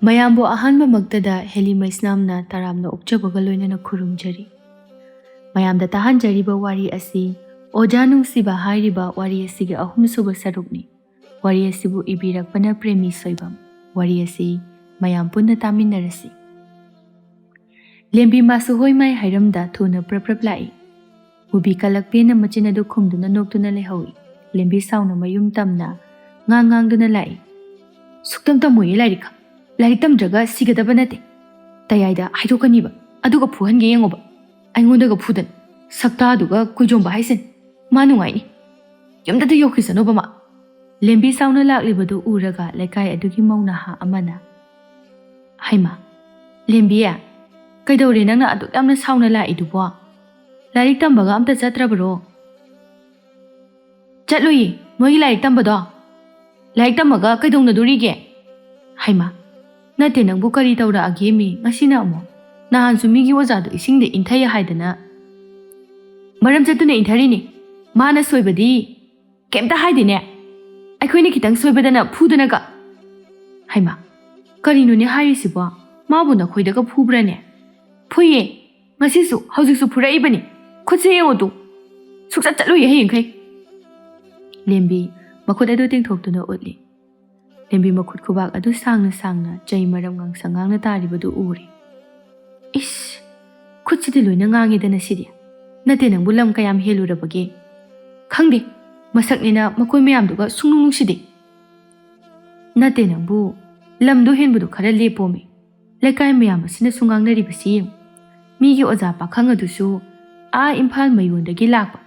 ꯃꯌꯥꯝꯕꯨ ꯑꯍꯥꯟꯕꯃꯛꯇꯗ ꯍꯦꯂꯤ ꯃꯩꯁꯅꯥꯝꯅ ꯇꯔꯥꯝꯅ ꯑꯣꯛꯆꯕꯒ ꯂꯣꯏꯅꯅ ꯈꯨꯔꯨꯝꯖꯔꯤ꯫ ꯃꯌꯥꯝꯗ ꯇꯥꯍꯟꯖꯔꯤꯕ ꯋꯥꯔꯤ ꯑꯁꯤ ꯑꯣꯖꯥ ꯅꯨꯡꯁꯤꯕ ꯍꯥꯏꯔꯤꯕ ꯋꯥꯔꯤ ꯑꯁꯤꯒꯤ ꯑꯍꯨꯝꯁꯨꯕ ꯁꯔꯨꯛꯅꯤ꯫ ꯋꯥꯔꯤ ꯑꯁꯤꯕꯨ ꯏꯕꯤꯔꯛꯄꯅ ꯄ꯭ꯔꯦꯃꯤ ꯁꯣꯏꯕꯝ꯫ ꯋꯥꯔꯤ ꯑꯁꯤ ꯃꯌꯥꯝ ꯄꯨꯟꯅ ꯇꯥꯃꯤꯟꯅꯔꯁꯤ꯫ ꯂꯦꯝꯕꯤ ꯃꯥꯁꯨ ꯍꯣꯏ ꯃꯥꯏ ꯍꯥꯏꯔꯝꯗ ꯊꯨꯅ ꯄ꯭ꯔꯞ ꯂꯥꯛꯏ꯫ ꯃꯨꯕꯤ ꯀꯜꯂꯛꯄꯦꯅ ꯃꯆꯤꯟ ꯑꯗꯨ ꯈꯨꯝꯗꯨꯅ ꯅꯣꯛꯇꯨꯅ ꯂꯩꯍꯧꯏ꯫ ꯂꯦꯝꯕꯤ ꯁꯥꯎꯅ ꯃꯌꯨꯝ ꯇꯝꯅ ꯉꯥꯡꯗꯨꯅ ꯂꯥꯛꯏ꯫ ꯁꯨꯛꯇꯝ ꯇꯝꯃꯣꯏꯌꯦ ꯂꯥꯏꯔꯤꯛ ꯇꯝꯗ꯭ꯔꯒ ꯁꯤꯒꯗꯕ ꯅꯠꯇꯦ꯫ ꯇꯌꯥꯏꯗ ꯍꯥꯏꯗꯣꯛꯀꯅꯤꯕ ꯑꯗꯨꯒ ꯐꯨꯍꯟꯒꯦ ꯌꯦꯡꯉꯣꯕ꯫ ꯑꯩꯉꯣꯟꯗꯒ ꯐꯨꯗꯅ ꯁꯛꯇꯥꯗꯨꯒ ꯀꯨꯏꯖꯣꯝꯕ ꯍꯥꯏꯁꯤꯟ ꯃꯥ ꯅꯨꯡꯉꯥꯏꯅꯤ꯫ ꯌꯨꯝꯗꯗ ꯌꯧꯈꯤꯁꯅꯣꯕ ꯃꯥ꯫ ꯂꯦꯝꯕꯤ ꯁꯥꯎꯅ ꯂꯥꯛꯂꯤꯕꯗꯨ ꯎꯔꯒ ꯂꯩꯀꯥꯏ ꯑꯗꯨꯒꯤ ꯃꯧ ꯅꯍꯥ ꯑꯃꯅ ꯍꯩꯃꯥ ꯂꯦꯝꯕꯤ ꯀꯩꯗꯧꯔꯦ ꯅꯪꯅ ꯑꯗꯨꯛ ꯌꯥꯝꯅ ꯁꯥꯎꯅ ꯂꯥꯛꯏꯗꯨꯕꯣ? ꯂꯥꯏꯔꯤꯛ ꯇꯝꯕꯒ ꯑꯝꯇ ꯆꯠꯇ꯭ꯔꯕꯔꯣ? ꯆꯠꯂꯨꯏꯌꯦ ꯃꯣꯏꯒꯤ ꯂꯥꯏꯔꯤꯛ ꯇꯝꯕꯗꯣ꯫ ꯂꯥꯏꯔꯤꯛ ꯇꯝꯃꯒ ꯀꯩꯗꯧꯅꯗꯣꯔꯤꯒꯦ? ꯍꯩꯃꯥ ꯅꯠꯇꯦ ꯅꯪꯕꯨ ꯀꯔꯤ ꯇꯧꯔꯛꯑꯒꯦ ꯃꯤ ꯉꯁꯤꯅ ꯑꯃꯨꯛ? ꯅꯍꯥꯟꯁꯨ ꯃꯤꯒꯤ ꯑꯣꯖꯥꯗꯣ ꯏꯁꯤꯡꯗ ꯏꯟꯊꯩ ꯍꯥꯏꯗꯅ ꯃꯔꯝ ꯆꯠꯇꯨꯅ ꯏꯟꯊꯔꯤꯅꯤ꯫ ꯃꯥꯅ ꯁꯣꯏꯕꯗꯤ ꯀꯩꯝꯇ ꯍꯥꯏꯗꯦꯅꯦ꯫ ꯑꯩꯈꯣꯏꯅ ꯈꯤꯇꯪ ꯁꯣꯏꯕꯗꯅ ꯐꯨꯗꯅꯒ꯫ ꯍꯩꯃꯥ ꯀꯔꯤꯅꯣꯅꯦ ꯍꯥꯏꯔꯤꯁꯤꯕꯣ? ꯃꯥꯕꯨ ꯅꯈꯣꯏꯗꯒ ꯐꯨꯕ꯭ꯔꯅꯦ? ꯐꯨꯏꯌꯦ ꯉꯁꯤꯁꯨ ꯍꯧꯖꯤꯛꯁꯨ ꯐꯨꯔꯛꯏꯕꯅꯤ꯫ ꯈꯨꯠꯁꯦ ꯌꯦꯡꯉꯣ ꯇꯨ꯫ ꯁꯨꯛꯆꯠ ꯆꯠꯂꯨꯏꯌꯦ ꯍꯌꯦꯡꯈꯩ꯫ ꯂꯦꯝꯕꯤ ꯃꯈꯨꯠ ꯑꯗꯨ ꯇꯤꯡꯊꯣꯛꯇꯨꯅ ꯎꯠꯂꯤ꯫ ꯂꯦꯝꯕꯤ ꯃꯈꯨꯠ ꯈꯨꯕꯥꯛ ꯑꯗꯨ ꯁꯥꯡꯅ ꯆꯩ ꯃꯔꯝ ꯉꯥꯡꯁꯪ ꯇꯥꯔꯤꯕꯗꯨ ꯎꯔꯦ꯫ ꯏꯁ ꯈꯨꯠꯁꯤꯗꯤ ꯂꯣꯏꯅ ꯉꯥꯡꯉꯦꯗꯅ ꯁꯤꯗꯤ꯫ ꯅꯠꯇꯦ ꯅꯪꯕꯨ ꯂꯝ ꯀꯌꯥꯝ ꯍꯦꯜꯂꯨꯔꯕꯒꯦ? ꯈꯪꯗꯦ ꯃꯁꯛꯅꯤꯅ ꯃꯈꯣꯏ ꯃꯌꯥꯝꯗꯨꯒ ꯁꯨꯡꯅꯨꯡ ꯅꯨꯡꯁꯤꯗꯦ꯫ ꯅꯠꯇꯦ ꯅꯪꯕꯨ ꯂꯝꯗꯣ ꯍꯦꯟꯕꯗꯨ ꯈꯔ ꯂꯦꯞꯄꯣꯃꯤ꯫ ꯂꯩꯀꯥꯏ ꯃꯌꯥꯝ ꯑꯁꯤꯅꯁꯨ ꯉꯥꯡꯅꯔꯤꯕꯁꯤ ꯌꯦꯡꯉꯨ꯫ ꯃꯤꯒꯤ ꯑꯣꯖꯥ ꯄꯥꯈꯪ ꯑꯗꯨꯁꯨ ꯏꯝꯐꯥꯜ ꯃꯌꯣꯟꯗꯒꯤ ꯂꯥꯛꯄ꯫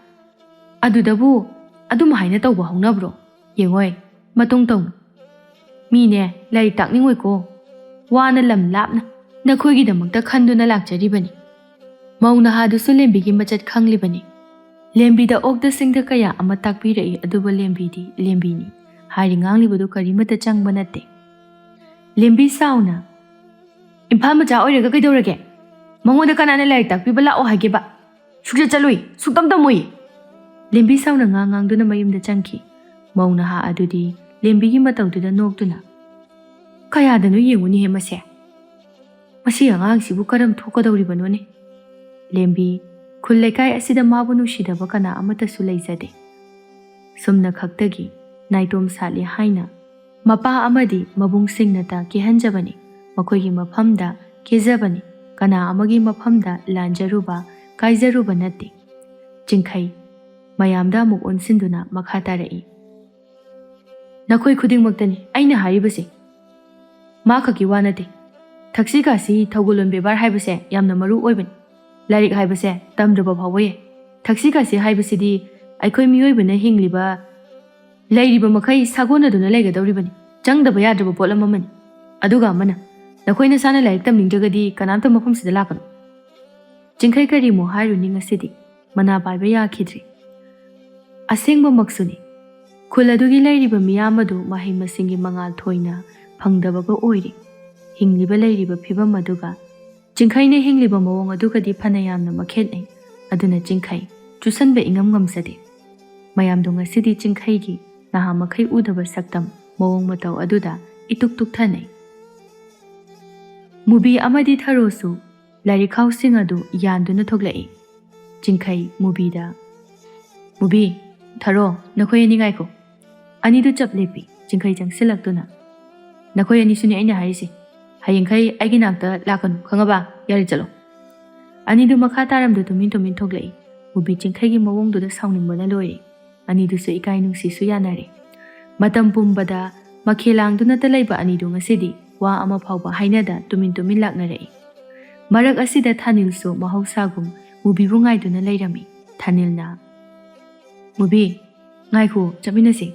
ꯑꯗꯨꯗꯕꯨ ꯑꯗꯨꯝ ꯍꯥꯏꯅ ꯇꯧꯕ ꯍꯧꯅꯕ꯭ꯔꯣ? ꯌꯦꯡꯉꯣꯏ ꯃꯇꯨꯡ ꯇꯧꯅ꯫ ꯃꯤꯅꯦ ꯂꯥꯏꯔꯤꯛ ꯇꯥꯛꯅꯤꯡꯉꯣꯏꯀꯣ꯫ ꯋꯥꯅ ꯂꯝ ꯂꯥꯞꯅ ꯅꯈꯣꯏꯒꯤꯗꯃꯛꯇ ꯈꯟꯗꯨꯅ ꯂꯥꯛꯆꯔꯤꯕꯅꯤ꯫ ꯃꯧ ꯅꯍꯥꯗꯨꯁꯨ ꯂꯦꯝꯕꯤꯒꯤ ꯃꯆꯠ ꯈꯪꯂꯤꯕꯅꯤ꯫ ꯂꯦꯝꯕꯤꯗ ꯑꯣꯛꯇ ꯁꯤꯡꯗ ꯀꯌꯥ ꯑꯃ ꯇꯥꯛꯄꯤꯔꯛꯏ ꯑꯗꯨꯕꯨ ꯂꯦꯝꯕꯤꯗꯤ ꯂꯦꯝꯕꯤꯅꯤ ꯍꯥꯏꯔꯤ ꯉꯥꯡꯂꯤꯕꯗꯨ ꯀꯔꯤꯃꯠꯇ ꯆꯪꯕ ꯅꯠꯇꯦ꯫ ꯂꯦꯝꯕꯤ ꯁꯥꯎꯅ ꯏꯝꯐꯥꯜ ꯃꯆꯥ ꯑꯣꯏꯔꯒ ꯀꯩꯗꯧꯔꯒꯦ? ꯃꯉꯣꯟꯗ ꯀꯅꯥꯅ ꯂꯥꯏꯔꯤꯛ ꯇꯥꯛꯄꯤꯕ ꯂꯥꯛꯑꯣ ꯍꯥꯏꯒꯦꯕ? ꯁꯨꯛꯆꯠ ꯆꯠꯂꯨꯏ ꯁꯨꯛꯇꯝ ꯇꯝꯃꯣꯏ꯫ ꯂꯦꯝꯕꯤ ꯁꯥꯎꯅ ꯉꯥꯡꯗꯨꯅ ꯃꯌꯨꯝꯗ ꯆꯪꯈꯤ꯫ ꯃꯧ ꯅꯍꯥ ꯑꯗꯨꯗꯤ ꯂꯦꯝꯕꯤꯒꯤ ꯃꯇꯧꯗꯨꯗ ꯅꯣꯛꯇꯨꯅ ꯀꯌꯥꯗꯅꯣ ꯌꯦꯡꯉꯨꯅꯤꯍꯦ ꯃꯁꯦ꯫ ꯃꯁꯤ ꯑꯉꯥꯡꯁꯤꯕꯨ ꯀꯔꯝ ꯊꯣꯛꯀꯗꯧꯔꯤꯕꯅꯣꯅꯦ? ꯂꯦꯝꯕꯤ ꯈꯨꯜ ꯂꯩꯀꯥꯏ ꯑꯁꯤꯗ ꯃꯥꯕꯨ ꯅꯨꯡꯁꯤꯗꯕ ꯀꯅꯥ ꯑꯃꯠꯇꯁꯨ ꯂꯩꯖꯗꯦ꯫ ꯁꯨꯝꯅ ꯈꯛꯇꯒꯤ ꯅꯥꯏꯇꯣꯝ ꯁꯥꯠꯂꯤ ꯍꯥꯏꯅ ꯃꯄꯥ ꯑꯃꯗꯤ ꯃꯕꯨꯡꯁꯤꯡꯅꯇ ꯀꯦꯍꯟꯖꯕꯅꯤ꯫ ꯃꯈꯣꯏꯒꯤ ꯃꯐꯝꯗ ꯀꯦꯖꯕꯅꯤ꯫ ꯀꯅꯥ ꯑꯃꯒꯤ ꯃꯐꯝꯗ ꯂꯥꯟꯖꯔꯨꯕ ꯀꯥꯏꯖꯔꯨꯕ ꯅꯠꯇꯦ꯫ ꯆꯤꯡꯈꯩ ꯃꯌꯥꯝꯗ ꯑꯃꯨꯛ ꯑꯣꯟꯁꯤꯟꯗꯨꯅ ꯃꯈꯥ ꯇꯥꯔꯛꯏ꯫ ꯅꯈꯣꯏ ꯈꯨꯗꯤꯡꯃꯛꯇꯅꯤ ꯑꯩꯅ ꯍꯥꯏꯔꯤꯕꯁꯦ꯫ ꯃꯥ ꯈꯛꯀꯤ ꯋꯥ ꯅꯠꯇꯦ꯫ ꯊꯛꯁꯤ ꯈꯥꯁꯤ ꯊꯧꯒꯜꯂꯣꯟ ꯕꯦꯕꯥꯔ ꯍꯥꯏꯕꯁꯦ ꯌꯥꯝꯅ ꯃꯔꯨ ꯑꯣꯏꯕꯅꯤ꯫ ꯂꯥꯏꯔꯤꯛ ꯍꯥꯏꯕꯁꯦ ꯇꯝꯗ꯭ꯔꯕ ꯐꯥꯎꯕ ꯌꯥꯏ꯫ ꯊꯛꯁꯤ ꯈꯥꯁꯤ ꯍꯥꯏꯕꯁꯤꯗꯤ ꯑꯩꯈꯣꯏ ꯃꯤꯑꯣꯏꯕꯅ ꯍꯤꯡꯂꯤꯕ ꯂꯩꯔꯤꯕ ꯃꯈꯩ ꯁꯥꯒꯣꯟꯅꯗꯨꯅ ꯂꯩꯒꯗꯧꯔꯤꯕꯅꯤ꯫ ꯆꯪꯗꯕ ꯌꯥꯗ꯭ꯔꯕ ꯄꯣꯠꯂꯝ ꯑꯃꯅꯤ꯫ ꯑꯗꯨꯒ ꯑꯃꯅ ꯅꯈꯣꯏ ꯅꯁꯥꯅ ꯂꯥꯏꯔꯤꯛ ꯇꯝꯅꯤꯡꯗ꯭ꯔꯒꯗꯤ ꯀꯅꯥꯝꯇ ꯃꯐꯝꯁꯤꯗ ꯂꯥꯛꯀꯅꯨ꯫ ꯆꯤꯡꯈꯩ ꯀꯔꯤꯃꯨꯛ ꯍꯥꯏꯔꯨꯅꯤ ꯉꯁꯤꯗꯤ ꯃꯅꯥ ꯄꯥꯏꯕ ꯌꯥꯈꯤꯗ꯭ꯔꯤ꯫ ꯑꯁꯦꯡꯕꯃꯛꯁꯨꯅꯤ꯫ ꯈꯨꯜ ꯑꯗꯨꯒꯤ ꯂꯩꯔꯤꯕ ꯃꯤꯌꯥꯝ ꯑꯗꯨ ꯃꯍꯩ ꯃꯁꯤꯡꯒꯤ ꯃꯉꯥꯜ ꯊꯣꯏꯅ ꯐꯪꯗꯕꯒ ꯑꯣꯏꯔꯤ꯫ ꯍꯤꯡꯂꯤꯕ ꯂꯩꯔꯤꯕ ꯐꯤꯕꯝ ꯑꯗꯨꯒ ꯆꯤꯡꯈꯩꯅ ꯍꯤꯡꯂꯤꯕ ꯃꯑꯣꯡ ꯑꯗꯨꯒꯗꯤ ꯐꯅ ꯌꯥꯝꯅ ꯃꯈꯦꯠꯅꯩ꯫ ꯑꯗꯨꯅ ꯆꯤꯡꯈꯩ ꯆꯨꯁꯟꯕ ꯏꯉꯝ ꯉꯝꯖꯗꯦ꯫ ꯃꯌꯥꯝꯗꯣ ꯉꯁꯤꯗꯤ ꯆꯤꯡꯈꯩꯒꯤ ꯅꯍꯥ ꯃꯈꯩ ꯎꯗꯕ ꯁꯛꯇꯝ ꯃꯑꯣꯡ ꯃꯇꯧ ꯑꯗꯨꯗ ꯏꯇꯨꯛ ꯇꯨꯛꯊꯅꯩ꯫ ꯃꯨꯕꯤ ꯑꯃꯗꯤ ꯊꯔꯣꯁꯨ ꯂꯥꯏꯔꯤꯛꯈꯥꯎꯁꯤꯡ ꯑꯗꯨ ꯌꯥꯟꯗꯨꯅ ꯊꯣꯛꯂꯛꯏ꯫ ꯆꯤꯡꯈꯩ ꯃꯨꯕꯤꯗ ꯃꯨꯕꯤ ꯊꯔꯣ ꯅꯈꯣꯏ ꯑꯅꯤ ꯉꯥꯏꯈꯣ꯫ ꯑꯅꯤꯗꯨ ꯆꯞ ꯂꯦꯞꯄꯤ꯫ ꯆꯤꯡꯈꯩ ꯆꯪꯁꯤꯜꯂꯛꯇꯨꯅ ꯅꯈꯣꯏ ꯑꯅꯤꯁꯨꯅꯤ ꯑꯩꯅ ꯍꯥꯏꯔꯤꯁꯦ꯫ ꯍꯌꯦꯡꯈꯩ ꯑꯩꯒꯤ ꯅꯥꯛꯇ ꯂꯥꯛꯀꯅꯨ ꯈꯪꯉꯕ? ꯌꯥꯔꯦ ꯆꯠꯂꯣ꯫ ꯑꯅꯤꯗꯨ ꯃꯈꯥ ꯇꯥꯔꯝꯗ ꯇꯨꯃꯤꯟ ꯊꯣꯛꯂꯛꯏ꯫ ꯃꯨꯕꯤ ꯆꯤꯡꯈꯩꯒꯤ ꯃꯑꯣꯡꯗꯨꯗ ꯁꯥꯎꯅꯤꯡꯕꯅ ꯂꯣꯏꯔꯦ꯫ ꯑꯅꯤꯗꯨꯁꯨ ꯏꯀꯥꯏ ꯅꯨꯡꯁꯤꯁꯨ ꯌꯥꯅꯔꯦ꯫ ꯃꯇꯝ ꯄꯨꯝꯕꯗ ꯃꯈꯦꯜꯂꯥꯡꯗꯨꯅꯇ ꯂꯩꯕ ꯑꯅꯤꯗꯨ ꯉꯁꯤꯗꯤ ꯋꯥ ꯑꯃ ꯐꯥꯎꯕ ꯍꯥꯏꯅꯗ ꯇꯨꯃꯤꯟ ꯂꯥꯛꯅꯔꯛꯏ꯫ ꯃꯔꯛ ꯑꯁꯤꯗ ꯊꯥꯅꯤꯜꯁꯨ ꯃꯍꯧꯁꯥꯒꯨꯝ ꯃꯨꯕꯤꯕꯨ ꯉꯥꯏꯗꯨꯅ ꯂꯩꯔꯝꯃꯤ꯫ ꯊꯥꯅꯤꯜꯅ ꯃꯨꯕꯤ ꯉꯥꯏꯈꯣ ꯆꯠꯃꯤꯟꯅꯁꯤ꯫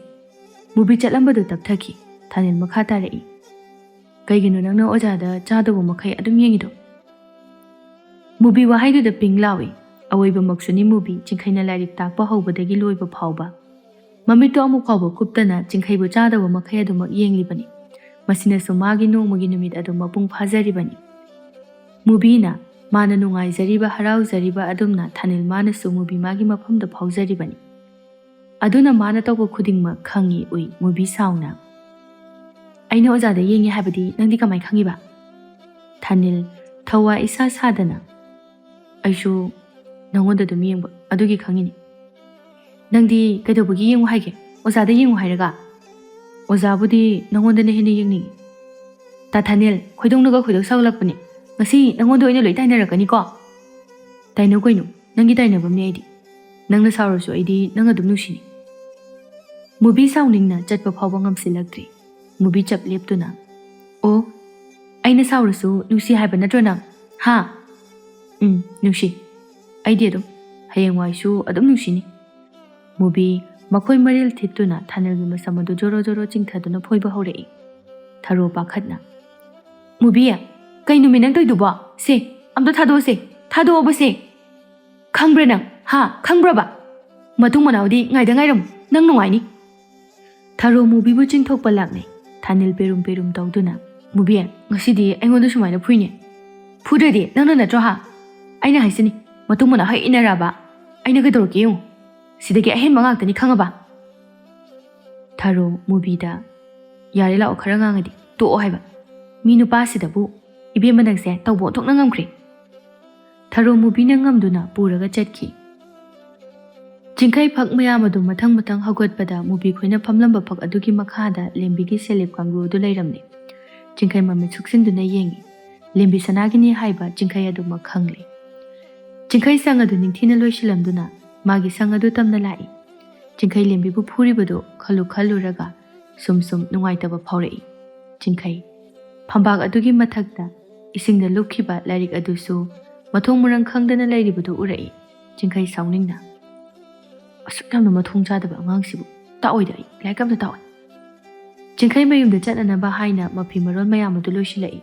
ꯃꯨꯕꯤ ꯆꯠꯂꯝꯕꯗꯨ ꯇꯞꯊꯈꯤ꯫ ꯊꯥꯅꯤꯜ ꯃꯈꯥ ꯇꯥꯔꯛꯏ꯫ ꯀꯩꯒꯤꯅꯣ ꯅꯪꯅ ꯑꯣꯖꯥꯗ ꯆꯥꯗꯧꯕ ꯃꯈꯩ ꯑꯗꯨꯝ ꯌꯦꯡꯉꯤꯗꯣ? ꯃꯨꯕꯤ ꯋꯥꯍꯩꯗꯨꯗ ꯄꯤꯡ ꯂꯥꯎꯏ꯫ ꯑꯋꯣꯏꯕꯃꯛꯁꯨꯅꯤ ꯃꯨꯕꯤ ꯆꯤꯡꯈꯩꯅ ꯂꯥꯏꯔꯤꯛ ꯇꯥꯛꯄ ꯍꯧꯕꯗꯒꯤ ꯂꯣꯏꯕ ꯐꯥꯎꯕ ꯃꯃꯤꯠꯇꯣ ꯑꯃꯨꯛ ꯐꯥꯎꯕ ꯀꯨꯞꯇꯅ ꯆꯤꯡꯈꯩꯕꯨ ꯆꯥꯗꯧꯕ ꯃꯈꯩ ꯑꯗꯨꯃꯛ ꯌꯦꯡꯂꯤꯕꯅꯤ꯫ ꯃꯁꯤꯅꯁꯨ ꯃꯥꯒꯤ ꯅꯣꯡꯃꯒꯤ ꯅꯨꯃꯤꯠ ꯑꯗꯨ ꯃꯄꯨꯡ ꯐꯥꯖꯔꯤꯕꯅꯤ꯫ ꯃꯨꯕꯤꯅ ꯃꯥꯅ ꯅꯨꯡꯉꯥꯏꯖꯔꯤꯕ ꯍꯔꯥꯎꯖꯔꯤꯕ ꯑꯗꯨꯝꯅ ꯊꯥꯅꯤꯜ ꯃꯥꯅꯁꯨ ꯃꯨꯕꯤ ꯃꯥꯒꯤ ꯃꯐꯝꯗ ꯐꯥꯎꯖꯔꯤꯕꯅꯤ꯫ ꯑꯗꯨꯅ ꯃꯥꯅ ꯇꯧꯕ ꯈꯨꯗꯤꯡꯃꯛ ꯈꯪꯏ ꯎꯏ ꯃꯨꯕꯤ ꯁꯥꯎꯅ ꯑꯩꯅ ꯑꯣꯖꯥꯗ ꯌꯦꯡꯉꯦ ꯍꯥꯏꯕꯗꯤ ꯅꯪꯗꯤ ꯀꯃꯥꯏ ꯈꯪꯉꯤꯕ? ꯊꯥꯅꯤꯜ ꯊꯋꯥꯏ ꯏꯁꯥ ꯁꯥꯗꯅ ꯑꯩꯁꯨ ꯅꯪꯉꯣꯟꯗ ꯑꯗꯨꯝ ꯌꯦꯡꯕ ꯑꯗꯨꯒꯤ ꯈꯪꯉꯤꯅꯤ. ꯅꯪꯗꯤ ꯀꯩꯗꯧꯕꯒꯤ ꯌꯦꯡꯉꯨ ꯍꯥꯏꯒꯦ? ꯑꯣꯖꯥꯗ ꯌꯦꯡꯉꯨ ꯍꯥꯏꯔꯒ? ꯑꯣꯖꯥꯕꯨꯗꯤ ꯅꯪꯉꯣꯟꯗꯅ ꯍꯦꯟꯅ ꯌꯦꯡꯅꯤꯡꯉꯤ. ꯇꯥ ꯊꯥꯅꯤꯜ ꯈꯣꯏꯗꯧꯅꯒ ꯈꯣꯏꯗꯧ ꯁꯥꯒꯠꯂꯛꯄꯅꯦ. ꯉꯁꯤ ꯅꯪꯉꯣꯟꯗ ꯑꯣꯏꯅ ꯂꯣꯏ ꯇꯥꯏꯅꯔꯛꯀꯅꯤꯀꯣ? ꯇꯥꯏꯅꯧ ꯀꯩꯅꯣ, ꯅꯪꯒꯤ ꯇꯥꯏꯅꯕꯝꯅꯦ ꯑꯩꯗꯤ. ꯅꯪꯅ ꯁꯥꯎꯔꯁꯨ ꯑꯩꯗꯤ ꯅꯪ ꯑꯗꯨꯝ ꯅꯨꯡꯁꯤꯅꯤ. ꯃꯨꯕꯤ ꯁꯥꯎꯅꯤꯡꯅ ꯆꯠꯄ ꯐꯥꯎꯕ ꯉꯝꯁꯤꯜꯂꯛꯇ꯭ꯔꯤ. ꯃꯨꯕꯤ ꯆꯞ ꯂꯦꯞꯇꯨꯅ, ꯑꯣ, ꯑꯩꯅ ꯁꯥꯎꯔꯁꯨ ꯅꯨꯡꯁꯤ ꯍꯥꯏꯕ ꯅꯠꯇ꯭ꯔꯣ ꯅꯪ? ꯍꯥ? ꯅꯨꯡꯁꯤ. ꯑꯩꯗꯤ ꯑꯗꯨꯝ ꯍꯌꯦꯡꯋꯥꯏꯁꯨ ꯑꯗꯨꯝ ꯅꯨꯡꯁꯤꯅꯤ. ꯃꯨꯕꯤ ꯃꯈꯣꯏ ꯃꯔꯤꯜ ꯊꯤꯠꯇꯨꯅ ꯊꯥꯅꯤꯜꯒꯤ ꯃꯁꯝ ꯑꯗꯨ ꯖꯣꯔꯣ ꯖꯣꯔꯣ ꯆꯤꯡꯊꯗꯨꯅ ꯐꯣꯏꯕ ꯍꯧꯔꯛꯏ. ꯊꯔꯣ ꯄꯥꯈꯠꯅ, ꯃꯨꯕꯤ, ꯀꯩꯅꯣꯃꯤ ꯅꯪ ꯇꯧꯏꯗꯨꯕꯣ? ꯁꯦ, ꯑꯝꯇ ꯊꯥꯗꯣꯛꯑꯁꯦ. ꯊꯥꯗꯣꯛꯑꯣꯕꯁꯦ. ꯈꯪꯕ꯭ꯔꯥ ꯅꯪ? ꯍꯥ? ꯈꯪꯕ꯭ꯔꯕ? ꯃꯇꯨꯡ ꯃꯅꯥꯎꯗꯤ ꯉꯥꯏꯗ ꯉꯥꯏꯔꯝꯃꯨ. ꯅꯪ ꯅꯨꯡꯉꯥꯏꯅꯤ. ꯊꯔꯣ ꯃꯨꯕꯤꯕꯨ ꯆꯤꯡꯊꯣꯛꯄ ꯂꯥꯛꯅꯩ. ꯊꯥꯅꯤꯜ ꯄꯦꯔꯨꯝ ꯄꯦꯔꯨꯝ ꯇꯧꯗꯨꯅ, ꯃꯨꯕꯤ, ꯉꯁꯤꯗꯤ ꯑꯩꯉꯣꯟꯗ ꯁꯨꯃꯥꯏꯅ ꯐꯨꯏꯅꯦ. ꯐꯨꯗ꯭ꯔꯗꯤ ꯅꯪꯅ ꯅꯠꯇ꯭ꯔꯣ ꯍꯥ? ꯑꯩꯅ ꯍꯥꯏꯁꯤꯅꯤ, ꯃꯇꯨꯡ ꯃꯅꯥꯎ ꯍꯦꯛ ꯏꯟꯅꯔꯛꯑꯕ ꯑꯩꯅ ꯀꯩꯗꯧꯔꯛꯀꯦ ꯌꯦꯡꯉꯨ. ꯁꯤꯗꯒꯤ ꯑꯍꯦꯟꯕ ꯉꯥꯛꯇꯅꯤ ꯈꯪꯉꯕ? ꯊꯔꯣ ꯃꯨꯕꯤꯗ, ꯌꯥꯔꯦ ꯂꯥꯛꯑꯣ, ꯈꯔ ꯉꯥꯡꯉꯗꯤ ꯇꯣꯛꯑꯣ ꯍꯥꯏꯕ. ꯃꯤ ꯅꯨꯄꯥꯁꯤꯗꯕꯨ ꯏꯕꯦꯝꯃ ꯅꯪꯁꯦ ꯇꯧꯕ ꯑꯣꯟꯊꯣꯛꯅ ꯉꯝꯈ꯭ꯔꯦ. ꯊꯔꯣ ꯃꯨꯕꯤꯅ ꯉꯝꯗꯨꯅ ꯄꯨꯔꯒ ꯆꯠꯈꯤ. ꯆꯤꯡꯈꯩ ꯐꯛ ꯃꯌꯥꯝ ꯑꯗꯨ ꯃꯊꯪ ꯃꯊꯪ ꯍꯧꯒꯠꯄꯗ ꯃꯨꯕꯤ ꯈꯣꯏꯅ ꯐꯝꯂꯝꯕ ꯐꯛ ꯑꯗꯨꯒꯤ ꯃꯈꯥꯗ ꯂꯦꯝꯕꯤꯒꯤ ꯁꯦꯂꯦꯞ ꯀꯥꯡꯒ꯭ꯔꯨ ꯑꯗꯨ ꯂꯩꯔꯝꯂꯦ. ꯆꯤꯡꯈꯩ ꯃꯃꯤꯠ ꯁꯨꯛꯆꯤꯟꯗꯨꯅ ꯌꯦꯡꯉꯤ. ꯂꯦꯝꯕꯤ ꯁꯅꯥꯒꯤꯅꯤ ꯍꯥꯏꯕ ꯆꯤꯡꯈꯩ ꯑꯗꯨꯃꯛ ꯈꯪꯂꯦ. ꯆꯤꯡꯈꯩ ꯁꯪ ꯑꯗꯨ ꯅꯤꯡꯊꯤꯅ ꯂꯣꯏꯁꯤꯜꯂꯝꯗꯨꯅ ꯃꯥꯒꯤ ꯁꯪ ꯑꯗꯨ ꯇꯝꯅ ꯂꯥꯛꯏ. ꯆꯤꯡꯈꯩ ꯂꯦꯝꯕꯤꯕꯨ ꯐꯨꯔꯤꯕꯗꯨ ꯈꯜꯂꯨꯔꯒ ꯁꯨꯝ ꯅꯨꯡꯉꯥꯏꯇꯕ ꯐꯥꯎꯔꯛꯏ. ꯆꯤꯡꯈꯩ ꯐꯝꯕꯥꯛ ꯑꯗꯨꯒꯤ ꯃꯊꯛꯇ ꯏꯁꯤꯡꯗ ꯂꯨꯞꯈꯤꯕ ꯂꯥꯏꯔꯤꯛ ꯑꯗꯨꯁꯨ ꯃꯊꯣꯡ ꯃꯔꯝ ꯈꯪꯗꯅ ꯂꯩꯔꯤꯕꯗꯨ ꯎꯔꯛꯏ. ꯆꯤꯡꯈꯩ ꯁꯥꯎꯅꯤꯡꯅ, ꯑꯁꯨꯛ ꯌꯥꯝꯅ ꯃꯊꯣꯡ ꯆꯥꯗꯕ ꯑꯉꯥꯡꯁꯤꯕꯨ ꯇꯥꯛꯑꯣꯏꯗ ꯑꯩ ꯂꯥꯏꯔꯤꯛ ꯑꯝꯇ ꯇꯥꯛꯑꯣꯏ. ꯆꯤꯡꯈꯩ ꯃꯌꯨꯝꯗ ꯆꯠꯅꯅꯕ ꯍꯥꯏꯅ ꯃꯐꯤ ꯃꯔꯣꯜ ꯃꯌꯥꯝ ꯑꯗꯨ ꯂꯣꯏꯁꯤꯜꯂꯛꯏ.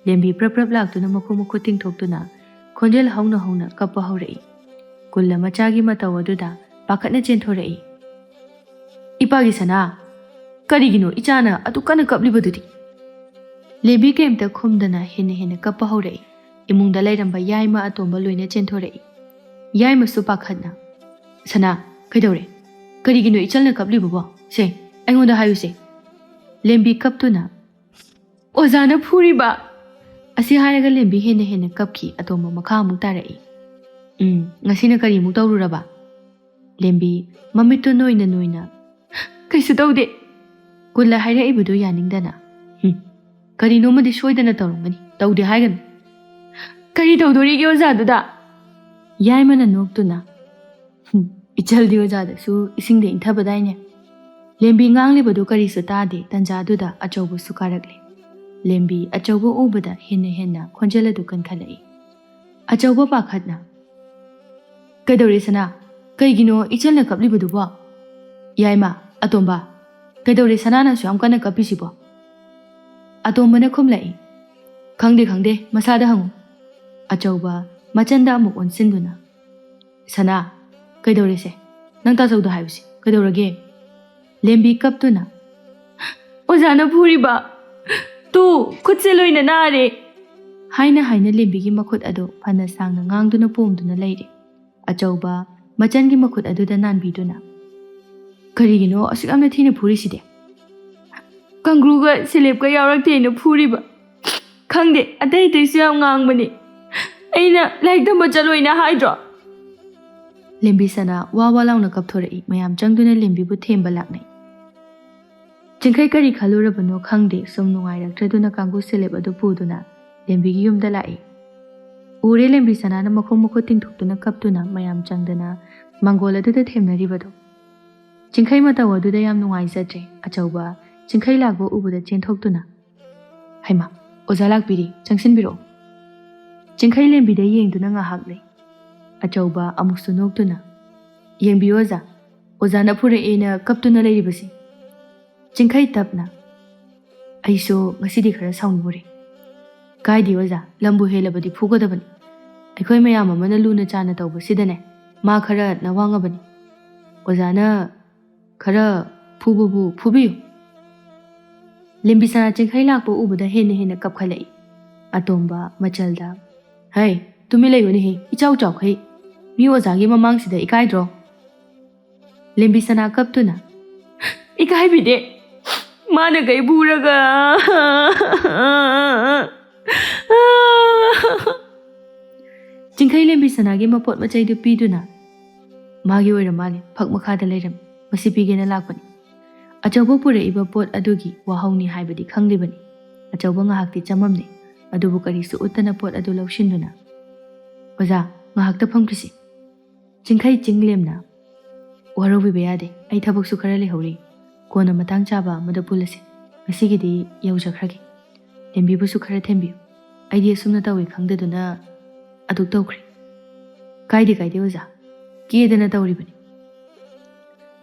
ꯂꯦꯝꯕꯤ ꯄ꯭ꯔꯞ ꯄ꯭ꯔꯞ ꯂꯥꯛꯇꯨꯅ ꯃꯈꯨꯠ ꯇꯤꯡꯊꯣꯛꯇꯨꯅ ꯈꯣꯟꯖꯦꯜ ꯍꯧꯅ ꯍꯧꯅ ꯀꯞꯄ ꯍꯧꯔꯛꯏ. ꯀꯨꯜꯂ ꯃꯆꯥꯒꯤ ꯃꯇꯧ ꯑꯗꯨꯗ ꯄꯥꯈꯠꯅ ꯆꯦꯟꯊꯣꯔꯛꯏ. ꯏꯄꯥꯒꯤ ꯁꯅꯥ, ꯀꯔꯤꯒꯤꯅꯣ ꯏꯆꯥꯅ ꯑꯗꯨ ꯀꯟꯅ ꯀꯞꯂꯤꯕꯗꯨꯗꯤ? ꯂꯦꯝꯕꯤ ꯀꯩꯝꯇ ꯈꯨꯝꯗꯅ ꯍꯦꯟꯅ ꯀꯞꯄ ꯍꯧꯔꯛꯏ. ꯏꯃꯨꯡꯗ ꯂꯩꯔꯝꯕ ꯌꯥꯏꯃ ꯑꯇꯣꯝꯕ ꯂꯣꯏꯅ ꯆꯦꯟꯊꯣꯔꯛꯏ. ꯌꯥꯏꯃꯁꯨ ꯄꯥꯈꯠꯅ, ꯁꯅꯥ, ꯀꯩꯗꯧꯔꯦ? ꯀꯔꯤꯒꯤꯅꯣ ꯏꯆꯜꯅ ꯀꯞꯂꯤꯕꯕꯣ? ꯁꯦ, ꯑꯩꯉꯣꯟꯗ ꯍꯥꯏꯌꯨꯁꯦ. ꯂꯦꯝꯕꯤ ꯀꯞꯇꯨꯅ, ꯑꯣꯖꯥꯅ ꯐꯨꯔꯤꯕ. ꯑꯁꯤ ꯍꯥꯏꯔꯒ ꯂꯦꯝꯕꯤ ꯍꯦꯟꯅ ꯀꯞꯈꯤ. ꯑꯇꯣꯝꯕ ꯃꯈꯥ ꯑꯃꯨꯛ ꯇꯥꯔꯛꯏ. ꯉꯁꯤꯅ ꯀꯔꯤꯃꯨꯛ ꯇꯧꯔꯨꯔꯕ? ꯂꯦꯝꯕꯤ ꯃꯃꯤꯠꯇꯨ ꯅꯣꯏꯅ, ꯀꯩꯁꯨ ꯇꯧꯗꯦ. ꯀꯨꯜꯂ ꯍꯥꯏꯔꯛꯏꯕꯗꯨ ꯌꯥꯅꯤꯡꯗꯅ, ꯀꯔꯤꯅꯣꯃꯗꯤ ꯁꯣꯏꯗꯅ ꯇꯧꯔꯝꯒꯅꯤ. ꯇꯧꯗꯦ ꯍꯥꯏꯒꯅꯨ. ꯀꯔꯤ ꯇꯧꯗꯣꯔꯤꯒꯦ ꯑꯣꯖꯥꯗꯨꯗ? ꯌꯥꯏꯃꯅ ꯅꯣꯛꯇꯨꯅ, ꯏꯆꯜꯗꯤ ꯑꯣꯖꯥꯗꯁꯨ ꯏꯁꯤꯡꯗ ꯏꯟꯊꯕꯗꯥꯏꯅꯦ. ꯂꯦꯝꯕꯤ ꯉꯥꯡꯂꯤꯕꯗꯨ ꯀꯔꯤꯁꯨ ꯇꯥꯗꯦ. ꯇꯟꯖꯥꯗꯨꯗ ꯑꯆꯧꯕꯁꯨ ꯀꯥꯔꯛꯂꯦ. ꯂꯦꯝꯕꯤ ꯑꯆꯧꯕ ꯎꯕꯗ ꯍꯦꯟꯅ ꯈꯣꯟꯖꯦꯜ ꯑꯗꯨ ꯀꯟꯈꯠꯂꯛꯏ. ꯑꯆꯧꯕ ꯄꯥꯈꯠꯅ, ꯀꯩꯗꯧꯔꯦ ꯁꯅꯥ? ꯀꯩꯒꯤꯅꯣ ꯏꯆꯜꯅ ꯀꯞꯂꯤꯕꯗꯨꯕꯣ? ꯌꯥꯏꯃ, ꯑꯇꯣꯝꯕ, ꯀꯩꯗꯧꯔꯦ ꯁꯅꯥꯅꯁꯨ ꯌꯥꯝ ꯀꯟꯅ ꯀꯞꯄꯤꯁꯤꯕꯣ? ꯑꯇꯣꯝꯕꯅ ꯈꯨꯝꯂꯛꯏ. ꯈꯪꯗꯦ, ꯃꯁꯥꯗ ꯍꯪꯉꯨ. ꯑꯆꯧꯕ ꯃꯆꯟꯗ ꯑꯃꯨꯛ ꯑꯣꯟꯁꯤꯟꯗꯨꯅ, ꯁꯅꯥ, ꯀꯩꯗꯧꯔꯦꯁꯦ? ꯅꯪ ꯇꯥꯆꯧꯗ ꯍꯥꯏꯌꯨꯁꯦ. ꯀꯩꯗꯧꯔꯒꯦ? ꯂꯦꯝꯕꯤ ꯀꯞꯇꯨꯅ, ꯑꯣꯖꯥꯅ ꯐꯨꯔꯤꯕ. ꯇꯨ, ꯈꯨꯠꯁꯦ ꯂꯣꯏꯅ ꯅꯥꯔꯦ. ꯍꯥꯏꯅ ꯂꯦꯝꯕꯤꯒꯤ ꯃꯈꯨꯠ ꯑꯗꯨ ꯐꯅ ꯁꯥꯡꯅ ꯉꯥꯡꯗꯨꯅ ꯄꯣꯝꯗꯨꯅ ꯂꯩꯔꯦ. ꯑꯆꯧꯕ ꯃꯆꯟꯒꯤ ꯃꯈꯨꯠ ꯑꯗꯨꯗ ꯅꯥꯟꯕꯤꯗꯨꯅ, ꯀꯔꯤꯒꯤꯅꯣ ꯑꯁꯨꯛ ꯌꯥꯝꯅ ꯊꯤꯅ ꯐꯨꯔꯤꯁꯤꯗꯤ? ꯀꯥꯡꯒ꯭ꯔꯨꯒ ꯁꯦꯂꯦꯞꯀ ꯌꯥꯎꯔꯛꯇꯦꯅ ꯐꯨꯔꯤꯕ. ꯈꯪꯗꯦ, ꯑꯇꯩꯁꯨ ꯌꯥꯝ ꯉꯥꯡꯕꯅꯤ. ꯑꯩꯅ ꯂꯥꯏꯔꯤꯛ ꯇꯝꯕ ꯆꯠꯂꯣꯏꯅ ꯍꯥꯏꯗ꯭ꯔꯣ? ꯂꯦꯝꯕꯤ ꯁꯅꯥ ꯋꯥ ꯂꯥꯎꯅ ꯀꯞꯊꯣꯔꯛꯏ. ꯃꯌꯥꯝ ꯆꯪꯗꯨꯅ ꯂꯦꯝꯕꯤꯕꯨ ꯊꯦꯝꯕ ꯂꯥꯛꯅꯩ. ꯆꯤꯡꯈꯩ ꯀꯔꯤ ꯈꯜꯂꯨꯔꯕꯅꯣ ꯈꯪꯗꯦ. ꯁꯨꯝ ꯅꯨꯡꯉꯥꯏꯔꯛꯇ꯭ꯔꯗꯨꯅ ꯀꯥꯡꯒ꯭ꯔꯨ ꯁꯦꯂꯦꯞ ꯑꯗꯨ ꯄꯨꯗꯨꯅ ꯂꯦꯝꯕꯤꯒꯤ ꯌꯨꯝꯗ ꯂꯥꯛꯏ. ꯎꯔꯦ ꯂꯦꯝꯕꯤ ꯁꯅꯥꯅ ꯃꯈꯨꯠ ꯇꯤꯡꯊꯣꯛꯇꯨꯅ ꯀꯞꯇꯨꯅ ꯃꯌꯥꯝ ꯆꯪꯗꯅ ꯃꯪꯒꯣꯜ ꯑꯗꯨꯗ ꯊꯦꯝꯅꯔꯤꯕꯗꯣ. ꯆꯤꯡꯈꯩ ꯃꯇꯧ ꯑꯗꯨꯗ ꯌꯥꯝ ꯅꯨꯡꯉꯥꯏꯖꯗ꯭ꯔꯦ. ꯑꯆꯧꯕ ꯆꯤꯡꯈꯩ ꯂꯥꯛꯄ ꯎꯕꯗ ꯆꯦꯟꯊꯣꯛꯇꯨꯅ, ꯍꯩꯃꯥ, ꯑꯣꯖꯥ ꯂꯥꯛꯄꯤꯔꯤ, ꯆꯪꯁꯤꯟꯕꯤꯔꯛꯑꯣ. ꯆꯤꯡꯈꯩ ꯂꯦꯝꯕꯤꯗ ꯌꯦꯡꯗꯨꯅ ꯉꯥꯏꯍꯥꯛ ꯂꯩ. ꯑꯆꯧꯕ ꯑꯃꯨꯛꯁꯨ ꯅꯣꯛꯇꯨꯅ, ꯌꯦꯡꯕꯤꯌꯨ ꯑꯣꯖꯥ, ꯑꯣꯖꯥꯅ ꯐꯨꯔꯛꯑꯦꯅ ꯀꯞꯇꯨꯅ ꯂꯩꯔꯤꯕꯁꯤ. ꯆꯤꯡꯈꯩ ꯇꯞꯅ, ꯑꯩꯁꯨ ꯉꯁꯤꯗꯤ ꯈꯔ ꯁꯥꯎꯅꯤꯡꯉꯨꯔꯦ. ꯀꯥꯏꯗꯦ ꯑꯣꯖꯥ, ꯂꯝꯕꯨ ꯍꯦꯜꯂꯕꯗꯤ ꯐꯨꯒꯗꯕꯅꯤ. ꯑꯩꯈꯣꯏ ꯃꯌꯥꯝ ꯑꯃꯅ ꯂꯨꯅ ꯆꯥꯟꯅ ꯇꯧꯕꯁꯤꯗꯅꯦ ꯃꯥ ꯈꯔ ꯅꯋꯥꯡꯉꯕꯅꯤ. ꯑꯣꯖꯥꯅ ꯈꯔ ꯐꯨꯕꯕꯨ ꯐꯨꯕꯤꯌꯨ. ꯂꯦꯝꯕꯤ ꯁꯅꯥ ꯆꯤꯡꯈꯩ ꯂꯥꯛꯄ ꯎꯕꯗ ꯍꯦꯟꯅ ꯀꯞꯈꯠꯂꯛꯏ. ꯑꯇꯣꯝꯕ ꯃꯆꯜꯗ, ꯍꯩ, ꯇꯨꯃꯤꯟ ꯂꯩꯌꯨꯅꯦꯍꯦ, ꯏꯆꯥꯎ ꯆꯥꯎꯈꯩ, ꯃꯤ ꯑꯣꯖꯥꯒꯤ ꯃꯃꯥꯡꯁꯤꯗ ꯏꯀꯥꯏꯗ꯭ꯔꯣ? ꯂꯦꯝꯕꯤ ꯁꯅꯥ ꯀꯞꯇꯨꯅ, ꯏꯀꯥꯏꯕꯤꯗꯦ, ꯃꯥꯅ ꯀꯩ ꯄꯨꯔꯒ ꯆꯤꯡꯈꯩ ꯂꯦꯝꯕꯤ ꯁꯅꯥꯒꯤ ꯃꯄꯣꯠ ꯃꯆꯩꯗꯨ ꯄꯤꯗꯨꯅ ꯃꯥꯒꯤ ꯑꯣꯏꯔ ꯃꯥꯜꯂꯦ ꯐꯛ ꯃꯈꯥꯗ ꯂꯩꯔꯝꯃꯤ ꯃꯁꯤ ꯄꯤꯒꯦꯅ ꯂꯥꯛꯄꯅꯤ ꯑꯆꯧꯕ ꯄꯨꯔꯛꯏꯕ ꯄꯣꯠ ꯑꯗꯨꯒꯤ ꯋꯥꯍꯧꯅꯤ ꯍꯥꯏꯕꯗꯤ ꯈꯪꯂꯤꯕꯅꯤ ꯑꯆꯧꯕ ꯉꯥꯏꯍꯥꯛꯇꯤ ꯆꯃꯝꯅꯩ ꯑꯗꯨꯕꯨ ꯀꯔꯤꯁꯨ ꯎꯠꯇꯅ ꯄꯣꯠ ꯑꯗꯨ ꯂꯧꯁꯤꯟꯗꯨꯅ ꯑꯣꯖꯥ ꯉꯥꯏꯍꯥꯛꯇ ꯐꯝꯈꯤꯁꯤ ꯆꯤꯡꯈꯩ ꯆꯤꯡꯂꯦꯝꯅ ꯋꯥꯔꯧꯕꯤꯕ ꯌꯥꯗꯦ ꯑꯩ ꯊꯕꯛꯁꯨ ꯈꯔ ꯂꯩꯍꯧꯔꯤ ꯀꯣꯟꯅ ꯃꯇꯥꯡ ꯆꯥꯕ ꯑꯃꯗ ꯄꯨꯜꯂꯁꯤ ꯉꯁꯤꯒꯤꯗꯤ ꯌꯧꯖꯈ꯭ꯔꯒꯦ ꯂꯦꯝꯕꯤꯕꯨꯁꯨ ꯈꯔ ꯊꯦꯝꯕꯤꯌꯨ ꯑꯩꯗꯤ ꯑꯁꯨꯝꯅ ꯇꯧꯏ ꯈꯪꯗꯗꯨꯅ ꯑꯗꯨꯛ ꯇꯧꯈ꯭ꯔꯦ ꯀꯥꯏꯗꯦ ꯑꯣꯖꯥ ꯀꯦꯗꯅ ꯇꯧꯔꯤꯕꯅꯤ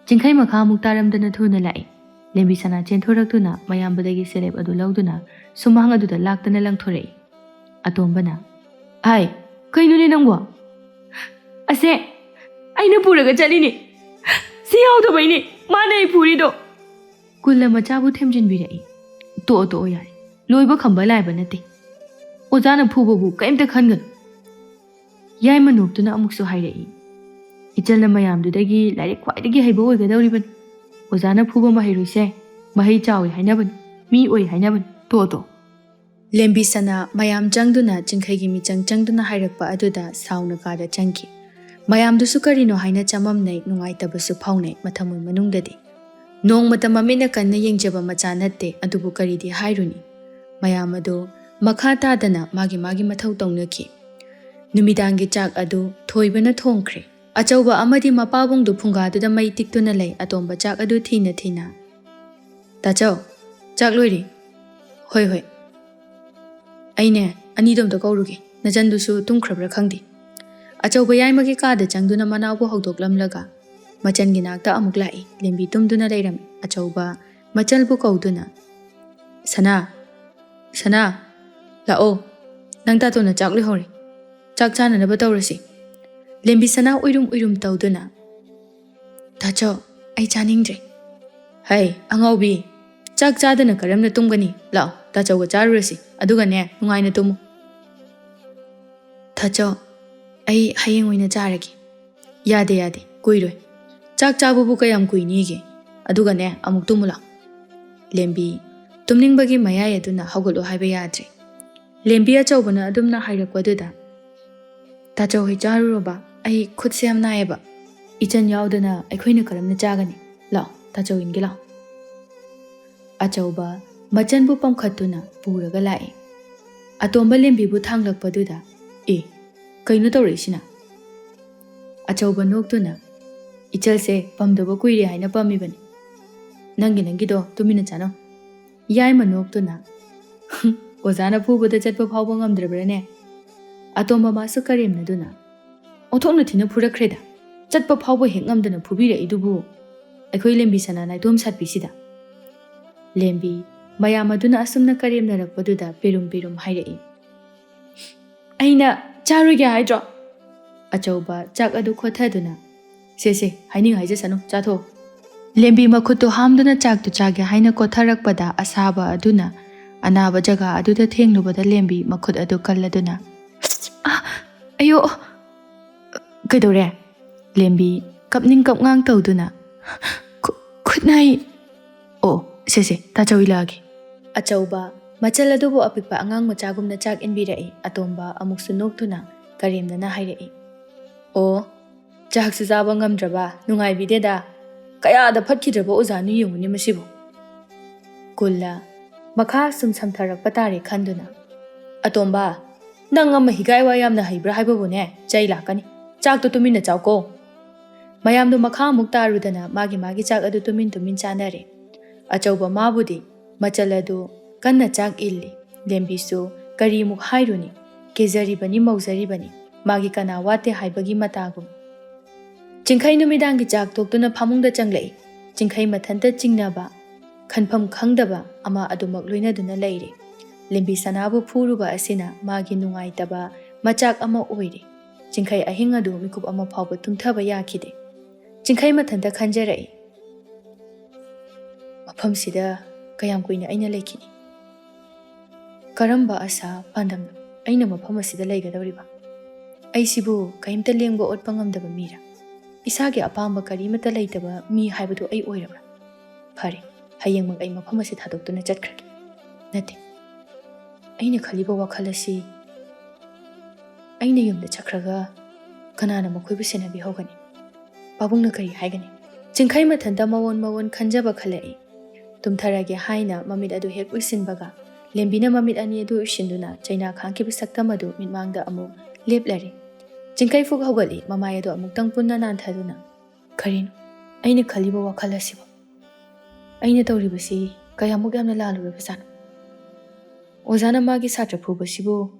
ꯆꯤꯡꯈꯩ ꯃꯈꯥ ꯑꯃꯨꯛ ꯇꯥꯔꯝꯗꯅ ꯊꯨꯅ ꯂꯥꯛꯏ ꯂꯦꯝꯕꯤ ꯁꯅꯥ ꯆꯦꯟꯊꯣꯔꯛꯇꯨꯅ ꯃꯌꯥꯝꯕꯗꯒꯤ ꯁꯦꯂꯦꯞ ꯑꯗꯨ ꯂꯧꯗꯨꯅ ꯁꯨꯃꯥꯡ ꯑꯗꯨꯗ ꯂꯥꯛꯇꯅ ꯂꯪꯊꯣꯔꯛꯏ ꯑꯇꯣꯝꯕꯅ ꯍꯥꯏ ꯀꯩꯅꯣꯅꯦ ꯅꯪꯕꯣ ꯑꯁꯦ ꯑꯩꯅ ꯄꯨꯔꯒ ꯆꯠꯂꯤꯅꯤ ꯁꯤ ꯌꯥꯎꯗꯕꯩꯅꯤ ꯃꯥꯅ ꯑꯩ ꯄꯨꯔꯤꯗꯣ ꯀꯨꯜꯂ ꯃꯆꯥꯕꯨ ꯊꯦꯝꯖꯤꯟꯕꯤꯔꯛꯏ ꯇꯣꯛꯑꯣ ꯌꯥꯔꯦ ꯂꯣꯏꯕ ꯈꯝꯕ ꯂꯥꯏꯕ ꯅꯠꯇꯦ ꯑꯣꯖꯥꯅ ꯐꯨꯕꯕꯨ ꯀꯩꯝꯇ ꯈꯟꯒꯅꯨ ꯌꯥꯏꯃ ꯅꯣꯛꯇꯨꯅ ꯑꯃꯨꯛꯁꯨ ꯍꯥꯏꯔꯛꯏ ꯏꯆꯜꯅ ꯃꯌꯥꯝꯗꯨꯗꯒꯤ ꯂꯥꯏꯔꯤꯛ ꯈ꯭ꯋꯥꯏꯗꯒꯤ ꯍꯩꯕ ꯑꯣꯏꯒꯗꯧꯔꯤꯕꯅꯤ ꯑꯣꯖꯥꯅ ꯐꯨꯕ ꯃꯍꯩꯔꯣꯏꯁꯦ ꯃꯍꯩ ꯆꯥꯎꯏ ꯍꯥꯏꯅꯕꯅꯤ ꯃꯤ ꯑꯣꯏ ꯍꯥꯏꯅꯕꯅꯤ ꯇꯣꯛꯑꯣ ꯂꯦꯝꯕꯤ ꯁꯅꯥ ꯃꯌꯥꯝ ꯆꯪꯗꯨꯅ ꯆꯤꯡꯈꯩꯒꯤ ꯃꯤꯆꯪ ꯆꯪꯗꯨꯅ ꯍꯥꯏꯔꯛꯄ ꯑꯗꯨꯗ ꯁꯥꯎꯅ ꯀꯥꯗ ꯆꯪꯈꯤ ꯃꯌꯥꯝꯗꯨꯁꯨ ꯀꯔꯤꯅꯣ ꯍꯥꯏꯅ ꯆꯃꯝꯅꯩ ꯅꯨꯡꯉꯥꯏꯇꯕꯁꯨ ꯐꯥꯎꯅꯩ ꯃꯊꯃꯣꯏ ꯃꯅꯨꯡꯗꯗꯤ ꯅꯣꯡꯃꯇ ꯃꯃꯤꯠꯅ ꯀꯟꯅ ꯌꯦꯡꯖꯕ ꯃꯆꯥ ꯅꯠꯇꯦ ꯑꯗꯨꯕꯨ ꯀꯔꯤꯗꯤ ꯍꯥꯏꯔꯨꯅꯤ ꯃꯌꯥꯝ ꯑꯗꯨ ꯃꯈꯥ ꯇꯥꯗꯅ ꯃꯥꯒꯤ ꯃꯊꯧ ꯇꯧꯅꯈꯤ ꯅꯨꯃꯤꯗꯥꯡꯒꯤ ꯆꯥꯛ ꯑꯗꯨ ꯊꯣꯏꯕꯅ ꯊꯣꯡꯈ꯭ꯔꯦ ꯑꯆꯧꯕ ꯑꯃꯗꯤ ꯃꯄꯥꯕꯨꯡꯗꯨ ꯐꯨꯡꯒꯥꯗꯨꯗ ꯃꯩ ꯇꯤꯛꯇꯨꯅ ꯂꯩ ꯑꯇꯣꯝꯕ ꯆꯥꯛ ꯑꯗꯨ ꯊꯤꯅ ꯇꯥꯆꯧ ꯆꯥꯛ ꯂꯣꯏꯔꯤ ꯍꯣꯏ ꯑꯩꯅꯦ ꯑꯅꯤꯗꯣꯝꯇ ꯀꯧꯔꯨꯒꯦ ꯅꯆꯟꯗꯨꯁꯨ ꯇꯨꯝꯈ꯭ꯔꯕ꯭ꯔꯥ ꯈꯪꯗꯦ ꯑꯆꯧꯕ ꯌꯥꯏꯃꯒꯤ ꯀꯥꯗ ꯆꯪꯗꯨꯅ ꯃꯅꯥꯎꯕꯨ ꯍꯧꯗꯣꯛꯂꯝꯂꯒ ꯃꯆꯟꯒꯤ ꯅꯥꯛꯇ ꯑꯃꯨꯛ ꯂꯥꯛꯏ ꯂꯦꯝꯕꯤ ꯇꯨꯝꯗꯨꯅ ꯂꯩꯔꯝꯃꯤ ꯑꯆꯧꯕ ꯃꯆꯜꯕꯨ ꯀꯧꯗꯨꯅ ꯁꯅꯥ ꯂꯥꯛꯑꯣ ꯅꯪ ꯇꯥꯇꯣꯟꯅ ꯆꯥꯛ ꯂꯣꯏꯍꯧꯔꯤ ꯆꯥꯛ ꯆꯥꯅꯅꯕ ꯇꯧꯔꯁꯤ ꯂꯦꯝꯕꯤ ꯁꯅꯥ ꯎꯏꯔꯨꯝ ꯇꯧꯗꯨꯅ ꯇꯥꯆꯧ ꯑꯩ ꯆꯥꯅꯤꯡꯗ꯭ꯔꯦ ꯍꯩ ꯑꯉꯥꯎꯕꯤ ꯆꯥꯛ ꯆꯥꯗꯅ ꯀꯔꯝꯅ ꯇꯨꯝꯒꯅꯤ ꯂꯥꯛꯑꯣ ꯇꯥꯆꯧꯒ ꯆꯥꯔꯨꯔꯁꯤ ꯑꯗꯨꯒꯅꯦ ꯅꯨꯡꯉꯥꯏꯅ ꯇꯨꯝꯃꯨ ꯇꯥꯆꯧ ꯑꯩ ꯍꯌꯦꯡ ꯑꯣꯏꯅ ꯆꯥꯔꯒꯦ ꯌꯥꯗꯦ ꯀꯨꯏꯔꯣꯏ ꯆꯥꯛ ꯆꯥꯕꯕꯨ ꯀꯌꯥꯝ ꯀꯨꯏꯅꯤꯒꯦ ꯑꯗꯨꯒꯅꯦ ꯑꯃꯨꯛ ꯇꯨꯝꯃꯨ ꯂꯥꯛꯑꯣ ꯂꯦꯝꯕꯤ ꯇꯨꯝꯅꯤꯡꯕꯒꯤ ꯃꯌꯥꯏ ꯑꯗꯨꯅ ꯍꯧꯒꯠꯂꯣ ꯍꯥꯏꯕ ꯌꯥꯗ꯭ꯔꯦ ꯂꯦꯝꯕꯤ ꯑꯆꯧꯕꯅ ꯑꯗꯨꯝꯅ ꯍꯥꯏꯔꯛꯄꯗꯨꯗ ꯇꯥꯆꯧ ꯍꯣꯏ ꯆꯥꯔꯨꯔꯕ ꯑꯩ ꯈꯨꯠꯁꯦ ꯌꯥꯝ ꯅꯥꯏꯌꯦꯕ ꯏꯆꯟ ꯌꯥꯎꯗꯅ ꯑꯩꯈꯣꯏꯅ ꯀꯔꯝꯅ ꯆꯥꯒꯅꯤ ꯂꯥꯛꯑꯣ ꯇꯥꯆꯧ ꯏꯟꯒꯦ ꯂꯥꯛꯑꯣ ꯑꯆꯧꯕ ꯃꯆꯟꯕꯨ ꯄꯝꯈꯠꯇꯨꯅ ꯄꯨꯔꯒ ꯂꯥꯛꯏ ꯑꯇꯣꯝꯕ ꯂꯦꯝꯕꯤꯕꯨ ꯊꯥꯡꯂꯛꯄꯗꯨꯗ ꯀꯩꯅꯣ ꯇꯧꯔꯛꯏꯁꯤꯅ ꯑꯆꯧꯕ ꯅꯣꯛꯇꯨꯅ ꯏꯆꯜꯁꯦ ꯄꯝꯗꯕ ꯀꯨꯏꯔꯦ ꯍꯥꯏꯅ ꯄꯝꯃꯤꯕꯅꯤ ꯅꯪꯒꯤꯗꯣ ꯇꯨꯃꯤꯟꯅ ꯆꯥꯅꯧ ꯌꯥꯏꯃ ꯅꯣꯛꯇꯨꯅ ꯑꯣꯖꯥꯅ ꯐꯨꯕꯗ ꯆꯠꯄ ꯐꯥꯎꯕ ꯉꯝꯗ꯭ꯔꯕ꯭ꯔꯅꯦ ꯑꯇꯣꯝꯕ ꯃꯥꯁꯨ ꯀꯔꯦꯝꯅꯗꯨꯅ ꯑꯣꯟꯊꯣꯛꯅ ꯊꯤꯅ ꯐꯨꯔꯛꯈ꯭ꯔꯦꯗ ꯆꯠꯄ ꯐꯥꯎꯕ ꯍꯦꯛ ꯉꯝꯗꯅ ꯐꯨꯕꯤꯔꯛꯏꯗꯨꯕꯨ ꯑꯩꯈꯣꯏ ꯂꯦꯝꯕꯤ ꯁꯅꯥ ꯅꯥꯏꯇꯣꯝ ꯁꯥꯠꯄꯤꯁꯤꯗ ꯂꯦꯝꯕꯤ ꯃꯌꯥꯝ ꯑꯗꯨꯅ ꯑꯁꯨꯝꯅ ꯀꯔꯦꯝꯅꯔꯛꯄꯗꯨꯗ ꯄꯤꯔꯨꯝ ꯍꯥꯏꯔꯛꯏ ꯑꯩꯅ ꯆꯥꯔꯣꯏꯒꯦ ꯍꯥꯏꯗ꯭ꯔꯣ ꯑꯆꯧꯕ ꯆꯥꯛ ꯑꯗꯨ ꯈꯣꯊꯗꯨꯅ ꯁꯦ ꯍꯥꯏꯅꯤꯡ ꯍꯥꯏꯖꯁꯅꯨ ꯆꯥꯊꯣꯛ ꯂꯦꯝꯕꯤ ꯃꯈꯨꯠꯇꯨ ꯍꯥꯝꯗꯨꯅ ꯆꯥꯛꯇꯨ ꯆꯥꯒꯦ ꯍꯥꯏꯅ ꯀꯣꯊꯔꯛꯄꯗ ꯑꯁꯥꯕ ꯑꯗꯨꯅ ꯑꯅꯥꯕ ꯖꯒꯥ ꯑꯗꯨꯗ ꯊꯦꯡꯂꯨꯕꯗ ꯂꯦꯝꯕꯤ ꯃꯈꯨꯠ ꯑꯗꯨ ꯀꯜꯂꯗꯨꯅ ꯑꯌꯣ ꯀꯩꯗꯧꯔꯦ ꯂꯦꯝꯕꯤ ꯀꯞꯅꯤꯡ ꯀꯞꯉꯥꯡ ꯇꯧꯗꯨꯅ ꯈꯨꯠꯅꯥꯏ ꯑꯣ ꯁꯦ ꯇꯥꯆꯧ ꯏꯜꯂꯛꯑꯒꯦ ꯑꯆꯧꯕ ꯃꯆꯜ ꯑꯗꯨꯕꯨ ꯑꯄꯤꯛꯄ ꯑꯉꯥꯡ ꯃꯆꯥꯒꯨꯝꯅ ꯆꯥꯛ ꯏꯟꯕꯤꯔꯛꯏ ꯑꯇꯣꯝꯕ ꯑꯃꯨꯛꯁꯨ ꯅꯣꯛꯇꯨꯅ ꯀꯔꯦꯝꯅꯅ ꯍꯥꯏꯔꯛꯏ ꯑꯣ ꯆꯥꯛꯁꯨ ꯆꯥꯕ ꯉꯝꯗ꯭ꯔꯕ ꯅꯨꯡꯉꯥꯏꯕꯤꯗꯦꯗ ꯀꯌꯥꯗ ꯐꯠꯈꯤꯗ꯭ꯔꯕ ꯑꯣꯖꯥꯅ ꯌꯦꯡꯉꯨꯅꯦ ꯃꯁꯤꯕꯨ ꯀꯨꯜꯂ ꯃꯈꯥ ꯁꯨꯝ ꯁꯝꯊꯔꯛꯄ ꯇꯥꯔꯦ ꯈꯟꯗꯨꯅ ꯑꯇꯣꯝꯕ ꯅꯪ ꯑꯃ ꯍꯤꯒꯥꯏ ꯋꯥ ꯌꯥꯝꯅ ꯍꯩꯕ꯭ꯔꯥ ꯍꯥꯏꯕꯕꯨꯅꯦ ꯆꯩ ꯂꯥꯛꯀꯅꯤ ꯆꯥꯛꯇꯣ ꯇꯨꯃꯤꯟꯅ ꯆꯥꯎꯀꯣ ꯃꯌꯥꯝꯗꯣ ꯃꯈꯥ ꯑꯃꯨꯛ ꯇꯥꯔꯨꯗꯅ ꯃꯥꯒꯤ ꯆꯥꯛ ꯑꯗꯨ ꯇꯨꯃꯤꯟ ꯆꯥꯅꯔꯦ ꯑꯆꯧꯕ ꯃꯥꯕꯨꯗꯤ ꯃꯆꯜ ꯑꯗꯨ ꯀꯟꯅ ꯆꯥꯛ ꯏꯜꯂꯤ ꯂꯦꯝꯕꯤꯁꯨ ꯀꯔꯤꯃꯨꯛ ꯍꯥꯏꯔꯨꯅꯤ ꯀꯦꯖꯔꯤꯕꯅꯤ ꯃꯧꯖꯔꯤꯕꯅꯤ ꯃꯥꯒꯤ ꯀꯅꯥ ꯋꯥꯠꯇꯦ ꯍꯥꯏꯕꯒꯤ ꯃꯇꯥꯒꯨꯝ ꯆꯤꯡꯈꯩ ꯅꯨꯃꯤꯗꯥꯡꯒꯤ ꯆꯥꯛ ꯇꯣꯛꯇꯨꯅ ꯐꯃꯨꯡꯗ ꯆꯪꯂꯛꯏ ꯆꯤꯡꯈꯩ ꯃꯊꯟꯇ ꯆꯤꯡꯅꯕ ꯈꯟꯐꯝ ꯈꯪꯗꯕ ꯑꯃ ꯑꯗꯨꯃꯛ ꯂꯣꯏꯅꯗꯨꯅ ꯂꯩꯔꯦ ꯂꯦꯝꯕꯤ ꯁꯅꯥꯕꯨ ꯐꯨꯔꯨꯕ ꯑꯁꯤꯅ ꯃꯥꯒꯤ ꯅꯨꯡꯉꯥꯏꯇꯕ ꯃꯆꯥꯛ ꯑꯃ ꯑꯣꯏꯔꯦ ꯆꯤꯡꯈꯩ ꯑꯍꯤꯡ ꯑꯗꯨ ꯃꯤꯀꯨꯞ ꯑꯃ ꯐꯥꯎꯕ ꯇꯨꯝꯊꯕ ꯌꯥꯈꯤꯗꯦ ꯆꯤꯡꯈꯩ ꯃꯊꯟꯇ ꯈꯟꯖꯔꯛꯏ ꯃꯐꯝꯁꯤꯗ ꯀꯌꯥꯝ ꯀꯨꯏꯅ ꯑꯩꯅ ꯂꯩꯈꯤꯅꯤ ꯀꯔꯝꯕ ꯑꯁꯥ ꯄꯥꯟꯗꯝꯅ ꯑꯩꯅ ꯃꯐꯝ ꯑꯁꯤꯗ ꯂꯩꯒꯗꯧꯔꯤꯕ ꯑꯩꯁꯤꯕꯨ ꯀꯔꯤꯝꯇ ꯂꯦꯡꯕ ꯑꯣꯠꯄ ꯉꯝꯗꯕ ꯃꯤꯔꯥ ꯏꯁꯥꯒꯤ ꯑꯄꯥꯝꯕ ꯀꯔꯤꯃꯠꯇ ꯂꯩꯇꯕ ꯃꯤ ꯍꯥꯏꯕꯗꯨ ꯑꯩ ꯑꯣꯏꯔꯕ꯭ꯔꯥ ꯐꯔꯦ ꯍꯌꯦꯡꯃꯛ ꯑꯩ ꯃꯐꯝ ꯑꯁꯤ ꯊꯥꯗꯣꯛꯇꯨꯅ ꯆꯠꯈ꯭ꯔꯒꯦ ꯅꯠꯇꯦ ꯑꯩꯅ ꯈꯜꯂꯤꯕ ꯋꯥꯈꯜ ꯑꯁꯤ ꯑꯩꯅ ꯌꯨꯝꯗ ꯆꯠꯈ꯭ꯔꯒ ꯀꯅꯥꯅ ꯃꯈꯣꯏꯕꯨ ꯁꯦꯟꯅꯕꯤꯍꯧꯒꯅꯤ ꯄꯥꯕꯨꯡꯅ ꯀꯔꯤ ꯍꯥꯏꯒꯅꯤ ꯆꯤꯡꯈꯩ ꯃꯊꯟꯇ ꯃꯋꯣꯟ ꯈꯟꯖꯕ ꯈꯜꯂꯛꯏ ꯇꯨꯝꯊꯔꯒꯦ ꯍꯥꯏꯅ ꯃꯃꯤꯠ ꯑꯗꯨ ꯍꯦꯛ ꯎꯏꯁꯤꯟꯕꯒ ꯂꯦꯝꯕꯤꯅ ꯃꯃꯤꯠ ꯑꯅꯤ ꯑꯗꯨ ꯎꯏꯁꯤꯟꯗꯨꯅ ꯆꯩꯅꯥ ꯈꯥꯡꯈꯤꯕ ꯁꯛꯇꯝ ꯑꯗꯨ ꯃꯤꯠꯃꯥꯡꯗ ꯑꯃꯨꯛ ꯂꯦꯞꯂꯔꯤ ꯆꯤꯡꯈꯩ ꯐꯨꯛ ꯍꯧꯒꯠꯂꯤ ꯃꯃꯥꯏ ꯑꯗꯨ ꯑꯃꯨꯛꯇꯪ ꯄꯨꯟꯅ ꯅꯥꯟꯊꯗꯨꯅ ꯀꯔꯤꯅꯣ ꯑꯩꯅ ꯈꯜꯂꯤꯕ ꯋꯥꯈꯜ ꯑꯁꯤꯕꯨ ꯑꯩꯅ ꯇꯧꯔꯤꯕꯁꯤ ꯀꯌꯥꯃꯨꯛ ꯌꯥꯝꯅ ꯂꯥꯜꯂꯨꯔꯕꯖꯥꯠꯅꯣ ꯑꯣꯖꯥꯅ ꯃꯥꯒꯤ ꯁꯥꯇ꯭ꯔ ꯐꯨꯕꯁꯤꯕꯨ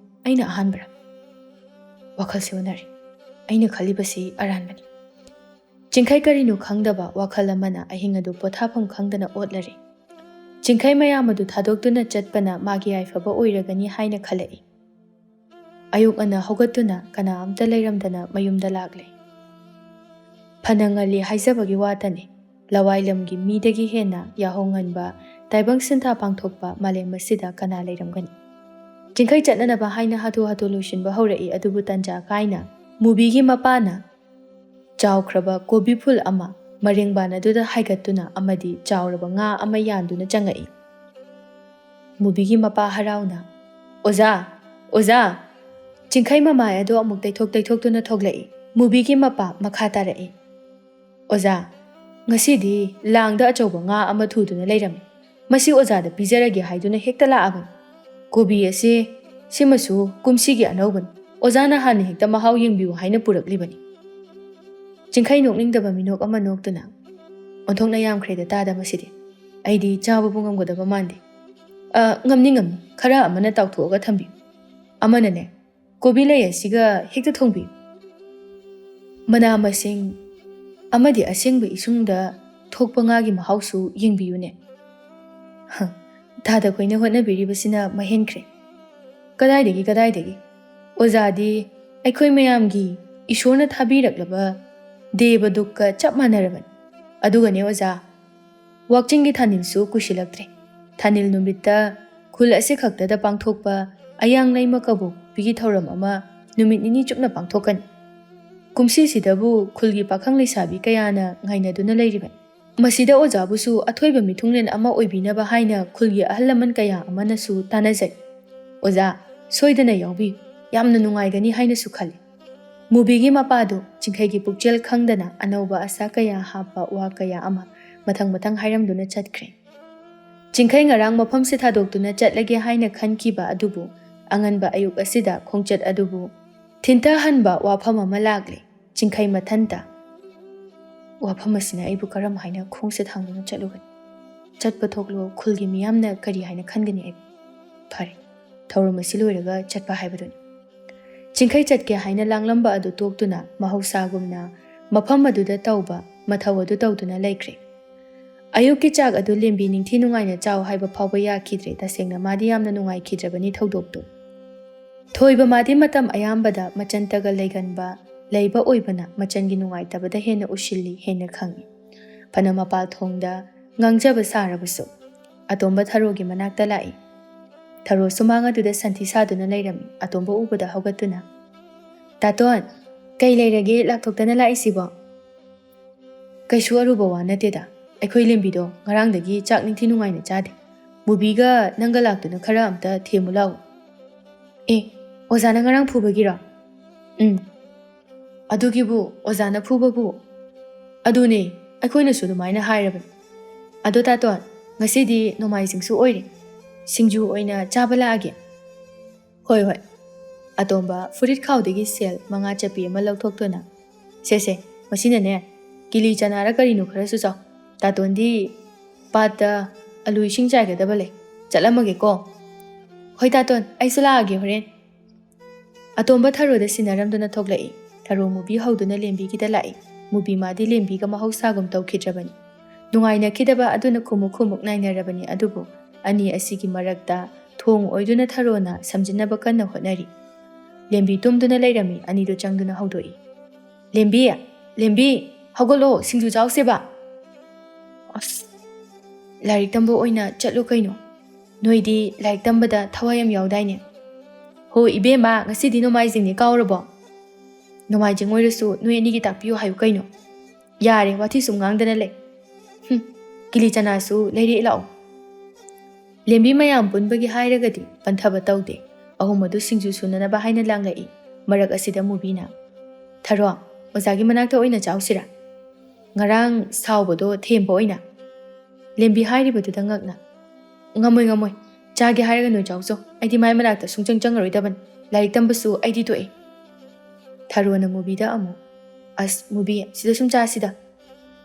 ꯑꯩꯅ ꯑꯍꯥꯟꯕꯔ ꯋꯥꯈꯜꯁꯤ ꯑꯣꯟꯅꯔꯤ ꯑꯩꯅ ꯈꯜꯂꯤꯕꯁꯤ ꯑꯔꯥꯟꯕꯅꯤ ꯆꯤꯡꯈꯩ ꯀꯔꯤꯅꯣ ꯈꯪꯗꯕ ꯋꯥꯈꯜ ꯑꯃꯅ ꯑꯍꯤꯡ ꯑꯗꯨ ꯄꯣꯊꯥꯐꯝ ꯈꯪꯗꯅ ꯑꯣꯠꯂꯔꯤ ꯆꯤꯡꯈꯩ ꯃꯌꯥꯝ ꯑꯗꯨ ꯊꯥꯗꯣꯛꯇꯨꯅ ꯆꯠꯄꯅ ꯃꯥꯒꯤ ꯌꯥꯏꯐꯕ ꯑꯣꯏꯔꯒꯅꯤ ꯍꯥꯏꯅ ꯈꯜꯂꯛꯏ ꯑꯌꯨꯛ ꯉꯟꯅ ꯍꯧꯒꯠꯇꯨꯅ ꯀꯅꯥꯝꯇ ꯂꯩꯔꯝꯗꯅ ꯃꯌꯨꯝꯗ ꯂꯥꯛꯂꯦ ꯐꯅ ꯉꯜꯂꯤ ꯍꯥꯏꯖꯕꯒꯤ ꯋꯥꯇꯅꯤ ꯂꯋꯥꯏꯂꯝꯒꯤ ꯃꯤꯗꯒꯤ ꯍꯦꯟꯅ ꯌꯥꯍꯧ ꯉꯟꯕ ꯇꯥꯏꯕꯪ ꯁꯤꯟꯊꯥ ꯄꯥꯡꯊꯣꯛꯄ ꯃꯥꯂꯦꯝ ꯑꯁꯤꯗ ꯀꯅꯥ ꯂꯩꯔꯝꯒꯅꯤ ꯆꯤꯡꯈꯩ ꯆꯠꯅꯅꯕ ꯍꯥꯏꯅ ꯍꯥꯊꯨ ꯂꯣꯏꯁꯤꯟꯕ ꯍꯧꯔꯛꯏ ꯑꯗꯨꯕꯨ ꯇꯟꯖꯥ ꯀꯥꯏꯅ ꯃꯨꯕꯤꯒꯤ ꯃꯄꯥꯅ ꯆꯥꯎꯈ꯭ꯔꯕ ꯀꯣꯕꯤ ꯐꯨꯜ ꯑꯃ ꯃꯔꯦꯡꯕꯥꯟ ꯑꯗꯨꯗ ꯍꯥꯏꯒꯠꯇꯨꯅ ꯑꯃꯗꯤ ꯆꯥꯎꯔꯕ ꯉꯥ ꯑꯃ ꯌꯥꯟꯗꯨꯅ ꯆꯪꯉꯛꯏ ꯃꯨꯕꯤꯒꯤ ꯃꯄꯥ ꯍꯔꯥꯎꯅ ꯑꯣꯖꯥ ꯑꯣꯖꯥ ꯆꯤꯡꯈꯩ ꯃꯃꯥꯏ ꯑꯗꯨ ꯑꯃꯨꯛ ꯇꯩꯊꯣꯛꯇꯨꯅ ꯊꯣꯛꯂꯛꯏ ꯃꯨꯕꯤꯒꯤ ꯃꯄꯥ ꯃꯈꯥ ꯇꯥꯔꯛꯏ ꯑꯣꯖꯥ ꯉꯁꯤꯗꯤ ꯂꯥꯡꯗ ꯑꯆꯧꯕ ꯉꯥ ꯑꯃ ꯊꯨꯗꯨꯅ ꯂꯩꯔꯝꯃꯤ ꯃꯁꯤ ꯑꯣꯖꯥꯗ ꯄꯤꯖꯔꯒꯦ ꯍꯥꯏꯗꯨꯅ ꯍꯦꯛꯇ ꯂꯥꯛꯑꯕꯅꯤ ꯀꯣꯕꯤ ꯑꯁꯤ ꯁꯤꯃꯁꯨ ꯀꯨꯝꯁꯤꯒꯤ ꯑꯅꯧꯕꯅꯤ ꯑꯣꯖꯥꯅ ꯍꯥꯟꯅ ꯍꯦꯛꯇ ꯃꯍꯥꯎ ꯌꯦꯡꯕꯤꯌꯨ ꯍꯥꯏꯅ ꯄꯨꯔꯛꯂꯤꯕꯅꯤ ꯆꯤꯡꯈꯩ ꯅꯣꯛꯅꯤꯡꯗꯕ ꯃꯤꯅꯣꯛ ꯑꯃ ꯅꯣꯛꯇꯨꯅ ꯑꯣꯟꯊꯣꯛꯅ ꯌꯥꯝꯈ꯭ꯔꯦꯗ ꯇꯥꯗ ꯃꯁꯤꯗꯤ ꯑꯩꯗꯤ ꯆꯥꯕꯕꯨ ꯉꯝꯒꯗꯕ ꯃꯥꯟꯗꯦ ꯉꯝꯅꯤ ꯈꯔ ꯑꯃꯅ ꯇꯥꯎꯊꯣꯛꯑꯒ ꯊꯝꯕꯤꯌꯨ ꯑꯃꯅꯅꯦ ꯀꯣꯕꯤ ꯂꯩ ꯑꯁꯤꯒ ꯍꯦꯛꯇ ꯊꯣꯡꯕꯤꯌꯨ ꯃꯅꯥ ꯃꯁꯤꯡ ꯑꯃꯗꯤ ꯑꯁꯦꯡꯕ ꯏꯁꯨꯡꯗ ꯊꯣꯛꯄ ꯉꯥꯒꯤ ꯃꯍꯥꯎꯁꯨ ꯌꯦꯡꯕꯤꯌꯨꯅꯦ ꯊꯥꯗ ꯑꯩꯈꯣꯏꯅ ꯍꯣꯠꯅꯕꯤꯔꯤꯕꯁꯤꯅ ꯃꯍꯦꯟꯈ꯭ꯔꯦ ꯀꯗꯥꯏꯗꯒꯤ ꯑꯣꯖꯥꯗꯤ ꯑꯩꯈꯣꯏ ꯃꯌꯥꯝꯒꯤ ꯏꯁꯣꯔꯅ ꯊꯥꯕꯤꯔꯛꯂꯕ ꯗꯦꯕꯗꯨꯛꯀ ꯆꯞ ꯃꯥꯟꯅꯔꯕꯅꯤ ꯑꯗꯨꯒꯅꯦ ꯑꯣꯖꯥ ꯋꯥꯛꯆꯤꯡꯒꯤ ꯊꯥꯅꯤꯜꯁꯨ ꯀꯨꯏꯁꯤꯜꯂꯛꯇ꯭ꯔꯦ ꯊꯥꯅꯤꯜ ꯅꯨꯃꯤꯠꯇ ꯈꯨꯜ ꯑꯁꯤ ꯈꯛꯇꯗ ꯄꯥꯡꯊꯣꯛꯄ ꯑꯌꯥꯡ ꯂꯩꯃ ꯀꯕꯣꯛꯄꯤꯒꯤ ꯊꯧꯔꯝ ꯑꯃ ꯅꯨꯃꯤꯠ ꯅꯤꯅꯤ ꯆꯨꯞꯅ ꯄꯥꯡꯊꯣꯛꯀꯅꯤ ꯀꯨꯝꯁꯤꯁꯤꯗꯕꯨ ꯈꯨꯜꯒꯤ ꯄꯥꯈꯪ ꯂꯩꯁꯥꯕꯤ ꯀꯌꯥꯅ ꯉꯥꯏꯅꯗꯨꯅ ꯂꯩꯔꯤꯕꯅꯤ ꯃꯁꯤꯗ ꯑꯣꯖꯥꯕꯨꯁꯨ ꯑꯊꯣꯏꯕ ꯃꯤꯊꯨꯡꯂꯦꯟ ꯑꯃ ꯑꯣꯏꯕꯤꯅꯕ ꯍꯥꯏꯅ ꯈꯨꯜꯒꯤ ꯑꯍꯜ ꯂꯃꯟ ꯀꯌꯥ ꯑꯃꯅꯁꯨ ꯇꯥꯟꯅꯖꯩ ꯑꯣꯖꯥ ꯁꯣꯏꯗꯅ ꯌꯥꯎꯕꯤꯌꯨ ꯌꯥꯝꯅ ꯅꯨꯡꯉꯥꯏꯒꯅꯤ ꯍꯥꯏꯅꯁꯨ ꯈꯜꯂꯤ ꯃꯨꯕꯤꯒꯤ ꯃꯄꯥꯗꯨ ꯆꯤꯡꯈꯩꯒꯤ ꯄꯨꯛꯆꯦꯜ ꯈꯪꯗꯅ ꯑꯅꯧꯕ ꯑꯁꯥꯀꯌꯥ ꯍꯥꯞꯄ ꯋꯥ ꯀꯌꯥ ꯑꯃ ꯃꯊꯪ ꯍꯥꯏꯔꯝꯗꯨꯅ ꯆꯠꯈ꯭ꯔꯦ ꯆꯤꯡꯈꯩ ꯉꯔꯥꯡ ꯃꯐꯝꯁꯤ ꯊꯥꯗꯣꯛꯇꯨꯅ ꯆꯠꯂꯒꯦ ꯍꯥꯏꯅ ꯈꯟꯈꯤꯕ ꯑꯗꯨꯕꯨ ꯑꯉꯟꯕ ꯑꯌꯨꯛ ꯑꯁꯤꯗ ꯈꯣꯡꯆꯠ ꯑꯗꯨꯕు ꯊꯤꯟꯊꯍꯟꯕ ꯋꯥꯐꯝ ꯑꯃ ꯂꯥꯛꯂꯦ ꯆꯤꯡꯈꯩ ꯃꯊꯟꯇ ꯋꯥꯐꯝ ꯑꯁꯤꯅ ꯑꯩꯕꯨ ꯀꯔꯝ ꯍꯥꯏꯅ ꯈꯣꯡꯁꯦ ꯊꯥꯡꯗꯨꯅ ꯆꯠꯂꯨꯒꯅꯤ ꯆꯠꯄ ꯊꯣꯛꯂꯣ ꯈꯨꯜꯒꯤ ꯃꯤꯌꯥꯝꯅ ꯀꯔꯤ ꯍꯥꯏꯅ ꯈꯟꯒꯅꯤ ꯑꯩꯕꯨ ꯐꯔꯦ ꯊꯧꯔꯝ ꯑꯁꯤ ꯂꯣꯏꯔꯒ ꯆꯠꯄ ꯍꯥꯏꯕꯗꯨꯅꯤ ꯆꯤꯡꯈꯩ ꯆꯠꯀꯦ ꯍꯥꯏꯅ ꯂꯥꯡꯂꯝꯕ ꯑꯗꯨ ꯇꯣꯛꯇꯨꯅ ꯃꯍꯧꯁꯥꯒꯨꯝꯅ ꯃꯐꯝ ꯑꯗꯨꯗ ꯇꯧꯕ ꯃꯊꯧ ꯑꯗꯨ ꯇꯧꯗꯨꯅ ꯂꯩꯈ꯭ꯔꯦ ꯑꯌꯨꯛꯀꯤ ꯆꯥꯛ ꯑꯗꯨ ꯂꯦꯝꯕꯤ ꯅꯤꯡꯊꯤ ꯅꯨꯡꯉꯥꯏꯅ ꯆꯥꯎ ꯍꯥꯏꯕ ꯐꯥꯎꯕ ꯌꯥꯈꯤꯗ꯭ꯔꯦ ꯇꯁꯦꯡꯅ ꯃꯥꯗꯤ ꯌꯥꯝꯅ ꯅꯨꯡꯉꯥꯏꯈꯤꯗ꯭ꯔꯕꯅꯤ ꯊꯧꯗꯣꯛꯇꯨ ꯊꯣꯏꯕ ꯃꯥꯗꯤ ꯃꯇꯝ ꯑꯌꯥꯝꯕꯗ ꯃꯆꯟꯇꯒ ꯂꯩꯒꯟꯕ ꯂꯩꯕ ꯑꯣꯏꯕꯅ ꯃꯆꯟꯒꯤ ꯅꯨꯡꯉꯥꯏꯇꯕꯗ ꯍꯦꯟꯅ ꯎꯁꯤꯜꯂꯤ ꯍꯦꯟꯅ ꯈꯪꯏ ꯐꯅ ꯃꯄꯥꯜ ꯊꯣꯡꯗ ꯉꯥꯡꯖꯕ ꯁꯥꯔꯕꯁꯨ ꯑꯇꯣꯝꯕ ꯊꯔꯣꯒꯤ ꯃꯅꯥꯛꯇ ꯂꯥꯛꯏ ꯊꯔꯣ ꯁꯨꯃꯥꯡ ꯑꯗꯨꯗ ꯁꯟꯊꯤ ꯁꯥꯗꯨꯅ ꯂꯩꯔꯝꯃꯤ ꯑꯇꯣꯝꯕ ꯎꯕꯗ ꯍꯧꯒꯠꯇꯨꯅ ꯇꯥꯇꯣꯟ ꯀꯩ ꯂꯩꯔꯒꯦ ꯂꯥꯛꯊꯣꯛꯇꯅ ꯂꯥꯛꯏꯁꯤꯕꯣ ꯀꯩꯁꯨ ꯑꯔꯨꯕ ꯋꯥ ꯅꯠꯇꯦꯗ ꯑꯩꯈꯣꯏ ꯂꯦꯝꯕꯤꯗꯣ ꯉꯔꯥꯡꯗꯒꯤ ꯆꯥꯛ ꯅꯤꯡꯊꯤ ꯅꯨꯡꯉꯥꯏꯅ ꯆꯥꯗꯦ ꯃꯨꯕꯤꯒ ꯅꯪꯒ ꯂꯥꯛꯇꯨꯅ ꯈꯔ ꯑꯝꯇ ꯊꯦꯝꯃꯨ ꯂꯥꯛꯎ ꯑꯣꯖꯥꯅ ꯉꯔꯥꯡ ꯐꯨꯕꯒꯤꯔꯣ ꯑꯗꯨꯒꯤꯕꯨ ꯑꯣꯖꯥꯅ ꯐꯨꯕꯕꯨ ꯑꯗꯨꯅꯦ ꯑꯩꯈꯣꯏꯅꯁꯨ ꯑꯗꯨꯃꯥꯏꯅ ꯍꯥꯏꯔꯕꯅꯤ ꯑꯗꯣ ꯇꯥꯇꯣꯟ ꯉꯁꯤꯗꯤ ꯅꯣꯡꯃꯥꯏꯖꯤꯡꯁꯨ ꯑꯣꯏꯔꯦ ꯁꯤꯡꯖꯨ ꯑꯣꯏꯅ ꯆꯥꯕ ꯂꯥꯛꯑꯒꯦ ꯍꯣꯏ ꯑꯇꯣꯝꯕ ꯐꯨꯔꯤꯠ ꯈꯥꯎꯗꯒꯤ ꯁꯦꯜ 5 ꯆꯞꯄꯤ ꯑꯃ ꯂꯧꯊꯣꯛꯇꯨꯅ ꯁꯦ ꯃꯁꯤꯅꯅꯦ ꯀꯤꯂꯤ ꯆꯅꯥꯔ ꯀꯔꯤꯅꯣ ꯈꯔꯁꯨ ꯆꯥꯎ ꯇꯥꯇꯣꯟꯗꯤ ꯄꯥꯠꯇ ꯑꯂꯨ ꯏꯁꯤꯡ ꯆꯥꯏꯒꯗꯕ ꯂꯩ ꯆꯠꯂꯝꯃꯒꯦꯀꯣ ꯍꯣꯏ ꯇꯥꯇꯣꯟ ꯑꯩꯁꯨ ꯂꯥꯛꯑꯒꯦ ꯍꯣꯔꯦꯟ ꯑꯇꯣꯝꯕ ꯊꯔꯣꯗ ꯁꯤꯟꯅꯔꯝꯗꯨꯅ ꯊꯣꯛꯂꯛꯏ ꯊꯔꯣ ꯃꯨꯕꯤ ꯍꯧꯗꯨꯅ ꯂꯦꯝꯕꯤꯒꯤꯗ ꯂꯥꯛꯏ ꯃꯨꯕꯤ ꯃꯥꯗꯤ ꯂꯦꯝꯕꯤꯒ ꯃꯍꯧꯁꯥꯒꯨꯝ ꯇꯧꯈꯤꯗ꯭ꯔꯕꯅꯤ ꯅꯨꯡꯉꯥꯏꯅꯈꯤꯗꯕ ꯑꯗꯨꯅ ꯈꯨꯃꯨꯛ ꯅꯥꯏꯅꯔꯕꯅꯤ ꯑꯗꯨꯕꯨ ꯑꯅꯤ ꯑꯁꯤꯒꯤ ꯃꯔꯛꯇ ꯊꯣꯡ ꯑꯣꯏꯗꯨꯅ ꯊꯔꯣꯅ ꯁꯝꯖꯤꯟꯅꯕ ꯀꯟꯅ ꯍꯣꯠꯅꯔꯤ ꯂꯦꯝꯕꯤ ꯇꯨꯝꯗꯨꯅ ꯂꯩꯔꯝꯃꯤ ꯑꯅꯤꯗꯨ ꯆꯪꯗꯨꯅ ꯍꯧꯗꯣꯛꯏ ꯂꯦꯝꯕꯤ ꯍꯧꯒꯠꯂꯣ ꯁꯤꯡꯖꯨ ꯆꯥꯎꯁꯦꯕ ꯑꯁ ꯂꯥꯏꯔꯤꯛ ꯇꯝꯕ ꯑꯣꯏꯅ ꯆꯠꯂꯨ ꯀꯩꯅꯣ ꯅꯣꯏꯗꯤ ꯂꯥꯏꯔꯤꯛ ꯇꯝꯕꯗ ꯊꯋꯥꯏ ꯌꯥꯝ ꯌꯥꯎꯗꯥꯏꯅꯦ ꯍꯣꯏ ꯏꯕꯦꯝꯃ ꯉꯁꯤꯗꯤ ꯅꯣꯡꯃꯥꯏꯖꯤꯡꯅꯤ ꯀꯥꯎꯔꯕꯣ ꯅꯣꯡꯃꯥꯏꯖꯤꯡ ꯑꯣꯏꯔꯁꯨ ꯅꯣꯏ ꯑꯅꯤꯒꯤ ꯇꯥꯛꯄꯤꯌꯨ ꯍꯥꯏꯌꯨ ꯀꯩꯅꯣ ꯌꯥꯔꯦ ꯋꯥꯊꯤ ꯁꯨꯝ ꯉꯥꯡꯗꯅ ꯂꯩ ꯀꯤꯂꯤ ꯆꯅꯥꯁꯨ ꯂꯩꯔꯛꯑꯦ ꯂꯥꯛꯑꯣ ꯂꯦꯝꯕꯤ ꯃꯌꯥꯝ ꯄꯨꯟꯕꯒꯤ ꯍꯥꯏꯔꯒꯗꯤ ꯄꯟꯊꯕ ꯇꯧꯗꯦ ꯑꯍꯨꯝ ꯑꯗꯨ ꯁꯤꯡꯖꯨ ꯁꯨꯅꯅꯕ ꯍꯥꯏꯅ ꯂꯥꯡꯂꯛꯏ ꯃꯔꯛ ꯑꯁꯤꯗ ꯃꯨꯕꯤꯅ ꯊꯔꯣ ꯑꯣꯖꯥꯒꯤ ꯃꯅꯥꯛꯇ ꯑꯣꯏꯅ ꯆꯥꯎꯁꯤꯔꯥ ꯉꯔꯥꯡ ꯁꯥꯎꯕꯗꯣ ꯊꯦꯝꯕ ꯑꯣꯏꯅ ꯂꯦꯝꯕꯤ ꯍꯥꯏꯔꯤꯕꯗꯨꯗ ꯉꯛꯅ ꯉꯝꯃꯣꯏ ꯆꯥꯒꯦ ꯍꯥꯏꯔꯒ ꯅꯣꯏ ꯆꯥꯎꯆꯣ ꯑꯩꯗꯤ ꯃꯥꯏ ꯃꯅꯥꯛꯇ ꯁꯨꯡꯆꯪ ꯆꯪꯉꯔꯣꯏꯗꯕꯅꯤ ꯂꯥꯏꯔꯤꯛ ꯇꯝꯕꯁꯨ ꯑꯩꯗꯤ ꯇꯣꯛꯏ ꯊꯔꯣꯅ ꯃꯨꯕꯤꯗ ꯑꯃꯨꯛ ꯑꯁ ꯃꯨꯕꯤ ꯁꯤꯗ ꯁꯨꯝ ꯆꯥꯁꯤꯗ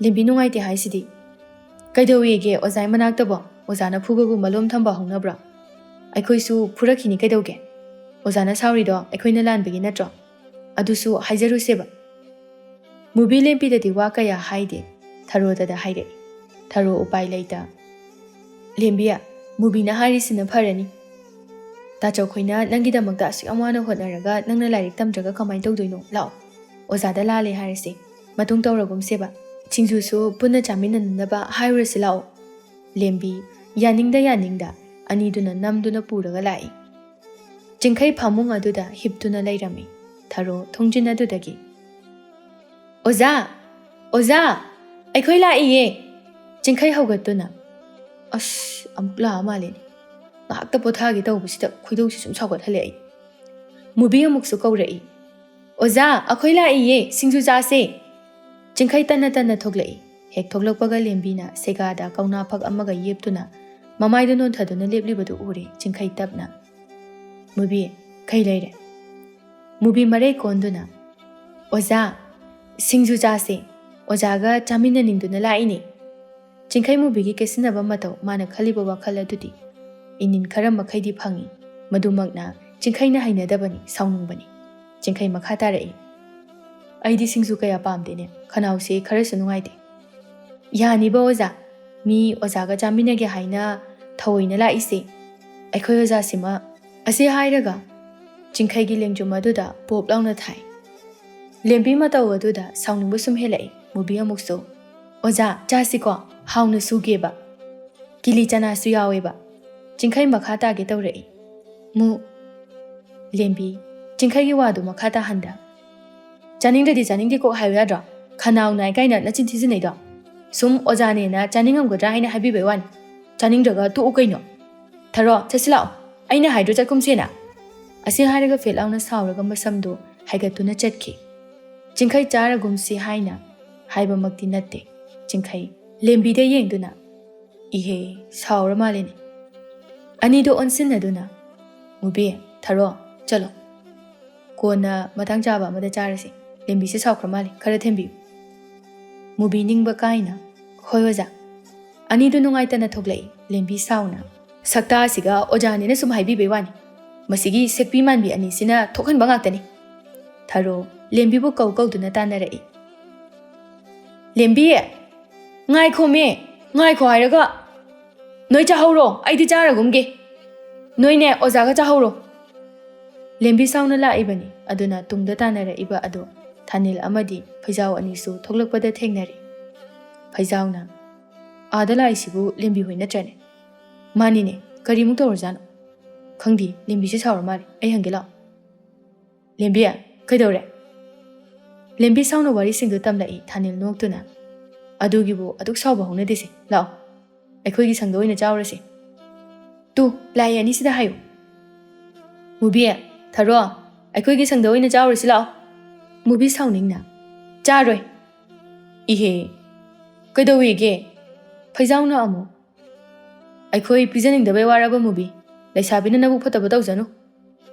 ꯂꯦꯝꯕꯤ ꯅꯨꯡꯉꯥꯏꯇꯦ ꯍꯥꯏꯁꯤꯗꯤ ꯀꯩꯗꯧꯋꯦꯒꯦ ꯑꯣꯖꯥꯒꯤ ꯃꯅꯥꯛꯇꯕꯣ ꯑꯣꯖꯥꯅ ꯐꯨꯕꯒꯨꯝꯕ ꯂꯣꯝ ꯊꯝꯕ ꯍꯧꯅꯕ꯭ꯔꯣ ꯑꯩꯈꯣꯏꯁꯨ ꯐꯨꯔꯛꯈꯤꯅꯤ ꯀꯩꯗꯧꯒꯦ ꯑꯣꯖꯥꯅ ꯁꯥꯎꯔꯤꯗꯣ ꯑꯩꯈꯣꯏꯅ ꯂꯥꯟꯕꯒꯤ ꯅꯠꯇ꯭ꯔꯣ ꯑꯗꯨꯁꯨ ꯍꯥꯏꯖꯔꯨꯁꯦꯕ ꯃꯨꯕꯤ ꯂꯦꯝꯕꯤꯗꯗꯤ ꯋꯥ ꯀꯌꯥ ꯍꯥꯏꯗꯦ ꯊꯔꯣꯗꯗ ꯍꯥꯏꯔꯛꯏ ꯊꯔꯣ ꯎꯄꯥꯏ ꯂꯩꯇ ꯂꯦꯝꯕꯤ ꯃꯨꯕꯤꯅ ꯍꯥꯏꯔꯤꯁꯤꯅ ꯐꯔꯅꯤ ꯇꯥꯆꯧꯈꯣꯏꯅ ꯅꯪꯒꯤꯗꯃꯛꯇ ꯑꯁꯨꯛ ꯌꯥꯝ ꯋꯥꯅ ꯍꯣꯠꯅꯔꯒ ꯅꯪꯅ ꯂꯥꯏꯔꯤꯛ ꯇꯝꯗ꯭ꯔꯒ ꯀꯃꯥꯏꯅ ꯇꯧꯗꯣꯏꯅꯣ ꯂꯥꯛꯑꯣ ꯑꯣꯖꯥꯗ ꯂꯥꯜꯂꯦ ꯍꯥꯏꯔꯁꯤ ꯃꯇꯨꯡ ꯇꯧꯔꯒꯨꯝꯁꯦꯕ ꯁꯤꯡꯖꯨꯁꯨ ꯄꯨꯟꯅ ꯆꯥꯃꯤꯟꯅꯅꯕ ꯍꯥꯏꯔꯨꯔꯁꯤ ꯂꯥꯛꯑꯣ ꯂꯦꯝꯕꯤ ꯌꯥꯅꯤꯡꯗ ꯑꯅꯤꯗꯨꯅ ꯅꯝꯗꯨꯅ ꯄꯨꯔꯒ ꯂꯥꯛꯏ ꯆꯤꯡꯈꯩ ꯐꯃꯨꯡ ꯑꯗꯨꯗ ꯍꯤꯞꯇꯨꯅ ꯂꯩꯔꯝꯃꯤ ꯊꯔꯣ ꯊꯣꯡꯖꯤꯟ ꯑꯗꯨꯗꯒꯤ ꯑꯣꯖꯥ ꯑꯩꯈꯣꯏ ꯂꯥꯛꯏꯌꯦ ꯆꯤꯡꯈꯩ ꯍꯧꯒꯠꯇꯨꯅ ꯑꯁ ꯑꯃꯨꯛ ꯂꯥꯛꯑ ꯃꯥꯜꯂꯦꯅꯦ ꯉꯥꯏꯍꯥꯛꯇ ꯄꯣꯊꯥꯒꯦ ꯇꯧꯕꯁꯤꯗ ꯈꯣꯏꯗꯧꯁꯤ ꯁꯨꯝ ꯁꯥꯎꯒꯠꯍꯜꯂꯦ ꯑꯩ ꯃꯨꯕꯤ ꯑꯃꯨꯛꯁꯨ ꯀꯧꯔꯛꯏ ꯑꯣꯖꯥ ꯑꯩꯈꯣꯏ ꯂꯥꯛꯏꯌꯦ ꯁꯤꯡꯖꯨ ꯆꯥꯁꯦ ꯆꯤꯡꯈꯩ ꯇꯟꯅ ꯊꯣꯛꯂꯛꯏ ꯍꯦꯛ ꯊꯣꯛꯂꯛꯄꯒ ꯂꯦꯝꯕꯤꯅ ꯁꯦꯒꯥꯗ ꯀꯧꯅꯥ ꯐꯛ ꯑꯃꯒ ꯌꯦꯞꯇꯨꯅ ꯃꯃꯥꯏꯗ ꯅꯣꯟꯊꯗꯨꯅ ꯂꯦꯞꯂꯤꯕꯗꯨ ꯎꯔꯦ ꯆꯤꯡꯈꯩ ꯇꯞꯅ ꯃꯨꯕꯤ ꯀꯩ ꯂꯩꯔꯦ ꯃꯨꯕꯤ ꯃꯔꯩ ꯀꯣꯟꯗꯨꯅ ꯑꯣꯖꯥ ꯁꯤꯡꯖꯨ ꯆꯥꯁꯦ ꯑꯣꯖꯥꯒ ꯆꯥꯃꯤꯟꯅꯅꯤꯡꯗꯨꯅ ꯂꯥꯛꯏꯅꯦ ꯆꯤꯡꯈꯩ ꯃꯨꯕꯤꯒꯤ ꯀꯦꯁꯤꯟꯅꯕ ꯃꯇꯧ ꯃꯥꯅ ꯈꯜꯂꯤꯕ ꯋꯥꯈꯜ ꯑꯗꯨꯗꯤ ꯏꯅꯤꯟ ꯈꯔ ꯃꯈꯩꯗꯤ ꯐꯪꯏ ꯃꯗꯨꯃꯛꯅ ꯆꯤꯡꯈꯩꯅ ꯍꯩꯅꯗꯕꯅꯤ ꯁꯥꯎꯅꯤꯡꯕꯅꯤ ꯆꯤꯡꯈꯩ ꯃꯈꯥ ꯇꯥꯔꯛꯏ ꯑꯩꯗꯤ ꯁꯤꯡꯖꯨ ꯀꯌꯥ ꯄꯥꯝꯗꯦꯅꯦ ꯈꯅꯥꯎꯁꯦ ꯈꯔꯁꯨ ꯅꯨꯡꯉꯥꯏꯇꯦ ꯌꯥꯅꯤꯕ ꯑꯣꯖꯥ ꯃꯤ ꯑꯣꯖꯥꯒ ꯆꯥꯃꯤꯟꯅꯒꯦ ꯍꯥꯏꯅ ꯊꯑꯣꯏꯅ ꯂꯥꯛꯏꯁꯦ ꯑꯩꯈꯣꯏ ꯑꯣꯖꯥꯁꯤꯃ ꯑꯁꯤ ꯍꯥꯏꯔꯒ ꯆꯤꯡꯈꯩꯒꯤ ꯂꯦꯡꯖꯨꯝ ꯑꯗꯨꯗ ꯄꯣꯞ ꯂꯥꯎꯅ ꯊꯥꯏ ꯂꯦꯝꯕꯤ ꯃꯇꯧ ꯑꯗꯨꯗ ꯁꯥꯎꯅꯤꯡꯕ ꯁꯨꯝ ꯍꯦꯜꯂꯛꯏ ꯃꯨꯕꯤ ꯑꯃꯨꯛꯁꯨ ꯑꯣꯖꯥ ꯆꯥꯁꯤꯀꯣ ꯍꯥꯎꯅ ꯁꯨꯒꯦꯕ ꯀꯤꯂꯤ ꯆꯅꯥꯁꯨ ꯌꯥꯎꯋꯦꯕ ꯆꯤꯡꯈꯩ ꯃꯈꯥ ꯇꯥꯒꯦ ꯇꯧꯔꯛꯏ ꯂꯦꯝꯕꯤ ꯆꯤꯡꯈꯩꯒꯤ ꯋꯥꯗꯨ ꯃꯈꯥ ꯇꯥꯍꯟꯗ ꯆꯥꯅꯤꯡꯗ꯭ꯔꯗꯤ ꯆꯥꯅꯤꯡꯗꯦ ꯀꯣꯛ ꯍꯥꯏꯌꯨ ꯌꯥꯗ꯭ꯔꯣ ꯈꯅꯥꯎ ꯅꯥꯏ ꯀꯥꯏꯅ ꯅꯆꯤꯟ ꯊꯤꯖꯤꯟꯅꯩꯗꯣ ꯁꯨꯝ ꯑꯣꯖꯥꯅꯦꯅ ꯆꯥꯅꯤꯡꯉꯝꯒꯗ꯭ꯔꯥ ꯍꯥꯏꯅ ꯍꯥꯏꯕꯤꯕꯩ ꯋꯥꯅꯤ ꯆꯥꯅꯤꯡꯗ꯭ꯔꯒ ꯇꯣꯛꯎ ꯀꯩꯅꯣ ꯊꯔꯣ ꯆꯠꯁꯤ ꯂꯥꯛꯑꯣ ꯑꯩꯅ ꯍꯥꯏꯗ꯭ꯔꯣ ꯆꯠꯀꯨꯝꯁꯦꯅ ꯑꯁꯤ ꯍꯥꯏꯔꯒ ꯐꯦꯠ ꯂꯥꯎꯅ ꯁꯥꯎꯔꯒ ꯃꯁꯝꯗꯨ ꯍꯥꯏꯒꯠꯇꯨꯅ ꯆꯠꯈꯤ ꯆꯤꯡꯈꯩ ꯆꯥꯔꯒꯨꯝꯁꯤ ꯍꯥꯏꯅ ꯍꯥꯏꯕꯃꯛꯇꯤ ꯅꯠꯇꯦ ꯆꯤꯡꯈꯩ ꯂꯦꯝꯕꯤꯗ ꯌꯦꯡꯗꯨꯅ ꯏꯍꯦ ꯁꯥꯎꯔ ꯃꯥꯜꯂꯦꯅꯦ ꯑꯅꯤꯗꯣ ꯑꯣꯟꯁꯤꯟꯅꯗꯨꯅ ꯃꯨꯕꯤ ꯊꯔꯣ ꯆꯠꯂꯣ ꯀꯣꯟꯅ ꯃꯇꯥꯡ ꯆꯥꯕ ꯑꯃꯗ ꯆꯥꯔꯁꯤ ꯂꯦꯝꯕꯤꯁꯦ ꯁꯥꯎꯈ꯭ꯔ ꯃꯥꯜꯂꯦ ꯈꯔ ꯊꯦꯝꯕꯤꯌꯨ ꯃꯨꯕꯤ ꯅꯤꯡꯕ ꯀꯥꯏꯅ ꯍꯣꯏ ꯑꯣꯖꯥ ꯑꯅꯤꯗꯨ ꯅꯨꯡꯉꯥꯏꯇꯅ ꯊꯣꯛꯂꯛꯏ ꯂꯦꯝꯕꯤ ꯁꯥꯎꯅ ꯁꯛꯇꯥꯁꯤꯒ ꯑꯣꯖꯥꯅꯦꯅ ꯁꯨꯝ ꯍꯥꯏꯕꯤꯕꯩ ꯋꯥꯅꯤ ꯃꯁꯤꯒꯤ ꯁꯦꯛꯄꯤ ꯃꯥꯟꯕꯤ ꯑꯅꯤꯁꯤꯅ ꯊꯣꯛꯍꯟꯕ ꯉꯥꯛꯇꯅꯤ ꯊꯔꯣ ꯂꯦꯝꯕꯤꯕꯨ ꯀꯧꯗꯨꯅ ꯇꯥꯟꯅꯔꯛꯏ ꯂꯦꯝꯕꯤ ꯉꯥꯏꯈꯣ ꯍꯥꯏꯔꯒ ꯅꯣꯏ ꯆꯥꯍꯧꯔꯣ ꯑꯩꯗꯤ ꯆꯥꯔꯒꯨꯝꯒꯦ ꯅꯣꯏꯅꯦ ꯑꯣꯖꯥꯒ ꯆꯥꯍꯧꯔꯣ ꯂꯦꯝꯕꯤ ꯁꯥꯎꯅ ꯂꯥꯛꯏꯕꯅꯤ ꯑꯗꯨꯅ ꯇꯨꯡꯗ ꯇꯥꯟꯅꯔꯛꯏꯕ ꯑꯗꯣ ꯊꯥꯅꯤꯜ ꯑꯃꯗꯤ ꯐꯩꯖꯥꯎ ꯑꯅꯤꯁꯨ ꯊꯣꯛꯂꯛꯄꯗ ꯊꯦꯡꯅꯔꯤ ꯐꯩꯖꯥꯎꯅ ꯑꯥꯗ ꯂꯥꯛꯏꯁꯤꯕꯨ ꯂꯦꯝꯕꯤ ꯍꯣꯏ ꯅꯠꯇ꯭ꯔꯅꯦ ꯃꯥꯅꯤꯅꯦ ꯀꯔꯤꯃꯨꯛ ꯇꯧꯔꯖꯥꯠꯅꯣ ꯈꯪꯗꯦ ꯂꯦꯝꯕꯤꯁꯦ ꯁꯥꯎꯔ ꯃꯥꯜꯂꯦ ꯑꯩ ꯍꯪꯒꯦ ꯂꯥꯛꯑꯣ ꯂꯦꯝꯕꯤ ꯀꯩꯗꯧꯔꯦ ꯂꯦꯝꯕꯤ ꯁꯥꯎꯅ ꯋꯥꯔꯤꯁꯤꯡꯗꯨ ꯇꯝꯂꯛꯏ ꯊꯥꯅꯤꯜ ꯅꯣꯛꯇꯨꯅ ꯑꯗꯨꯒꯤꯕꯨ ꯑꯗꯨꯛ ꯁꯥꯎꯕ ꯍꯧꯅꯗꯦꯁꯦ ꯂꯥꯛꯑꯣ ꯑꯩꯈꯣꯏꯒꯤ ꯁꯪꯗ ꯑꯣꯏꯅ ꯆꯥꯎꯔꯁꯤ ꯇꯨ ꯂꯥꯏ ꯑꯅꯤꯁꯤꯗ ꯍꯥꯏꯌꯨ ꯃꯨꯕꯤ ꯊꯔꯣ ꯑꯩꯈꯣꯏꯒꯤ ꯁꯪꯗ ꯑꯣꯏꯅ ꯆꯥꯎꯔꯁꯤ ꯂꯥꯛꯑꯣ ꯃꯨꯕꯤ ꯁꯥꯎꯅꯤꯡꯅ ꯆꯥꯔꯣꯏ ꯏꯍꯦ ꯀꯩꯗꯧꯋꯦꯒꯦ ꯐꯩꯖꯥꯎꯅ ꯑꯃꯨꯛ ꯑꯩꯈꯣꯏ ꯄꯤꯖꯅꯤꯡꯗꯕꯩ ꯋꯥꯔꯕ ꯃꯨꯕꯤ ꯂꯩꯁꯥꯕꯤꯅ ꯅꯕꯨꯛ ꯐꯠꯇꯕ ꯇꯧꯖꯅꯨ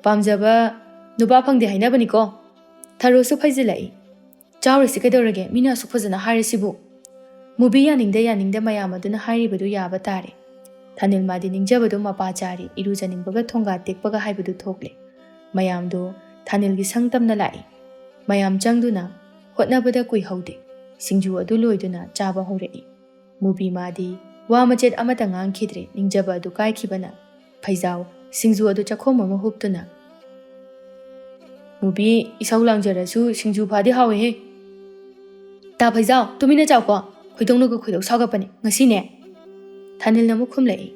ꯄꯥꯝꯖꯕ ꯅꯨꯄꯥ ꯐꯪꯗꯦ ꯍꯥꯏꯅꯕꯅꯤꯀꯣ ꯊꯔꯣꯁꯨ ꯐꯩꯖꯤꯜꯂꯛꯏ ꯆꯥꯎꯔꯁꯤ ꯀꯩꯗꯧꯔꯒꯦ ꯃꯤꯅ ꯑꯁꯨꯛ ꯐꯖꯅ ꯍꯥꯏꯔꯤꯁꯤꯕꯨ ꯃꯨꯕꯤ ꯌꯥꯅꯤꯡꯗ ꯃꯌꯥꯝ ꯑꯗꯨꯅ ꯍꯥꯏꯔꯤꯕꯗꯨ ꯌꯥꯕ ꯇꯥꯔꯦ ꯊꯥꯅꯤꯜ ꯃꯥꯗꯤ ꯅꯤꯡꯖꯕꯗꯨ ꯃꯄꯥ ꯆꯥꯔꯤ ꯏꯔꯨꯖꯅꯤꯡꯕꯒ ꯊꯣꯡꯒꯥ ꯇꯦꯛꯄꯒ ꯍꯥꯏꯕꯗꯨ ꯊꯣꯛꯂꯦ ꯃꯌꯥꯝꯗꯣ ꯊꯥꯅꯤꯜꯒꯤ ꯁꯪ ꯇꯝꯅ ꯂꯥꯛꯏ ꯃꯌꯥꯝ ꯆꯪꯗꯨꯅ ꯍꯣꯠꯅꯕꯗ ꯀꯨꯏꯍꯧꯗꯦ ꯁꯤꯡꯖꯨ ꯑꯗꯨ ꯂꯣꯏꯗꯨꯅ ꯆꯥꯕ ꯍꯧꯔꯛꯏ ꯃꯨꯕꯤ ꯃꯥꯗꯤ ꯋꯥ ꯃꯆꯦꯠ ꯑꯃꯇ ꯉꯥꯡꯈꯤꯗ꯭ꯔꯦ ꯅꯤꯡꯖꯕ ꯑꯗꯨ ꯀꯥꯏꯈꯤꯕꯅ ꯐꯩꯖꯥꯎ ꯁꯤꯡꯖු ꯑꯗꯨ ꯆꯥꯛꯈꯣꯝ ꯑꯃ ꯍꯨꯞꯇꯨꯅ ꯃꯨꯕꯤ ꯏꯁꯧ ꯂꯥꯡꯖꯔꯁꯨ ꯁꯤꯡꯖꯨ ꯐꯥꯗꯤ ꯍꯥꯎꯋꯦꯍꯦ ꯇꯥ ꯐꯩꯖꯥꯎ ꯇꯨꯃꯤꯟꯅ ꯆꯥꯎꯀꯣ ꯈꯣꯏꯗꯧꯅꯒ ꯈꯣꯏꯗꯧ ꯁꯥꯎꯒꯠꯄꯅꯦ ꯉꯁꯤꯅꯦ ꯊꯥꯅꯤꯜꯅ ꯑꯃꯨꯛ ꯈꯨꯝꯂꯛꯏ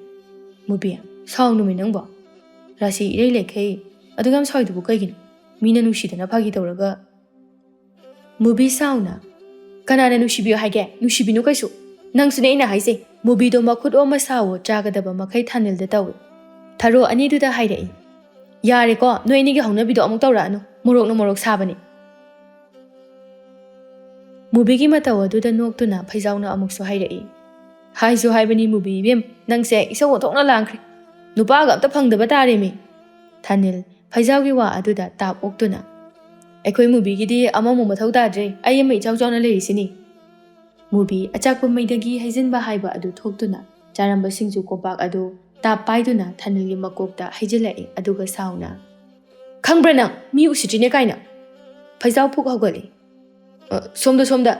ꯃꯨꯕꯤ ꯁꯥꯎꯅꯨꯃꯤ ꯅꯪꯕꯣ ꯔꯥꯁꯤ ꯏꯔꯩ ꯂꯩꯈꯩ ꯑꯗꯨ ꯌꯥꯝ ꯁꯥꯎꯏꯗꯨꯕꯨ ꯀꯩꯒꯤꯅꯣ ꯃꯤꯅ ꯅꯨꯡꯁꯤꯗꯅ ꯐꯥꯒꯤ ꯇꯧꯔꯒ ꯃꯨꯕꯤ ꯁꯥꯎꯅ ꯀꯅꯥꯅ ꯅꯨꯡꯁꯤꯕꯤꯌꯨ ꯍꯥꯏꯒꯦ ꯅꯨꯡꯁꯤꯕꯤꯅꯨ ꯀꯩꯁꯨ ꯅꯪꯁꯨꯅꯦ ꯑꯩꯅ ꯍꯥꯏꯁꯦ ꯃꯨꯕꯤꯗꯣ ꯃꯈꯨꯠ ꯑꯣꯝꯃ ꯁꯥꯋꯣ ꯆꯥꯒꯗꯕ ꯃꯈꯩ ꯊꯥꯅꯤꯜꯗ ꯇꯧꯏ ꯊꯔꯣ ꯑꯅꯤꯗꯨꯗ ꯍꯥꯏꯔꯛꯏ ꯌꯥꯔꯦꯀꯣ ꯅꯣꯏ ꯑꯅꯤꯒꯤ ꯍꯧꯅꯕꯤꯗꯣ ꯑꯃꯨꯛ ꯇꯧꯔꯛꯑꯅꯨ ꯃꯣꯔꯣꯛꯅ ꯃꯣꯔꯣꯛ ꯁꯥꯕꯅꯤ ꯃꯨꯕꯤꯒꯤ ꯃꯇꯧ ꯑꯗꯨꯗ ꯅꯣꯛꯇꯨꯅ ꯐꯩꯖꯥꯎꯅ ꯑꯃꯨꯛꯁꯨ ꯍꯥꯏꯔꯛꯏ ꯍꯥꯏꯁꯨ ꯍꯥꯏꯕꯅꯤ ꯃꯨꯕꯤ ꯏꯕꯦꯝ ꯅꯪꯁꯦ ꯏꯁꯧ ꯑꯣꯟꯊꯣꯛꯅ ꯂꯥꯡꯈ꯭ꯔꯦ ꯅꯨꯄꯥꯒ ꯑꯝꯇ ꯐꯪꯗꯕ ꯇꯥꯔꯦꯃꯤ ꯊꯥꯅꯤꯜ ꯐꯩꯖꯥꯎꯒꯤ ꯋꯥ ꯑꯗꯨꯗ ꯇꯥꯞ ꯑꯣꯛꯇꯨꯅ ꯑꯩꯈꯣꯏ ꯃꯨꯕꯤꯒꯤꯗꯤ ꯑꯃꯃꯨꯛ ꯃꯊꯧ ꯇꯥꯗ꯭ꯔꯦ ꯑꯩ ꯑꯃ ꯏꯆꯥꯎ ꯆꯥꯎꯅ ꯂꯩꯔꯤꯁꯤꯅꯤ ꯃꯨꯕꯤ ꯑꯆꯥꯛꯄ ꯃꯩꯗꯒꯤ ꯍꯩꯖꯤꯟꯕ ꯍꯥꯏꯕ ꯑꯗꯨ ꯊꯣꯛꯇꯨꯅ ꯆꯥꯔꯝꯕ ꯁꯤꯡꯖꯨ ꯀꯣꯝꯄꯥꯛ ꯑꯗꯨ ꯇꯥꯞ ꯄꯥꯏꯗꯨꯅ ꯊꯥꯅꯤꯜꯒꯤ ꯃꯀꯣꯛꯇ ꯍꯩꯖꯤꯜꯂꯛꯏ ꯑꯗꯨꯒ ꯁꯥꯎꯅ ꯈꯪꯕ꯭ꯔꯥ ꯅꯪ ꯃꯤ ꯎꯁꯤꯠꯇ꯭ꯔꯤꯅꯦ ꯀꯥꯏꯅ ꯐꯩꯖꯥꯎ ꯄꯨꯛ ꯍꯧꯒꯠꯂꯤ ꯁꯣꯝꯗ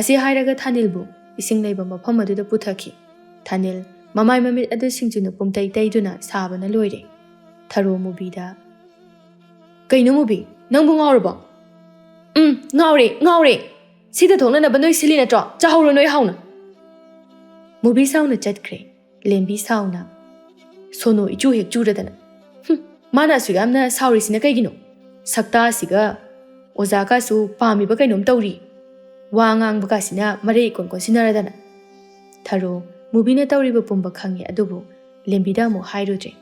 ꯑꯁꯤ ꯍꯥꯏꯔꯒ ꯊꯥꯅꯤꯜꯕꯨ ꯏꯁꯤꯡ ꯂꯩꯕ ꯃꯐꯝ ꯑꯗꯨꯗ ꯄꯨꯊꯈꯤ ꯊꯥꯅꯤꯜ ꯃꯃꯥꯏ ꯃꯃꯤꯠ ꯑꯗꯨ ꯁꯤꯡꯖꯨꯅ ꯄꯨꯝꯇꯩ ꯇꯩꯗꯨꯅ ꯁꯥꯕꯅ ꯂꯣꯏꯔꯦ ꯊꯔꯣ ꯃꯨꯕꯤꯗ ꯀꯩꯅꯣ ꯃꯨꯕꯤ ꯅꯪꯕꯨ ꯉꯥꯎꯔꯕꯣ ꯉꯥꯎꯔꯦ ꯁꯤꯗ ꯊꯣꯛꯅꯅꯕ ꯅꯣꯏ ꯁꯤꯜꯂꯤ ꯅꯠꯇ꯭ꯔꯣ ꯆꯥꯍꯧꯔꯣ ꯅꯣꯏ ꯍꯥꯎꯅ ꯃꯨꯕꯤ ꯁꯥꯎꯅ ꯆꯠꯈ꯭ꯔꯦ ꯂꯦꯝꯕꯤ ꯁꯥꯎꯅ ꯁꯣꯅꯣ ꯏꯆꯨ ꯍꯦꯛ ꯆꯨꯔꯗꯅ ꯃꯥꯅ ꯑꯁꯨꯛ ꯌꯥꯝꯅ ꯁꯥꯎꯔꯤꯁꯤꯅ ꯀꯩꯒꯤꯅꯣ ꯁꯛꯇꯥꯁꯤꯒ ꯑꯣꯖꯥꯒꯁꯨ ꯄꯥꯝꯃꯤꯕ ꯀꯩꯅꯣꯝ ꯇꯧꯔꯤ ꯋꯥ ꯉꯥꯡꯕꯒꯁꯤꯅ ꯃꯔꯩ ꯏꯀꯣꯟ ꯀꯣꯟꯁꯤꯟꯅꯔꯗꯅ ꯊꯔꯣ ꯃꯨꯕꯤꯅ ꯇꯧꯔꯤꯕ ꯄꯨꯝꯕ ꯈꯪꯉꯤ ꯑꯗꯨꯕꯨ ꯂꯦꯝꯕꯤꯗ ꯑꯃꯨꯛ ꯍꯥꯏꯔꯨꯗ꯭ꯔꯦ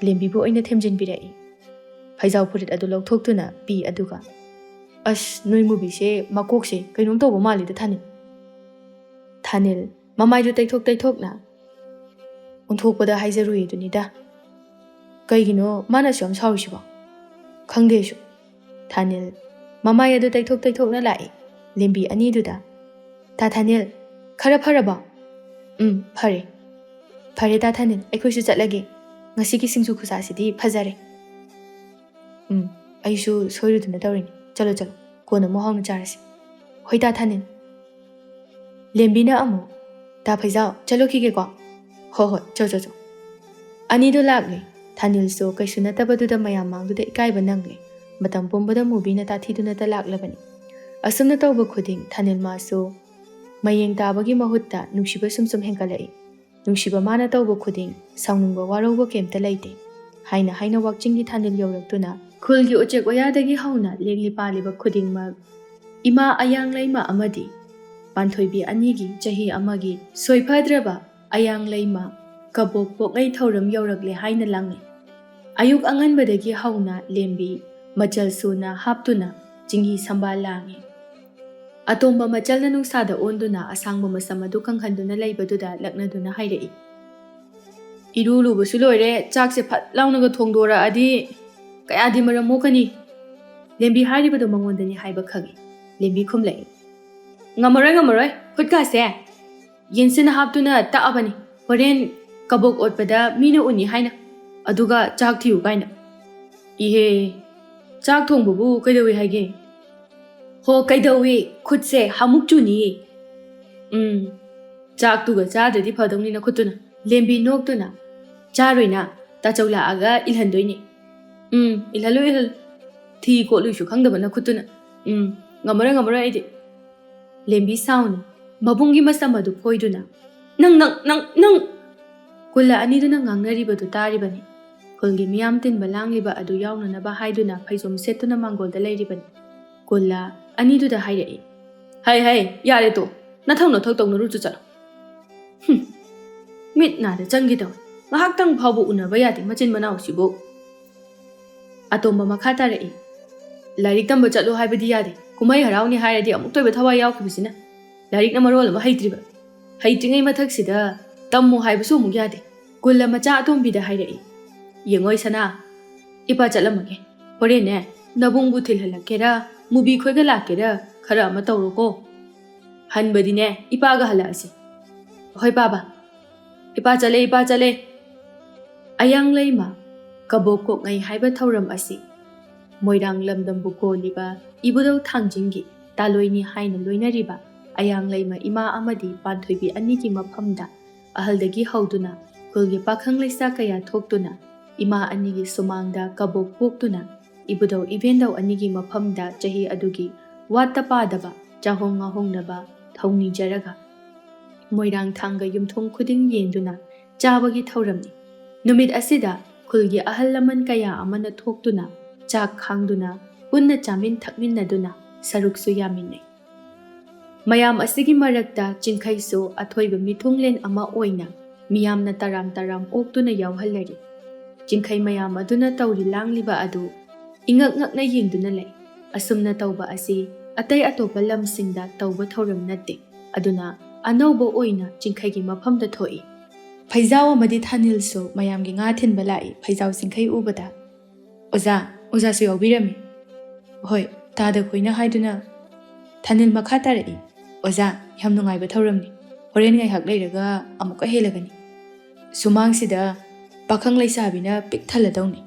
ꯂꯦꯝꯕꯤꯕꯨ ꯑꯣꯏꯅ ꯊꯦꯝꯖꯤꯟꯕꯤꯔꯛꯏ ꯐꯩꯖꯥꯎ ꯐꯨꯔꯤꯠ ꯑꯗꯨ ꯂꯧꯊꯣꯛꯇꯨꯅ ꯄꯤ ꯑꯗꯨꯒ ꯑꯁ ꯅꯣꯏ ꯃꯨꯕꯤꯁꯦ ꯃꯀꯣꯛꯁꯦ ꯀꯩꯅꯣꯝ ꯇꯧꯕ ꯃꯥꯜꯂꯤꯗ ꯊꯥꯅꯤꯜ ꯃꯃꯥꯏꯗꯨ ꯇꯩꯊꯣꯛꯅ ꯑꯣꯟꯊꯣꯛꯄꯗ ꯍꯥꯏꯖꯔꯨꯏ ꯑꯗꯨꯅꯤꯗ ꯀꯩꯒꯤꯅꯣ ꯃꯥꯅꯁꯨ ꯌꯥꯝ ꯁꯥꯎꯔꯤꯁꯤꯕꯣ ꯈꯪꯗꯦꯁꯨ ꯊꯥꯅꯤꯜ ꯃꯃꯥꯏ ꯑꯗꯨ ꯇꯩꯊꯣꯛꯅ ꯂꯥꯛꯏ ꯂꯦꯝꯕꯤ ꯑꯅꯤꯗꯨꯗ ꯇꯥ ꯊꯥꯅꯤꯜ ꯈꯔ ꯐꯔꯕꯣ ꯐꯔꯦ ꯇꯥ ꯊꯥꯅꯤꯜ ꯑꯩꯈꯣꯏꯁꯨ ꯆꯠꯂꯒꯦ ꯉꯁꯤꯒꯤ ꯁꯤꯡꯖꯨ ꯈꯨꯆꯥꯁꯤꯗꯤ ꯐꯖꯔꯦ ꯑꯩꯁꯨ ꯁꯣꯏꯔꯨꯗꯅ ꯇꯧꯔꯤꯅꯤ ꯆꯠꯂꯣ ꯀꯣꯟꯅ ꯑꯃꯨꯛ ꯍꯥꯎꯅ ꯆꯥꯔꯁꯤ ꯍꯣꯏ ꯇꯥ ꯊꯥꯅꯤꯜ ꯂꯦꯝꯕꯤꯅ ꯑꯃꯨꯛ ꯇꯥ ꯐꯩꯖꯥꯎ ꯆꯠꯂꯨꯈꯤꯒꯦꯀꯣ ꯍꯣꯏ ꯆꯣ ꯑꯅꯤꯗꯨ ꯂꯥꯛꯂꯦ ꯊꯥꯅꯤꯜꯁꯨ ꯀꯩꯁꯨ ꯅꯠꯇꯕꯗꯨꯗ ꯃꯌꯥꯝ ꯃꯥꯡꯗꯨꯗ ꯏꯀꯥꯏꯕ ꯅꯪꯂꯦ ꯃꯇꯝ ꯄꯨꯝꯕꯗ ꯃꯨꯕꯤꯅ ꯇꯥꯊꯤꯗꯨꯅꯇ ꯂꯥꯛꯂꯕꯅꯤ ꯑꯁꯨꯝꯅ ꯇꯧꯕ ꯈꯨꯗꯤꯡ ꯊꯥꯅꯤꯜ ꯃꯥꯁꯨ ꯃꯌꯦꯡ ꯇꯥꯕꯒꯤ ꯃꯍꯨꯠꯇ ꯅꯨꯡꯁꯤꯕ ꯁꯨꯝ ꯍꯦꯟꯒꯠꯂꯛꯏ ꯅꯨꯡꯁꯤꯕ ꯃꯥꯅ ꯇꯧꯕ ꯈꯨꯗꯤꯡ ꯁꯥꯎꯅꯤꯡꯕ ꯋꯥꯔꯧꯕ ꯀꯩꯝꯇ ꯂꯩꯇꯦ ꯍꯥꯏꯅ ꯋꯥꯛꯆꯤꯡꯒꯤ ꯊꯥꯅꯤꯜ ꯌꯧꯔꯛꯇꯨꯅ ꯈꯨꯜꯒꯤ ꯎꯆꯦꯛ ꯋꯥꯌꯥꯗꯒꯤ ꯍꯧꯅ ꯂꯦꯡꯂꯤ ꯄꯥꯜꯂꯤꯕ ꯈꯨꯗꯤꯡꯃꯛ ꯏꯃꯥ ꯑꯌꯥꯡꯂꯩꯃ ꯑꯃꯗꯤ ꯄꯥꯟꯊꯣꯏꯕꯤ ꯑꯅꯤꯒꯤ ꯆꯍꯤ ꯑꯃꯒꯤ ꯁꯣꯏꯐꯗ꯭ꯔꯕ ꯑꯌꯥꯡꯂꯩꯃ ꯀꯕꯣꯛ ꯄꯣꯛꯉꯩ ꯊꯧꯔꯝ ꯌꯧꯔꯛꯂꯦ ꯍꯥꯏꯅ ꯂꯥꯡꯅꯩ ꯑꯌꯨꯛ ꯑꯉꯟꯕꯗꯒꯤ ꯍꯧꯅ ꯂꯦꯝꯕꯤ ꯃꯆꯜ ꯁꯨꯅ ꯍꯥꯞꯇꯨꯅ ꯆꯤꯡꯍꯤ ꯁꯝꯕꯥꯜ ꯂꯥꯡꯉꯤ ꯑꯇꯣꯝꯕ ꯃꯆꯜꯅ ꯅꯨꯡꯁꯥꯗ ꯑꯣꯟꯗꯨꯅ ꯑꯁꯥꯡꯕ ꯃꯁꯝ ꯑꯗꯨ ꯀꯪꯍꯟꯗꯨꯅ ꯂꯩꯕꯗꯨꯗ ꯂꯛꯅꯗꯨꯅ ꯍꯥꯏꯔꯛꯏ ꯏꯔꯨ ꯂꯨꯕꯁꯨ ꯂꯣꯏꯔꯦ ꯆꯥꯛꯁꯦ ꯐꯠ ꯂꯥꯎꯅꯒ ꯊꯣꯡꯗꯣꯔꯛꯑꯗꯤ ꯀꯌꯥꯗꯤ ꯃꯔꯝ ꯃꯣꯛꯀꯅꯤ ꯂꯦꯝꯕꯤ ꯍꯥꯏꯔꯤꯕꯗꯣ ꯃꯉꯣꯟꯗꯅꯤ ꯍꯥꯏꯕ ꯈꯪꯏ ꯂꯦꯝꯕꯤ ꯈꯨꯝꯂꯛꯏ ꯉꯝꯃꯔꯣꯏ ꯈꯨꯠꯀꯥꯁꯦ ꯌꯦꯟꯁꯤꯟꯅ ꯍꯥꯞꯇꯨꯅ ꯇꯛꯑꯕꯅꯤ ꯍꯣꯔꯦꯟ ꯀꯕꯣꯛ ꯑꯣꯠꯄꯗ ꯃꯤꯅ ꯎꯅꯤ ꯍꯥꯏꯅ ꯑꯗꯨꯒ ꯆꯥꯛ ꯊꯤꯌꯨ ꯀꯥꯏꯅ ꯏꯍꯦ ꯆꯥꯛ ꯊꯣꯡꯕꯕꯨ ꯀꯩꯗꯧꯏ ꯍꯥꯏꯒꯦ ꯍꯣ ꯀꯩꯗꯧꯏ ꯈꯨꯠꯁꯦ ꯍꯥꯃꯨꯛ ꯆꯨꯅꯤꯌꯦ ꯆꯥꯛꯇꯨꯒ ꯆꯥꯗ꯭ꯔꯗꯤ ꯐꯗꯧꯅꯤꯅ ꯈꯨꯠꯇꯨꯅ ꯂꯦꯝꯕꯤ ꯅꯣꯛꯇꯨꯅ ꯆꯥꯔꯣꯏꯅ ꯇꯥꯆꯧ ꯂꯥꯛꯑꯒ ꯏꯜꯍꯟꯗꯣꯏꯅꯤ ꯏꯜꯍꯜꯂꯨ ꯊꯤ ꯀꯣꯠꯂꯨꯏꯁꯨ ꯈꯪꯗꯕꯅ ꯈꯨꯠꯇꯨꯅ ꯉꯝꯃꯔꯣꯏ ꯑꯩꯗꯤ ꯂꯦꯝꯕꯤ ꯁꯥꯎꯅ ꯃꯕꯨꯡꯒꯤ ꯃꯁꯝ ꯑꯗꯨ ꯐꯣꯏꯗꯨꯅ ꯅꯪ ꯀꯨꯜꯂ ꯑꯅꯤꯗꯨꯅ ꯉꯥꯡꯅꯔꯤꯕꯗꯨ ꯇꯥꯔꯤꯕꯅꯤ ꯈꯨꯜꯒꯤ ꯃꯤꯌꯥꯝ ꯇꯤꯟꯕ ꯂꯥꯡꯂꯤꯕ ꯑꯗꯨ ꯌꯥꯎꯅꯅꯕ ꯍꯥꯏꯗꯨꯅ ꯐꯩꯖꯣꯝ ꯁꯦꯠꯇꯨꯅ ꯃꯥꯡꯒꯣꯜꯗ ꯂꯩꯔꯤꯕꯅꯤ ꯀꯨꯜꯂ ꯑꯅꯤꯗꯨꯗ ꯍꯥꯏꯔꯛꯏ ꯍꯩ ꯌꯥꯔꯦ ꯇꯣ ꯅꯊꯧ ꯇꯧꯅꯔꯨꯆꯣ ꯆꯠꯂꯣ ꯃꯤꯠ ꯅꯥꯗ ꯆꯪꯒꯦ ꯇꯧꯏ ꯉꯥꯏꯍꯥꯛꯇꯪ ꯐꯥꯎꯕ ꯎꯅꯕ ꯌꯥꯗꯦ ꯃꯆꯤꯟ ꯃꯅꯥꯎꯁꯤꯕꯨ ꯑꯇꯣꯝꯕ ꯃꯈꯥ ꯇꯥꯔꯛꯏ ꯂꯥꯏꯔꯤꯛ ꯇꯝꯕ ꯆꯠꯂꯣ ꯍꯥꯏꯕꯗꯤ ꯌꯥꯗꯦ ꯀꯨꯝꯍꯩ ꯍꯔꯥꯎꯅꯤ ꯍꯥꯏꯔꯗꯤ ꯑꯃꯨꯛꯇꯣꯏꯕ ꯊꯋꯥꯏ ꯌꯥꯎꯈꯤꯕꯁꯤꯅ ꯂꯥꯏꯔꯤꯛꯅ ꯃꯔꯣꯜ ꯑꯃ ꯍꯩꯇ꯭ꯔꯤꯉꯩ ꯃꯊꯛꯁꯤꯗ ꯇꯝꯃꯨ ꯍꯥꯏꯕꯁꯨ ꯑꯃꯨꯛ ꯌꯥꯗꯦ ꯀꯨꯜꯂ ꯃꯆꯥ ꯑꯇꯣꯝꯕꯤꯗ ꯍꯥꯏꯔꯛꯏ ꯌꯦꯡꯉꯣꯏ ꯁꯅꯥ ꯏꯄꯥ ꯆꯠꯂꯝꯃꯒꯦ ꯍꯣꯔꯦꯟꯅꯦ ꯅꯕꯨꯡꯕꯨ ꯊꯤꯜꯍꯜꯂꯛꯀꯦꯔꯥ ꯃꯨꯕꯤ ꯈꯣꯏꯒ ꯂꯥꯛꯀꯦꯔꯥ ꯈꯔ ꯑꯃ ꯇꯧꯔꯣꯀꯣ ꯍꯟꯕꯗꯤꯅꯦ ꯏꯄꯥꯒ ꯍꯜꯂꯛꯑꯁꯤ ꯍꯣꯏ ꯄꯥꯕ ꯏꯄꯥ ꯆꯠꯂꯦ ꯑꯌꯥꯡꯂꯩꯃ ꯀꯕꯣꯛ ꯀꯣꯛꯉꯩ ꯍꯥꯏꯕ ꯊꯧꯔꯝ ꯑꯁꯤ ꯃꯣꯏꯔꯥꯡ ꯂꯝꯗꯝꯕꯨ ꯀꯣꯜꯂꯤꯕ ꯏꯕꯨꯙꯧ ꯊꯥꯡꯖꯤꯡꯒꯤ ꯇꯥꯂꯣꯏꯅꯤ ꯍꯥꯏꯅ ꯂꯣꯏꯅꯔꯤꯕ ꯑꯌꯥꯡꯂꯩꯃ ꯏꯃꯥ ꯑꯃꯗꯤ ꯄꯥꯟꯊꯣꯏꯕꯤ ꯑꯅꯤꯒꯤ ꯃꯐꯝꯗ ꯑꯍꯜꯗꯒꯤ ꯍꯧꯗꯨꯅ ꯈꯨꯜꯒꯤ ꯄꯥꯈꯪ ꯂꯩꯁꯥ ꯀꯌꯥ ꯊꯣꯛꯇꯨꯅ ꯏꯃꯥ ꯑꯅꯤꯒꯤ ꯁꯨꯃꯥꯡꯗ ꯀꯕꯣꯛ ꯄꯣꯛꯇꯨꯅ ꯏꯕꯨꯙꯧ ꯏꯕꯦꯟꯙꯧ ꯑꯅꯤꯒꯤ ꯃꯐꯝꯗ ꯆꯍꯤ ꯑꯗꯨꯒꯤ ꯋꯥꯠꯇ ꯄꯥꯗꯕ ꯆꯥꯍꯣꯡ ꯉꯥꯍꯣꯡꯅꯕ ꯊꯧꯅꯤꯖꯔꯒ ꯃꯣꯏꯔꯥꯡ ꯊꯥꯡꯒ ꯌꯨꯝꯊꯣꯡ ꯈꯨꯗꯤꯡ ꯌꯦꯟꯗꯨꯅ ꯆꯥꯕꯒꯤ ꯊꯧꯔꯝꯅꯤ ꯅꯨꯃꯤꯠ ꯑꯁꯤꯗ ꯈꯨꯜꯒꯤ ꯑꯍꯜ ꯂꯃꯟ ꯀꯌꯥ ꯑꯃꯅ ꯊꯣꯛꯇꯨꯅ ꯆꯥꯛ ꯈꯥꯡꯗꯨꯅ ꯄꯨꯟꯅ ꯆꯥꯃꯤꯟ ꯊꯛꯃꯤꯟꯅꯗꯨꯅ ꯁꯔꯨꯛꯁꯨ ꯌꯥꯃꯤꯟꯅꯩ ꯃꯌꯥꯝ ꯑꯁꯤꯒꯤ ꯃꯔꯛꯇ ꯆꯤꯡꯈꯩꯁꯨ ꯑꯊꯣꯏꯕ ꯃꯤꯊꯨꯡꯂꯦꯟ ꯑꯃ ꯑꯣꯏꯅ ꯃꯤꯌꯥꯝꯅ ꯇꯔꯥꯝ ꯇꯔꯥꯝ ꯑꯣꯛꯇꯨꯅ ꯌꯥꯎꯍꯜꯂꯔꯤ꯫ ꯆꯤꯡꯈꯩ ꯃꯌꯥꯝ ꯑꯗꯨꯅ ꯇꯧꯔꯤ ꯂꯥꯡꯂꯤꯕ ꯑꯗꯨ ꯏꯉꯛ ꯉꯛꯅ ꯌꯦꯡꯗꯨꯅ ꯂꯩ꯫ ꯑꯁꯨꯝꯅ ꯇꯧꯕ ꯑꯁꯤ ꯑꯇꯩ ꯑꯇꯣꯞꯄ ꯂꯝꯁꯤꯡꯗ ꯇꯧꯕ ꯊꯧꯔꯝ ꯅꯠꯇꯦ, ꯑꯗꯨꯅ ꯑꯅꯧꯕ ꯑꯣꯏꯅ ꯆꯤꯡꯈꯩꯒꯤ ꯃꯐꯝꯗ ꯊꯣꯛꯏ꯫ ꯐꯩꯖꯥꯎ ꯑꯃꯗꯤ ꯊꯥꯅꯤꯜꯁꯨ ꯃꯌꯥꯝꯒꯤ ꯉꯥ ꯊꯤꯟꯕ ꯂꯥꯛꯏ꯫ ꯐꯩꯖꯥꯎ ꯆꯤꯡꯈꯩ ꯎꯕꯗ, ꯑꯣꯖꯥꯁꯨ ꯌꯥꯎꯕꯤꯔꯝꯃꯤ꯫ ꯍꯣꯏ, ꯇꯥꯗ ꯈꯣꯏꯅ ꯍꯥꯏꯗꯨꯅ꯫ ꯊꯥꯅꯤꯜ ꯃꯈꯥ ꯇꯥꯔꯛꯏ, ꯑꯣꯖꯥ, ꯌꯥꯝ ꯅꯨꯡꯉꯥꯏꯕ ꯊꯧꯔꯝꯅꯤ, ꯍꯣꯔꯦꯟ ꯉꯥꯏꯍꯥꯛ ꯂꯩꯔꯒ ꯑꯃꯨꯛꯀ ꯍꯦꯜꯂꯒꯅꯤ꯫ ꯁꯨꯃꯥꯡꯁꯤꯗ ꯄꯥꯈꯪ ꯂꯩꯁꯥꯕꯤꯅ ꯄꯤꯛ ꯊꯜꯂꯗꯧꯅꯤ꯫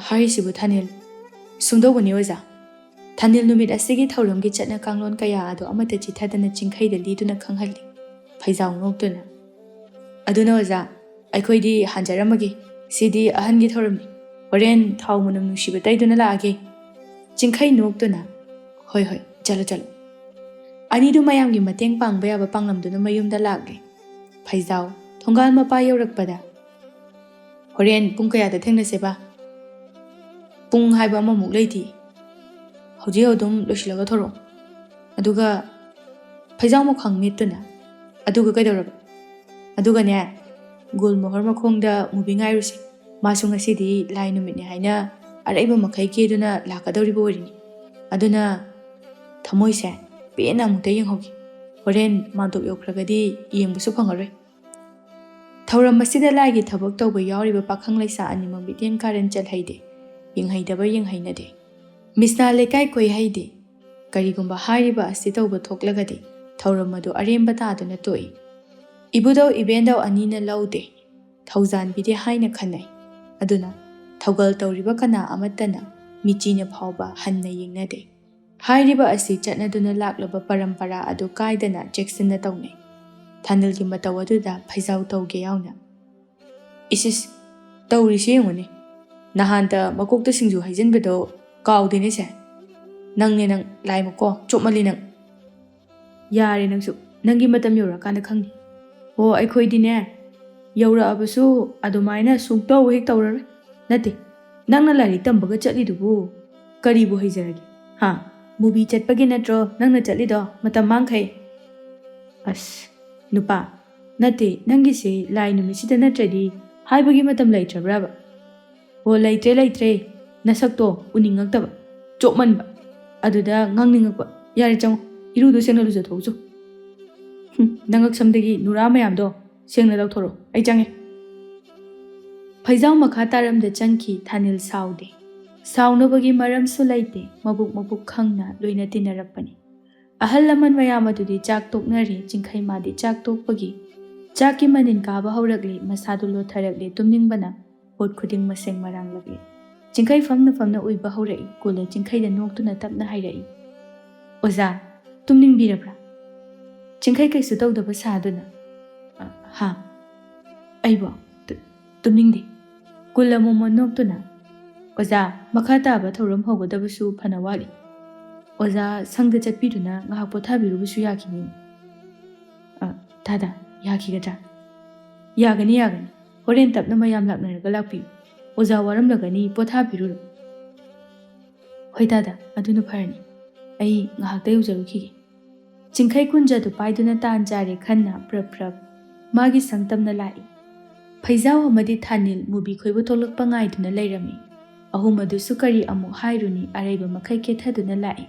ꯍꯥꯏꯔꯤꯁꯤꯕꯨ ꯊꯥꯅꯤꯜ, ꯁꯨꯝꯗꯧꯕꯅꯤ ꯑꯣꯖꯥ, ꯊꯥꯅꯤꯜ ꯅꯨꯃꯤꯠ ꯑꯁꯤꯒꯤ ꯊꯧꯔꯝꯒꯤ ꯆꯠꯅ ꯀꯥꯡꯂꯣꯟ ꯀꯌꯥ ꯑꯗꯨ ꯑꯃꯠꯇ ꯆꯤꯊꯗꯅ ꯆꯤꯡꯈꯩꯗ ꯂꯤꯗꯨꯅ ꯈꯪꯍꯜꯂꯤ꯫ ꯐꯩꯖꯥꯎ ꯅꯣꯛꯇꯨꯅ, ꯑꯗꯨꯅ ꯑꯣꯖꯥ, ꯑꯩꯈꯣꯏꯗꯤ ꯍꯟꯖꯔꯝꯃꯒꯦ, ꯁꯤꯗꯤ ꯑꯍꯟꯒꯤ ꯊꯧꯔꯝꯅꯤ, ꯍꯣꯔꯦꯟ ꯊꯥꯎ ꯃꯅꯝ ꯅꯨꯡꯁꯤꯕ ꯇꯩꯗꯨꯅ ꯂꯥꯛꯑꯒꯦ꯫ ꯆꯤꯡꯈꯩ ꯅꯣꯛꯇꯨꯅ, ꯍꯣꯏ ꯍꯣꯏ, ꯆꯠꯂꯣ ꯆꯠꯂꯣ꯫ ꯑꯅꯤꯗꯨ ꯃꯌꯥꯝꯒꯤ ꯃꯇꯦꯡ ꯄꯥꯡꯕ ꯌꯥꯕ ꯄꯥꯡꯂꯝꯗꯨꯅ ꯃꯌꯨꯝꯗ ꯂꯥꯛꯂꯦ꯫ ꯐꯩꯖꯥꯎ ꯊꯣꯡꯒꯥꯜ ꯃꯄꯥ ꯌꯧꯔꯛꯄꯗ, ꯍꯣꯔꯦꯟ ꯄꯨꯡ ꯀꯌꯥꯗ ꯊꯦꯡꯅꯁꯦꯕ? ꯄꯨꯡ ꯍꯥꯏꯕ ꯑꯃꯃꯨꯛ ꯂꯩꯇꯦ, ꯍꯧꯖꯤꯛ ꯑꯗꯨꯝ ꯂꯣꯏꯁꯤꯜꯂꯒ ꯊꯣꯔꯛꯑꯣ꯫ ꯑꯗꯨꯒ ꯐꯩꯖꯥꯎ ꯃꯈ꯭ꯋꯥꯡ ꯃꯤꯠꯇꯨꯅ, ꯑꯗꯨꯒ ꯀꯩꯗꯧꯔꯕ? ꯑꯗꯨꯒꯅꯦ, ꯒꯨꯜ ꯃꯣꯍꯣꯔ ꯃꯈꯣꯡꯗ ꯃꯨꯕꯤ ꯉꯥꯏꯔꯨꯁꯤ, ꯃꯥꯁꯨ ꯉꯁꯤꯗꯤ ꯂꯥꯏ ꯅꯨꯃꯤꯠꯅꯤ ꯍꯥꯏꯅ ꯑꯔꯩꯕ ꯃꯈꯩ ꯀꯦꯗꯨꯅ ꯂꯥꯛꯀꯗꯧꯔꯤꯕ ꯑꯣꯏꯔꯤꯅꯤ, ꯑꯗꯨꯅ ꯊꯃꯣꯏꯁꯦ ꯄꯦꯟꯅ ꯑꯃꯨꯛꯇ ꯌꯦꯡꯍꯧꯒꯦ, ꯍꯣꯔꯦꯟ ꯃꯥꯟꯗꯣꯞ ꯌꯧꯈ꯭ꯔꯒꯗꯤ ꯌꯦꯡꯕꯁꯨ ꯐꯪꯉꯔꯣꯏ꯫ ꯊꯧꯔꯝ ꯑꯁꯤꯗ ꯂꯥꯏꯒꯤ ꯊꯕꯛ ꯇꯧꯕ ꯌꯥꯎꯔꯤꯕ ꯄꯥꯈꯪ ꯂꯩꯁꯥ ꯑꯅꯤꯃꯛ ꯃꯤꯠꯌꯦꯡ ꯀꯥꯔꯟ ꯆꯠꯍꯩꯗꯦ, ꯌꯦꯡꯍꯩꯗꯕ ꯌꯦꯡꯍꯩꯅꯗꯦ, ꯃꯤꯁꯅꯥ ꯂꯩꯀꯥꯏ ꯀꯣꯏꯍꯩꯗꯦ꯫ ꯀꯔꯤꯒꯨꯝꯕ ꯍꯥꯏꯔꯤꯕ ꯑꯁꯤ ꯇꯧꯕ ꯊꯣꯛꯂꯒꯗꯤ ꯊꯧꯔꯝ ꯑꯗꯨ ꯑꯔꯦꯝꯕ ꯇꯥꯗꯨꯅ ꯇꯣꯛꯏ꯫ ꯏꯕꯨꯙꯧ ꯏꯕꯦꯟꯙꯧ ꯑꯅꯤꯅ ꯂꯧꯗꯦ, ꯊꯧꯖꯥꯟꯕꯤꯗꯦ ꯍꯥꯏꯅ ꯈꯟꯅꯩ, ꯑꯗꯨꯅ ꯊꯧꯒꯜ ꯇꯧꯔꯤꯕ ꯀꯅꯥ ꯑꯃꯠꯇꯅ ꯃꯤꯆꯤꯅ ꯐꯥꯎꯕ ꯍꯟꯅ ꯌꯦꯡꯅꯗꯦ꯫ ꯍꯥꯏꯔꯤꯕ ꯑꯁꯤ ꯆꯠꯅꯗꯨꯅ ꯂꯥꯛꯂꯕ ꯄꯔꯝꯄꯔꯥ ꯑꯗꯨ ꯀꯥꯏꯗꯅ ꯆꯦꯛꯁꯤꯟꯅ ꯇꯧꯅꯩ꯫ ꯊꯥꯅꯤꯜꯒꯤ ꯃꯇꯧ ꯑꯗꯨꯗ ꯐꯩꯖꯥꯎ ꯇꯧꯒꯦ ꯌꯥꯎꯅ, ꯏꯁ ꯇꯧꯔꯤꯁꯤ ꯌꯦꯡꯉꯨꯅꯦ, ꯅꯍꯥꯟꯇ ꯃꯀꯣꯛꯇ ꯁꯤꯡꯖꯨ ꯍꯩꯖꯤꯟꯕꯗꯣ ꯀꯥꯎꯗꯦꯅꯦꯁꯦ, ꯅꯪꯅꯦ ꯅꯪ, ꯂꯥꯏꯃꯨꯛꯀꯣ ꯆꯣꯞꯃꯜꯂꯤ ꯅꯪ꯫ ꯌꯥꯔꯦ ꯅꯪꯁꯨ, ꯅꯪꯒꯤ ꯃꯇꯝ ꯌꯧꯔꯛꯑꯀꯥꯟꯗ ꯈꯪꯅꯤ꯫ ꯑꯣ, ꯑꯩꯈꯣꯏꯗꯤꯅꯦ, ꯌꯧꯔꯛꯑꯕꯁꯨ ꯑꯗꯨꯃꯥꯏꯅ ꯁꯨꯡꯇꯧ ꯍꯦꯛ ꯇꯧꯔꯔꯣꯏ꯫ ꯅꯠꯇꯦ, ꯅꯪꯅ ꯂꯥꯏꯔꯤꯛ ꯇꯝꯕꯒ ꯆꯠꯂꯤꯗꯨꯕꯨ ꯀꯔꯤꯕꯨ ꯍꯩꯖꯔꯒꯦ? ꯃꯨꯚꯤ ꯆꯠꯄꯒꯤ ꯅꯠꯇ꯭ꯔꯣ ꯅꯪꯅ ꯆꯠꯂꯤꯗꯣ ꯃꯇꯝ ꯃꯥꯡꯈꯩ? ꯑꯁ ꯅꯨꯄꯥ, ꯅꯠꯇꯦ, ꯅꯪꯒꯤꯁꯦ ꯂꯥꯏ ꯅꯨꯃꯤꯠꯁꯤꯗ ꯅꯠꯇ꯭ꯔꯗꯤ ꯍꯥꯏꯕꯒꯤ ꯃꯇꯝ ꯂꯩꯇ꯭ꯔꯕ꯭ꯔꯕ? ꯑꯣ, ꯂꯩꯇ꯭ꯔꯦ, ꯅꯁꯛꯇꯣ ꯎꯅꯤꯡꯉꯛꯇꯕ, ꯆꯣꯞꯃꯟꯕ, ꯑꯗꯨꯗ ꯉꯥꯡꯅꯤꯡꯉꯛꯄ꯫ ꯌꯥꯔꯦ ꯆꯪꯉꯣ, ꯏꯔꯨꯗꯣ ꯁꯦꯡꯅ ꯂꯨꯖꯊꯣꯛꯎꯆꯣ꯫ ꯅꯉꯛꯁꯝꯗꯒꯤ ꯅꯨꯔꯥ ꯃꯌꯥꯝꯗꯣ ꯁꯦꯡꯅ ꯂꯧꯊꯣꯔꯛꯑꯣ, ꯑꯩ ꯆꯪꯉꯦ꯫ ꯐꯩꯖꯥꯎ ꯃꯈꯥ ꯇꯥꯔꯝꯗ ꯆꯪꯈꯤ꯫ ꯊꯥꯅꯤꯜ ꯁꯥꯎꯗꯦ, ꯁꯥꯎꯅꯕꯒꯤ ꯃꯔꯝꯁꯨ ꯂꯩꯇꯦ, ꯃꯕꯨꯛ ꯈꯪꯅ ꯂꯣꯏꯅ ꯇꯤꯟꯅꯔꯛꯄꯅꯤ꯫ ꯑꯍꯜ ꯂꯃꯟ ꯃꯌꯥꯝ ꯑꯗꯨꯗꯤ ꯆꯥꯛ ꯇꯣꯛꯅꯔꯤ꯫ ꯆꯤꯡꯈꯩ ꯃꯥꯗꯤ ꯆꯥꯛ ꯇꯣꯛꯄꯒꯤ ꯆꯥꯛꯀꯤ ꯃꯅꯤꯟ ꯀꯥꯕ ꯍꯧꯔꯛꯂꯤ, ꯃꯁꯥꯗꯨ ꯂꯣꯊꯔꯛꯂꯤ, ꯇꯨꯝꯅꯤꯡꯕꯅ ꯄꯣꯠ ꯈꯨꯗꯤꯡ ꯃꯁꯦꯡ ꯃꯔꯥꯡꯂꯛꯂꯤ꯫ ꯆꯤꯡꯈꯩ ꯐꯝꯅ ꯐꯝꯅ ꯎꯏꯕ ꯍꯧꯔꯛꯏ꯫ ꯀꯨꯂ ꯆꯤꯡꯈꯩꯗ ꯅꯣꯛꯇꯨꯅ ꯇꯞꯅ ꯍꯥꯏꯔꯛꯏ, ꯑꯣꯖꯥ, ꯇꯨꯝꯅꯤꯡꯕꯤꯔꯕ꯭ꯔꯥ? ꯆꯤꯡꯈꯩ ꯀꯩꯁꯨ ꯇꯧꯗꯕ ꯁꯥꯗꯨꯅ, ꯑꯩꯕꯣ ꯇꯨꯝꯅꯤꯡꯗꯦ꯫ ꯀꯨꯜ ꯑꯃꯨꯛ ꯅꯣꯛꯇꯨꯅ, ꯑꯣꯖꯥ, ꯃꯈꯥ ꯇꯥꯕ ꯊꯧꯔꯝ ꯍꯧꯒꯗꯕꯁꯨ ꯐꯅ ꯋꯥꯠꯂꯤ, ꯑꯣꯖꯥ ꯁꯪꯗ ꯆꯠꯄꯤꯗꯨꯅ ꯉꯥꯏꯍꯥꯛ ꯄꯣꯊꯥꯕꯤꯔꯨꯕꯁꯨ ꯌꯥꯈꯤꯅꯤ꯫ ꯗꯥꯗꯥ, ꯌꯥꯈꯤꯒꯗ꯭ꯔꯥ? ꯌꯥꯒꯅꯤ, ꯍꯣꯔꯦꯟ ꯇꯞꯅ ꯃꯌꯥꯝ ꯂꯥꯛꯅꯔꯒ ꯂꯥꯛꯄꯤꯌꯨ, ꯑꯣꯖꯥ ꯋꯥꯔꯝꯂꯒꯅꯤ, ꯄꯣꯊꯥꯕꯤꯔꯨꯔꯣ꯫ ꯍꯣꯏ ꯗꯥꯗꯥ, ꯑꯗꯨꯅ ꯐꯔꯅꯤ, ꯑꯩ ꯉꯥꯏꯍꯥꯛꯇ ꯌꯧꯖꯔꯨꯈꯤꯒꯦ꯫ ꯆꯤꯡꯈꯩ ꯀꯨꯟꯖꯗꯨ ꯄꯥꯏꯗꯨꯅ ꯇꯥꯟ ꯆꯥꯔꯦ ꯈꯟꯅ ꯄ꯭ꯔꯞ ꯃꯥꯒꯤ ꯁꯪꯇꯝꯅ ꯂꯥꯛꯏ꯫ ꯐꯩꯖꯥꯎ ꯑꯃꯗꯤ ꯊꯥꯅꯤꯜ ꯃꯨꯕꯤ ꯈꯣꯏꯕꯨ ꯊꯣꯛꯂꯛꯄ ꯉꯥꯏꯗꯨꯅ ꯂꯩꯔꯝꯃꯤ꯫ ꯑꯍꯨꯝ ꯑꯗꯨꯁꯨ ꯀꯔꯤ ꯑꯃꯨꯛ ꯍꯥꯏꯔꯨꯅꯤ, ꯑꯔꯩꯕ ꯃꯈꯩ ꯀꯦꯊꯗꯨꯅ ꯂꯥꯛꯏ꯫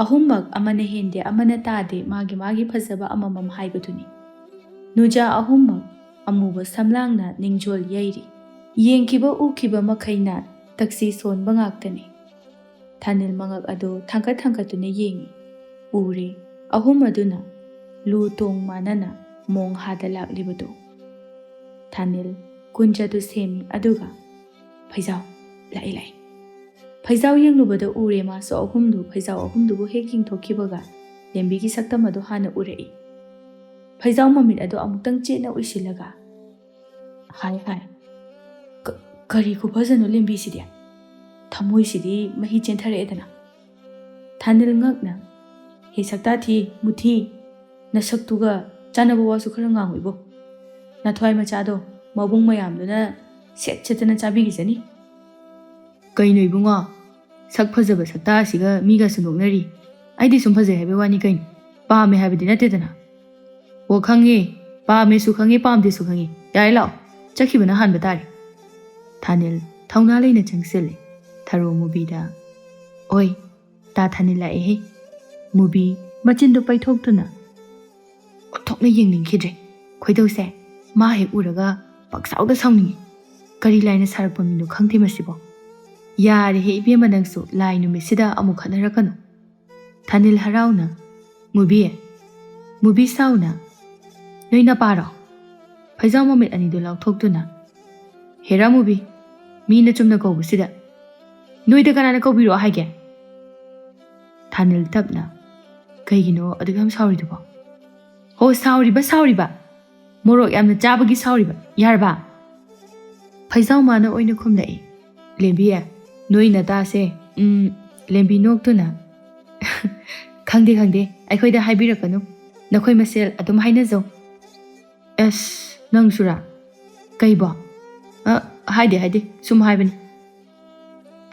ꯑꯍꯨꯝꯃꯛ ꯑꯃꯅ ꯍꯦꯟꯗꯦ ꯑꯃꯅ ꯇꯥꯗꯦ, ꯃꯥꯒꯤ ꯐꯖꯕ ꯑꯃꯃꯝ ꯍꯥꯏꯕꯗꯨꯅꯤ꯫ ꯅꯨꯖꯥ ꯑꯍꯨꯝꯃꯛ ꯑꯃꯨꯕ ꯁꯝꯂꯥꯡꯅ ꯅꯤꯡꯖꯣꯜ ꯌꯩꯔꯤ꯫ ꯌꯦꯡꯈꯤꯕ ꯎꯈꯤꯕ ꯃꯈꯩꯅ ꯇꯛꯁꯤ ꯁꯣꯟꯕ ꯉꯥꯛꯇꯅꯤ꯫ ꯊꯥꯅꯤꯜ ꯃꯉꯛ ꯑꯗꯨ ꯊꯥꯡꯀꯠꯇꯨꯅ ꯌꯦꯡꯉꯤ꯫ ꯎꯔꯦ, ꯑꯍꯨꯝ ꯑꯗꯨꯅ ꯂꯨ ꯇꯣꯡ ꯃꯥꯟꯅꯅ ꯃꯣꯡ ꯍꯥꯗ ꯂꯥꯛꯂꯤꯕꯗꯨ꯫ ꯊꯥꯅꯤꯜ ꯀꯨꯟꯖꯗꯨ ꯁꯦꯝꯃꯤ, ꯑꯗꯨꯒ ꯐꯩꯖꯥꯎ ꯂꯥꯛꯏ꯫ ꯐꯩꯖꯥꯎ ꯌꯦꯡꯂꯨꯕꯗ ꯎꯔꯦ, ꯃꯥꯁꯨ ꯐꯩꯖꯥꯎ ꯑꯍꯨꯝꯗꯨꯕꯨ ꯍꯦꯛ ꯌꯦꯡꯊꯣꯛꯈꯤꯕꯒ ꯂꯦꯝꯕꯤꯒꯤ ꯁꯛꯇꯝ ꯑꯗꯨ ꯍꯥꯟꯅ ꯎꯔꯛꯏ꯫ ꯐꯩꯖꯥꯎ ꯃꯃꯤꯠ ꯑꯗꯨ ꯑꯃꯨꯛꯇꯪ ꯆꯦꯠꯅ ꯎꯏꯁꯤꯜꯂꯒ, ꯍꯥꯏ ꯀꯔꯤ ꯈꯨꯐꯖꯅꯣ ꯂꯦꯝꯕꯤꯁꯤꯗꯤ, ꯊꯃꯣꯏꯁꯤꯗꯤ ꯃꯍꯤ ꯆꯦꯟꯊꯔꯛꯑꯦꯗꯅ꯫ ꯊꯥꯅꯤꯜ ꯉꯛꯅ, ꯍꯦ ꯁꯛꯇꯥꯊꯤ, ꯃꯨꯊꯤ, ꯅꯁꯛꯇꯨꯒ ꯆꯥꯅꯕ ꯋꯥꯁꯨ ꯈꯔ ꯉꯥꯡꯉꯨ ꯏꯕꯣ, ꯅꯊ꯭ꯋꯥꯏ ꯃꯆꯥꯗꯣ ꯃꯕꯨꯡ ꯃꯌꯥꯝꯗꯨꯅ ꯁꯦꯠꯇꯅ ꯆꯥꯕꯤꯈꯤꯁꯅꯤ꯫ ꯀꯩꯅꯣ ꯏꯕꯨꯡꯉꯣ, ꯁꯛ ꯐꯖꯕ ꯁꯛꯇꯥ ꯑꯁꯤꯒ ꯃꯤꯒꯁꯨ ꯅꯣꯛꯅꯔꯤ, ꯑꯩꯗꯤ ꯁꯨꯝ ꯐꯖꯩ ꯍꯥꯏꯕꯩ ꯋꯥꯅꯤ ꯀꯩꯅꯣ ꯄꯥꯝꯃꯦ ꯍꯥꯏꯕꯗꯤ ꯅꯠꯇꯦꯗꯅ ꯑꯣ ꯈꯪꯉꯦ ꯄꯥꯝꯃꯦꯁꯨ ꯈꯪꯉꯦ ꯄꯥꯝꯗꯦꯁꯨ ꯈꯪꯉꯦ ꯌꯥꯔꯦ ꯂꯥꯛꯑꯣ ꯆꯠꯈꯤꯕꯅ ꯍꯥꯟꯕ ꯇꯥꯔꯦ ꯊꯥꯅꯤꯜ ꯊꯧꯅꯥ ꯂꯩꯅ ꯆꯪꯁꯤꯜꯂꯦ ꯊꯔꯣ ꯃꯨꯕꯤꯗ ꯑꯣꯏ ꯇꯥ ꯊꯥꯅꯤꯜ ꯂꯥꯛꯑꯦꯍꯦ ꯃꯨꯕꯤ ꯃꯆꯤꯟꯗꯣ ꯄꯩꯊꯣꯛꯇꯨꯅ ꯑꯣꯟꯊꯣꯛꯅ ꯌꯦꯡꯅꯤꯡꯈꯤꯗ꯭ꯔꯦ ꯈꯣꯏꯗꯧꯁꯦ ꯃꯥ ꯍꯦꯛ ꯎꯔꯒ ꯄꯪꯁꯥꯎꯗ ꯁꯥꯎꯅꯤꯡꯉꯤ ꯀꯔꯤ ꯂꯥꯏꯅ ꯁꯥꯔꯛꯄ ꯃꯤꯅꯣ ꯈꯪꯗꯦ ꯃꯁꯤꯕꯣ ꯌꯥꯔꯦꯍꯦ ꯏꯕꯦꯝꯃ ꯅꯪꯁꯨ ꯂꯥꯏ ꯅꯨꯃꯤꯠꯁꯤꯗ ꯑꯃꯨꯛ ꯈꯠꯅꯔꯛꯀꯅꯨ ꯊꯥꯅꯤꯜ ꯍꯔꯥꯎꯅ ꯃꯨꯕꯤ ꯁꯥꯎꯅ ꯅꯣꯏ ꯅꯄꯥꯔꯣ ꯐꯩꯖꯥꯎ ꯃꯃꯤꯠ ꯑꯅꯤꯗꯨ ꯂꯥꯎꯊꯣꯛꯇꯨꯅ ꯍꯦꯔꯥ ꯃꯨꯕꯤ ꯃꯤꯅ ꯆꯨꯝꯅ ꯀꯧꯕꯁꯤꯗ ꯅꯣꯏꯗ ꯀꯅꯥꯅ ꯀꯧꯕꯤꯔꯛꯑꯣ ꯍꯥꯏꯒꯦ ꯊꯥꯅꯤꯜ ꯇꯞꯅ ꯀꯩꯒꯤꯅꯣ ꯑꯗꯨꯛ ꯌꯥꯝ ꯁꯥꯎꯔꯤꯗꯨꯕꯣ ꯍꯣ ꯁꯥꯎꯔꯤꯕ ꯃꯣꯔꯣꯛ ꯌꯥꯝꯅ ꯆꯥꯕꯒꯤ ꯁꯥꯎꯔꯤꯕ ꯌꯥꯔꯕ ꯐꯩꯖꯥꯎ ꯃꯥꯅ ꯑꯣꯏꯅ ꯈꯨꯝꯂꯛꯏ ꯂꯦꯝꯕꯤ ꯅꯣꯏ ꯅꯇꯥꯁꯦ ꯂꯦꯝꯕꯤ ꯅꯣꯛꯇꯨꯅ ꯈꯪꯗꯦ ꯑꯩꯈꯣꯏꯗ ꯍꯥꯏꯕꯤꯔꯛꯀꯅꯨ ꯅꯈꯣꯏ ꯃꯁꯦꯜ ꯑꯗꯨꯝ ꯍꯥꯏꯅꯖꯧ ꯑꯁ ꯅꯪꯁꯨꯔꯥ ꯀꯩꯕꯣ ꯍꯥꯏꯗꯦ ꯁꯨꯝ ꯍꯥꯏꯕꯅꯤ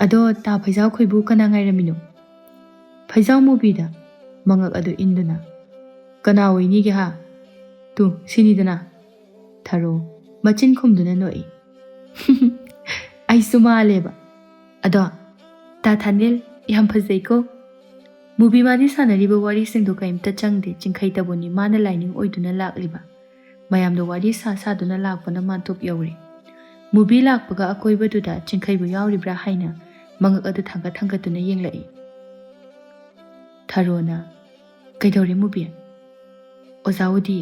ꯑꯗꯣ ꯇꯥ ꯐꯩꯖꯥꯎ ꯈꯣꯏꯕꯨ ꯀꯅꯥ ꯉꯥꯏꯔꯝꯃꯤꯅꯣ ꯐꯩꯖꯥꯎ ꯃꯨꯕꯤꯗ ꯃꯉꯛ ꯑꯗꯨ ꯏꯟꯗꯨꯅ ꯀꯅꯥ ꯑꯣꯏꯅꯤꯒꯦ ꯍꯥ ꯇꯨ ꯁꯤꯅꯤꯗꯅ ꯊꯔꯣ ꯃꯆꯤꯟ ꯈꯨꯝꯗꯨꯅ ꯅꯣꯛꯏ ꯑꯩꯁꯨ ꯃꯥꯜꯂꯦꯕ ꯑꯗꯣ ꯇꯥ ꯊꯥꯅꯤꯜ ꯌꯥꯝ ꯐꯖꯩꯀꯣ ꯃꯨꯕꯤ ꯃꯥꯗꯤ ꯁꯥꯟꯅꯔꯤꯕ ꯋꯥꯔꯤꯁꯤꯡꯗꯣ ꯀꯩꯝꯇ ꯆꯪꯗꯦ ꯆꯤꯡꯈꯩꯇꯕꯨꯅꯤ ꯃꯥꯅ ꯂꯥꯏꯅꯤꯡ ꯑꯣꯏꯗꯨꯅ ꯂꯥꯛꯂꯤꯕ ꯃꯌꯥꯝꯗꯣ ꯋꯥꯔꯤ ꯁꯥꯗꯨꯅ ꯂꯥꯛꯄꯅ ꯃꯥꯟꯇꯣꯞ ꯌꯧꯔꯦ ꯃꯨꯕꯤ ꯂꯥꯛꯄꯒ ꯑꯀꯣꯏꯕꯗꯨꯗ ꯆꯤꯡꯈꯩꯕꯨ ꯌꯥꯎꯔꯤꯕ꯭ꯔꯥ ꯍꯥꯏꯅ ꯃꯉꯛ ꯑꯗꯨ ꯊꯥꯡꯒꯠꯇꯨꯅ ꯌꯦꯡꯂꯛꯏ ꯊꯔꯣꯅ ꯀꯩꯗꯧꯔꯦ ꯃꯨꯕꯤ ꯑꯣꯖꯥ ꯎꯗꯤ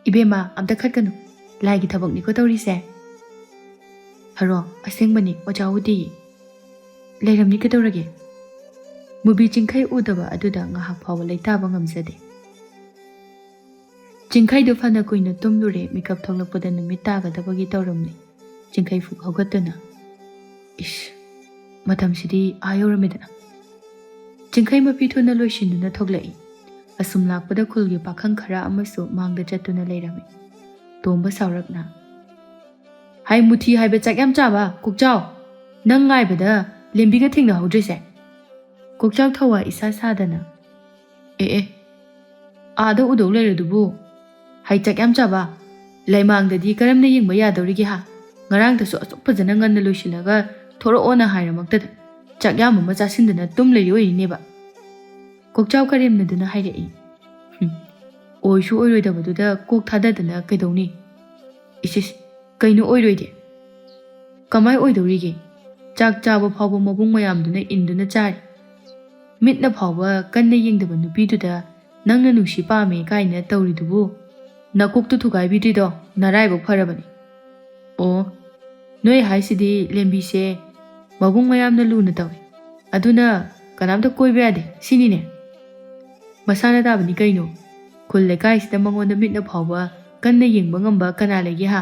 ꯏꯕꯦꯝꯃ ꯑꯝꯇ ꯈꯠꯀꯅꯨ ꯂꯥꯏꯒꯤ ꯊꯕꯛꯅꯤꯀꯣ ꯇꯧꯔꯤꯁꯦ ꯊꯔꯣ ꯑꯁꯦꯡꯕꯅꯤ ꯑꯣꯖꯥ ꯎꯗꯤ ꯂꯩꯔꯝꯅꯤ ꯀꯩꯗꯧꯔꯒꯦ ꯃꯨꯕꯤ ꯆꯤꯡꯈꯩ ꯎꯗꯕ ꯑꯗꯨꯗ ꯉꯥꯏꯍꯥꯛ ꯐꯥꯎꯕ ꯂꯩꯇꯥꯕ ꯉꯝꯖꯗꯦ ꯆꯤꯡꯈꯩꯗꯨ ꯐꯅ ꯀꯨꯏꯅ ꯇꯨꯝꯂꯨꯔꯦ ꯃꯤꯀꯞ ꯊꯣꯛꯂꯛꯄꯗ ꯅꯨꯃꯤꯠ ꯇꯥꯒꯗꯕꯒꯤ ꯇꯧꯔꯝꯂꯦ ꯆꯤꯡꯈꯩ ꯐꯨꯛ ꯍꯧꯒꯠꯇꯨꯅ ꯏꯁ ꯃꯇꯝꯁꯤꯗꯤ ꯌꯧꯔꯝꯃꯦꯗꯅ ꯆꯤꯡꯈꯩ ꯃꯄꯤ ꯊꯨꯅ ꯂꯣꯏꯁꯤꯟꯗꯨꯅ ꯊꯣꯛꯂꯛꯏ ꯑꯁꯨꯝ ꯂꯥꯛꯄꯗ ꯈꯨꯜꯒꯤ ꯄꯥꯈꯪ ꯈꯔ ꯑꯃꯁꯨ ꯃꯥꯡꯗ ꯆꯠꯇꯨꯅ ꯂꯩꯔꯝꯃꯤ ꯇꯣꯝꯕ ꯁꯥꯎꯔꯛꯅ ꯍꯥꯏ ꯃꯨꯊꯤ ꯍꯥꯏꯕ ꯆꯥꯛ ꯌꯥꯝ ꯆꯥꯕ ꯀꯣꯛꯆꯥꯎ ꯅꯪ ꯉꯥꯏꯕꯗ ꯂꯦꯝꯕꯤꯒ ꯊꯦꯡꯅꯍꯧꯗ꯭ꯔꯤꯁꯦ ꯀꯣꯛꯆꯥꯎ ꯊꯋꯥ ꯏꯁꯥ ꯁꯥꯗꯅ ꯑꯥꯗ ꯎꯗꯧ ꯂꯩꯔꯗꯨꯕꯨ ꯍꯥꯏ ꯆꯥꯛ ꯌꯥꯝ ꯆꯥꯕ ꯂꯩꯃꯥꯡꯗꯗꯤ ꯀꯔꯝꯅ ꯌꯦꯡꯕ ꯌꯥꯗꯧꯔꯤꯒꯦ ꯍꯥ ꯉꯔꯥꯡꯗꯁꯨ ꯑꯁꯨꯛ ꯐꯖꯅ ꯉꯟꯅ ꯂꯣꯏꯁꯤꯜꯂꯒ ꯊꯣꯔꯛꯑꯣꯅ ꯍꯥꯏꯔꯃꯛꯇꯗ ꯆꯥꯛ ꯌꯥꯝ ꯑꯃ ꯆꯥꯁꯤꯟꯗꯅ ꯇꯨꯝ ꯂꯩꯔꯤ ꯑꯣꯏꯔꯤꯅꯦꯕ ꯀꯣꯛꯆꯥꯎ ꯀꯔꯦꯝꯅꯗꯨꯅ ꯍꯥꯏꯔꯛꯏ ꯑꯣꯏꯁꯨ ꯑꯣꯏꯔꯣꯏꯗꯕꯗꯨꯗ ꯀꯣꯛ ꯊꯥꯗꯗꯅ ꯀꯩꯗꯧꯅꯤ ꯏꯁꯤꯁ ꯀꯩꯅꯣ ꯑꯣꯏꯔꯣꯏꯗꯦ ꯀꯃꯥꯏ ꯑꯣꯏꯗꯧꯔꯤꯒꯦ ꯆꯥꯛ ꯆꯥꯕ ꯐꯥꯎꯕ ꯃꯕꯨꯡ ꯃꯌꯥꯝꯗꯨꯅ ꯏꯟꯗꯨꯅ ꯆꯥꯔꯤ ꯃꯤꯠꯅ ꯐꯥꯎꯕ ꯀꯟꯅ ꯌꯦꯡꯗꯕ ꯅꯨꯄꯤꯗꯨꯗ ꯅꯪꯅ ꯅꯨꯡꯁꯤ ꯄꯥꯝꯃꯦ ꯀꯥꯏꯅ ꯇꯧꯔꯤꯗꯨꯕꯨ ꯅꯀꯣꯛꯇꯨ ꯊꯨꯒꯥꯏꯕꯤꯗ꯭ꯔꯤꯗꯣ ꯅꯔꯥꯏꯕꯛ ꯐꯔꯕꯅꯤ ꯑꯣ ꯅꯣꯏ ꯍꯥꯏꯁꯤꯗꯤ ꯂꯦꯝꯕꯤꯁꯦ ꯃꯕꯨꯡ ꯃꯌꯥꯝꯅ ꯂꯨꯅ ꯇꯧꯏ ꯑꯗꯨꯅ ꯀꯅꯥꯝꯇ ꯀꯣꯏꯕ ꯌꯥꯗꯦ ꯁꯤꯅꯤꯅꯦ ꯃꯁꯥꯅ ꯇꯥꯕꯅꯤ ꯀꯩꯅꯣ ꯈꯨꯜ ꯂꯩꯀꯥꯏꯁꯤꯗ ꯃꯉꯣꯟꯗ ꯃꯤꯠꯅ ꯐꯥꯎꯕ ꯀꯟꯅ ꯌꯦꯡꯕ ꯉꯝꯕ ꯀꯅꯥ ꯂꯩꯒꯦ ꯍꯥ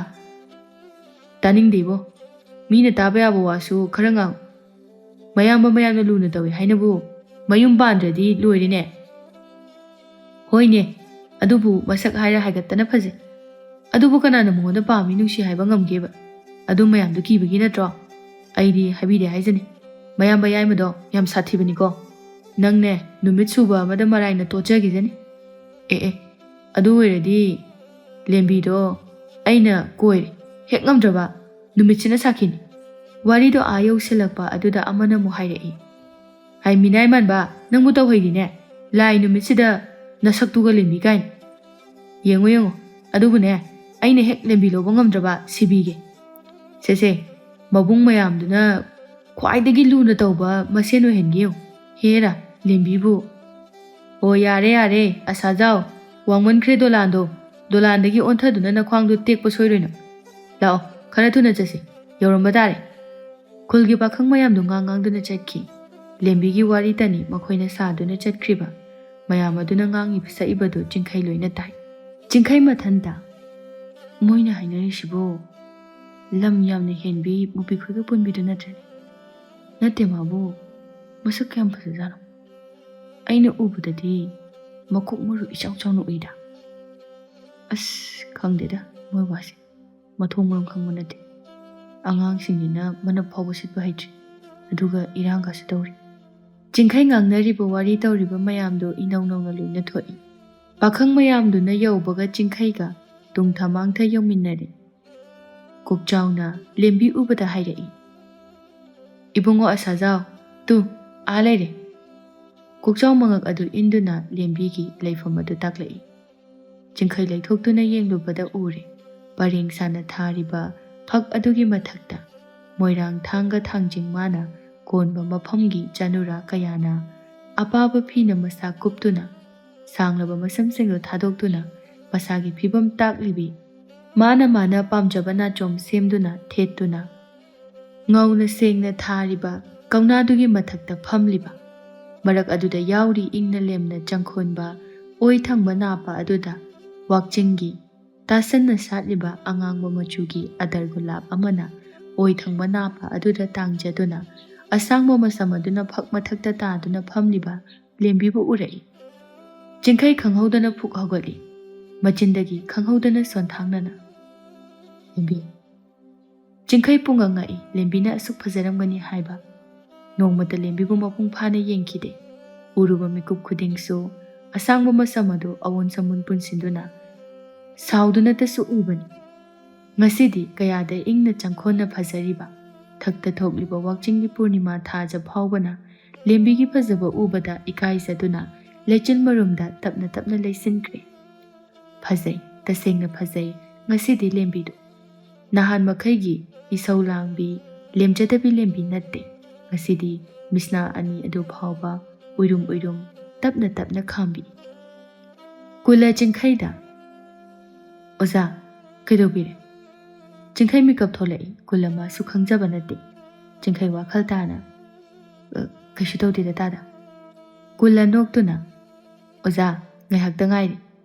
ꯇꯥꯅꯤꯡꯗꯦꯕꯣ ꯃꯤꯅ ꯇꯥꯕ ꯌꯥꯕ ꯋꯥꯁꯨ ꯈꯔ ꯉꯥꯡ ꯃꯌꯥꯝꯅ ꯂꯨꯅ ꯇꯧꯏ ꯍꯥꯏꯅꯕꯨ ꯃꯌꯨꯝ ꯄꯥꯟꯗ꯭ꯔꯗꯤ ꯂꯣꯏꯔꯦꯅꯦ ꯍꯣꯏꯅꯦ ꯑꯗꯨꯕꯨ ꯃꯁꯛ ꯍꯥꯏꯔ ꯍꯥꯏꯒꯠꯇꯅ ꯐꯖꯩ ꯑꯗꯨꯕꯨ ꯀꯅꯥꯅ ꯃꯉꯣꯟꯗ ꯄꯥꯝꯃꯤ ꯅꯨꯡꯁꯤ ꯍꯥꯏꯕ ꯉꯝꯒꯦꯕ ꯑꯗꯨ ꯃꯌꯥꯝꯗꯨ ꯀꯤꯕꯒꯤ ꯅꯠꯇ꯭ꯔꯣ ꯑꯩꯗꯤ ꯍꯥꯏꯕꯤꯗꯦ ꯍꯥꯏꯖꯅꯤ ꯃꯌꯥꯝꯕ ꯌꯥꯏꯃꯗꯣ ꯌꯥꯝ ꯁꯥꯊꯤꯕꯅꯤꯀꯣ ꯅꯪꯅꯦ ꯅꯨꯃꯤꯠ ꯁꯨꯕ ꯑꯃꯗ ꯃꯔꯥꯏꯅ ꯇꯣꯠꯆꯈꯤꯖꯅꯤ ꯑꯗꯨ ꯑꯣꯏꯔꯗꯤ ꯂꯦꯝꯕꯤꯗꯣ ꯑꯩꯅ ꯀꯣꯏꯔꯦ ꯍꯦꯛ ꯉꯝꯗ꯭ꯔꯕ ꯅꯨꯃꯤꯠꯁꯤꯅ ꯁꯥꯈꯤꯅꯤ ꯋꯥꯔꯤꯗꯣ ꯌꯧꯁꯤꯜꯂꯛꯄ ꯑꯗꯨꯗ ꯑꯃꯅ ꯑꯃꯨꯛ ꯍꯥꯏꯔꯛꯏ ꯍꯥꯏ ꯃꯤꯅꯥꯏ ꯃꯥꯟꯕ ꯅꯪꯕꯨ ꯇꯧꯍꯩꯗꯤꯅꯦ ꯂꯥꯏ ꯅꯨꯃꯤꯠꯁꯤꯗ ꯅꯁꯛꯇꯨꯒ ꯂꯦꯝꯕꯤ ꯀꯥꯏꯅ ꯌꯦꯡꯉꯣ ꯑꯗꯨꯕꯨꯅꯦ ꯑꯩꯅ ꯍꯦꯛ ꯂꯦꯝꯕꯤ ꯂꯧꯕ ꯉꯝꯗ꯭ꯔꯕ ꯁꯤꯕꯤꯒꯦ ꯁꯦꯁꯦ ꯃꯕꯨꯡ ꯃꯌꯥꯝꯗꯨꯅ ꯈ꯭ꯋꯥꯏꯗꯒꯤ ꯂꯨꯅ ꯇꯧꯕ ꯃꯁꯦꯟ ꯑꯣꯏꯍꯟꯒꯦ ꯍꯦꯔꯥ ꯂꯦꯝꯕꯤꯕꯨ ꯑꯣ ꯌꯥꯔꯦ ꯑꯁꯥꯖꯥꯎ ꯋꯥꯡꯃꯟꯈ꯭ꯔꯦ ꯗꯣꯂꯥꯟꯗꯒꯤ ꯑꯣꯟꯊꯗꯨꯅ ꯅꯈ꯭ꯋꯥꯡꯗꯨ ꯇꯦꯛꯄ ꯁꯣꯏꯔꯣꯏꯅ ꯂꯥꯛꯑꯣ ꯈꯔ ꯊꯨꯅ ꯆꯠꯁꯤ ꯌꯧꯔꯝꯕ ꯇꯥꯔꯦ ꯈꯨꯜꯒꯤ ꯄꯥꯈꯪ ꯃꯌꯥꯝꯗꯨ ꯉꯥꯡꯗꯨꯅ ꯆꯠꯈꯤ ꯂꯦꯝꯕꯤꯒꯤ ꯋꯥꯔꯤꯇꯅꯤ ꯃꯈꯣꯏꯅ ꯁꯥꯗꯨꯅ ꯆꯠꯈ꯭ꯔꯤꯕ ꯃꯌꯥꯝ ꯑꯗꯨꯅ ꯉꯥꯡꯉꯤꯕ ꯁꯛꯏꯕꯗꯨ ꯆꯤꯡꯈꯩ ꯂꯣꯏꯅ ꯇꯥꯏ ꯆꯤꯡꯈꯩ ꯃꯊꯟꯇ ꯃꯣꯏꯅ ꯍꯥꯏꯅꯔꯤꯁꯤꯕꯨ ꯂꯝ ꯌꯥꯝꯅ ꯍꯦꯟꯕꯤ ꯃꯨꯄꯤ ꯈꯣꯏꯒ ꯄꯨꯟꯕꯤꯗꯨ ꯅꯠꯇꯦ ꯃꯥꯕꯨ ꯃꯁꯛ ꯀꯌꯥꯝ ꯐꯖꯖꯥꯠꯅꯣ ꯑꯩꯅ ꯎꯕꯗꯗꯤ ꯃꯀꯣꯛ ꯃꯔꯨ ꯏꯆꯥꯎ ꯆꯥꯎꯅ ꯎꯏꯗ ꯑꯁ ꯈꯪꯗꯦꯗ ꯃꯣꯏ ꯋꯥꯁꯦ ꯃꯊꯣꯡ ꯃꯔꯝ ꯈꯪꯕ ꯅꯠꯇꯦ ꯑꯉꯥꯡꯁꯤꯡꯅꯤꯅ ꯃꯅꯞ ꯐꯥꯎꯕ ꯁꯤꯠꯄ ꯍꯩꯇ꯭ꯔꯤ ꯑꯗꯨꯒ ꯏꯔꯥꯡꯒꯁꯨ ꯇꯧꯔꯤ ꯆꯤꯡꯈꯩ ꯉꯥꯡꯅꯔꯤꯕ ꯋꯥꯔꯤ ꯇꯧꯔꯤꯕ ꯃꯌꯥꯝꯗꯨ ꯏꯅꯧ ꯅꯧꯅ ꯂꯣꯏꯅ ꯊꯣꯛꯏ꯫ ꯄꯥꯈꯪ ꯃꯌꯥꯝꯗꯨꯅ ꯌꯧꯕꯒ ꯆꯤꯡꯈꯩꯒ ꯇꯨꯡꯊ ꯃꯥꯡꯊ ꯌꯧꯃꯤꯟꯅꯔꯦ꯫ ꯀꯣꯛꯆꯥꯎꯅ ꯂꯦꯝꯕꯤ ꯎꯕꯗ ꯍꯥꯏꯔꯛꯏ, "ꯏꯕꯨꯡꯉꯣ ꯑꯁꯥꯖꯥꯎ, ꯇꯨ ꯑꯥ ꯂꯩꯔꯦ." ꯀꯣꯛꯆꯥꯎ ꯃꯉꯛ ꯑꯗꯨ ꯏꯟꯗꯨꯅ ꯂꯦꯝꯕꯤꯒꯤ ꯂꯩꯐꯝ ꯑꯗꯨ ꯇꯥꯛꯂꯛꯏ꯫ ꯆꯤꯡꯈꯩ ꯂꯩꯊꯣꯛꯇꯨꯅ ꯌꯦꯡꯂꯨꯕꯗ ꯎꯔꯦ ꯄꯔꯦꯡ ꯁꯥꯅ ꯊꯥꯔꯤꯕ ꯐꯛ ꯑꯗꯨꯒꯤ ꯃꯊꯛꯇ ꯃꯣꯏꯔꯥꯡ ꯊꯥꯡꯒ ꯊꯥꯡꯖꯤꯡ ꯃꯥꯅ ꯀꯣꯟꯕ ꯃꯐꯝꯒꯤ ꯆꯅꯨꯔꯥ ꯀꯌꯥꯅ ꯑꯄꯥꯕ ꯐꯤꯅ ꯃꯁꯥ ꯀꯨꯞꯇꯨꯅ ꯁꯥꯡꯂꯕ ꯃꯁꯝꯁꯤꯡꯗꯨ ꯊꯥꯗꯣꯛꯇꯨꯅ ꯃꯁꯥꯒꯤ ꯐꯤꯕꯝ ꯇꯥꯛꯂꯤꯕꯤ ꯃꯥꯅ ꯄꯥꯝꯖꯕ ꯅꯥꯆꯣꯝ ꯁꯦꯝꯗꯨꯅ ꯊꯦꯠꯇꯨꯅ ꯉꯧꯅ ꯁꯦꯡꯅ ꯊꯥꯔꯤꯕ ꯀꯧꯅꯥꯗꯨꯒꯤ ꯃꯊꯛꯇ ꯐꯝꯂꯤꯕ, ꯃꯔꯛ ꯑꯗꯨꯗ ꯌꯥꯎꯔꯤ ꯏꯪꯅ ꯂꯦꯝꯅ ꯆꯪꯈꯣꯟꯕ ꯑꯣꯏ ꯊꯪꯕ ꯅꯥꯄ ꯑꯗꯨꯗ ꯋꯥꯛꯆꯤꯡꯒꯤ ꯇꯥꯁꯟꯅ ꯁꯥꯠꯂꯤꯕ ꯑꯉꯥꯡꯕ ꯃꯆꯨꯒꯤ ꯑꯗꯔ ꯒꯨꯂꯥꯞ ꯑꯃꯅ ꯑꯣꯏ ꯊꯪꯕ ꯅꯥꯄ ꯑꯗꯨꯗ ꯇꯥꯡꯖꯗꯨꯅ ꯑꯁꯥꯡꯕ ꯃꯁꯝ ꯑꯗꯨꯅ ꯐꯛ ꯃꯊꯛꯇ ꯇꯥꯗꯨꯅ ꯐꯝꯂꯤꯕ ꯂꯦꯝꯕꯤꯕꯨ ꯎꯔꯛꯏ꯫ ꯆꯤꯡꯈꯩ ꯈꯪꯍꯧꯗꯅ ꯐꯨꯛ ꯍꯧꯒꯠꯂꯤ, ꯃꯆꯤꯟꯗꯒꯤ ꯈꯪꯍꯧꯗꯅ ꯁꯣꯟꯊꯥꯡꯅꯅ, "ꯂꯦꯝꯕꯤ." ꯆꯤꯡꯈꯩ ꯄꯨꯡꯉ ꯉꯛꯏ ꯂꯦꯝꯕꯤꯅ ꯑꯁꯨꯛ ꯐꯖꯔꯝꯒꯅꯤ ꯍꯥꯏꯕ꯫ ꯅꯣꯡꯃꯇ ꯂꯦꯝꯕꯤꯕꯨ ꯃꯄꯨꯡ ꯐꯥꯅ ꯌꯦꯡꯈꯤꯗꯦ꯫ ꯎꯔꯨꯕ ꯃꯤꯀꯨꯞ ꯈꯨꯗꯤꯡꯁꯨ ꯑꯁꯥꯡꯕ ꯃꯁꯝ ꯑꯗꯨ ꯑꯑꯣꯟ ꯁꯃꯨꯟ ꯄꯨꯟꯁꯤꯟꯗꯨꯅ ꯁꯥꯎꯗꯨꯅꯇꯁꯨ ꯎꯕꯅꯤ꯫ ꯉꯁꯤꯗꯤ ꯀꯌꯥꯗ ꯏꯪꯅ ꯆꯪꯈꯣꯟꯅ ꯐꯖꯔꯤꯕ, ꯊꯛꯇ ꯊꯣꯛꯂꯤꯕ ꯋꯥꯛꯆꯤꯡꯒꯤ ꯄꯨꯔꯅꯤꯃꯥ ꯊꯥꯖ ꯐꯥꯎꯕꯅ ꯂꯦꯝꯕꯤꯒꯤ ꯐꯖꯕ ꯎꯕꯗ ꯏꯀꯥꯏꯖꯗꯨꯅ ꯂꯩꯆꯤꯜ ꯃꯔꯨꯝꯗ ꯇꯞꯅ ꯇꯞꯅ ꯂꯩꯁꯤꯟꯈ꯭ꯔꯦ꯫ "ꯐꯖꯩ, ꯇꯁꯦꯡꯅ ꯐꯖꯩ ꯉꯁꯤꯗꯤ ꯂꯦꯝꯕꯤꯗꯨ꯫ ꯅꯍꯥꯟ ꯃꯈꯩꯒꯤ ꯏꯁꯧ ꯂꯥꯡꯕꯤ ꯂꯦꯝꯖꯗꯕꯤ ꯂꯦꯝꯕꯤ ꯅꯠꯇꯦ꯫ ꯉꯁꯤꯗꯤ ꯃꯤꯁꯅꯥ ꯑꯅꯤ ꯑꯗꯨ ꯐꯥꯎꯕ ꯎꯏꯔꯨꯝ ꯎꯏꯔꯨꯝ ꯇꯞꯅ ꯇꯞꯅ ꯈꯥꯝꯕꯤ." ꯀꯨꯂ ꯆꯤꯡꯈꯩꯗ, "ꯑꯣꯖꯥ, ꯀꯩꯗꯧꯕꯤꯔꯦ?" ꯆꯤꯡꯈꯩ ꯃꯤꯀꯞ ꯊꯣꯛꯂꯛꯏ꯫ ꯀꯨꯂ ꯃꯥꯁꯨ ꯈꯪꯖꯕ ꯅꯠꯇꯦ꯫ ꯆꯤꯡꯈꯩ ꯋꯥꯈꯜ ꯇꯥꯅ, "ꯀꯩꯁꯨ ꯇꯧꯗꯦꯗ ꯇꯥꯗ." ꯀꯨꯂ ꯅꯣꯛꯇꯨꯅ, "ꯑꯣꯖꯥ, ꯉꯥꯏꯍꯥꯛꯇ ꯉꯥꯏꯔꯦ꯫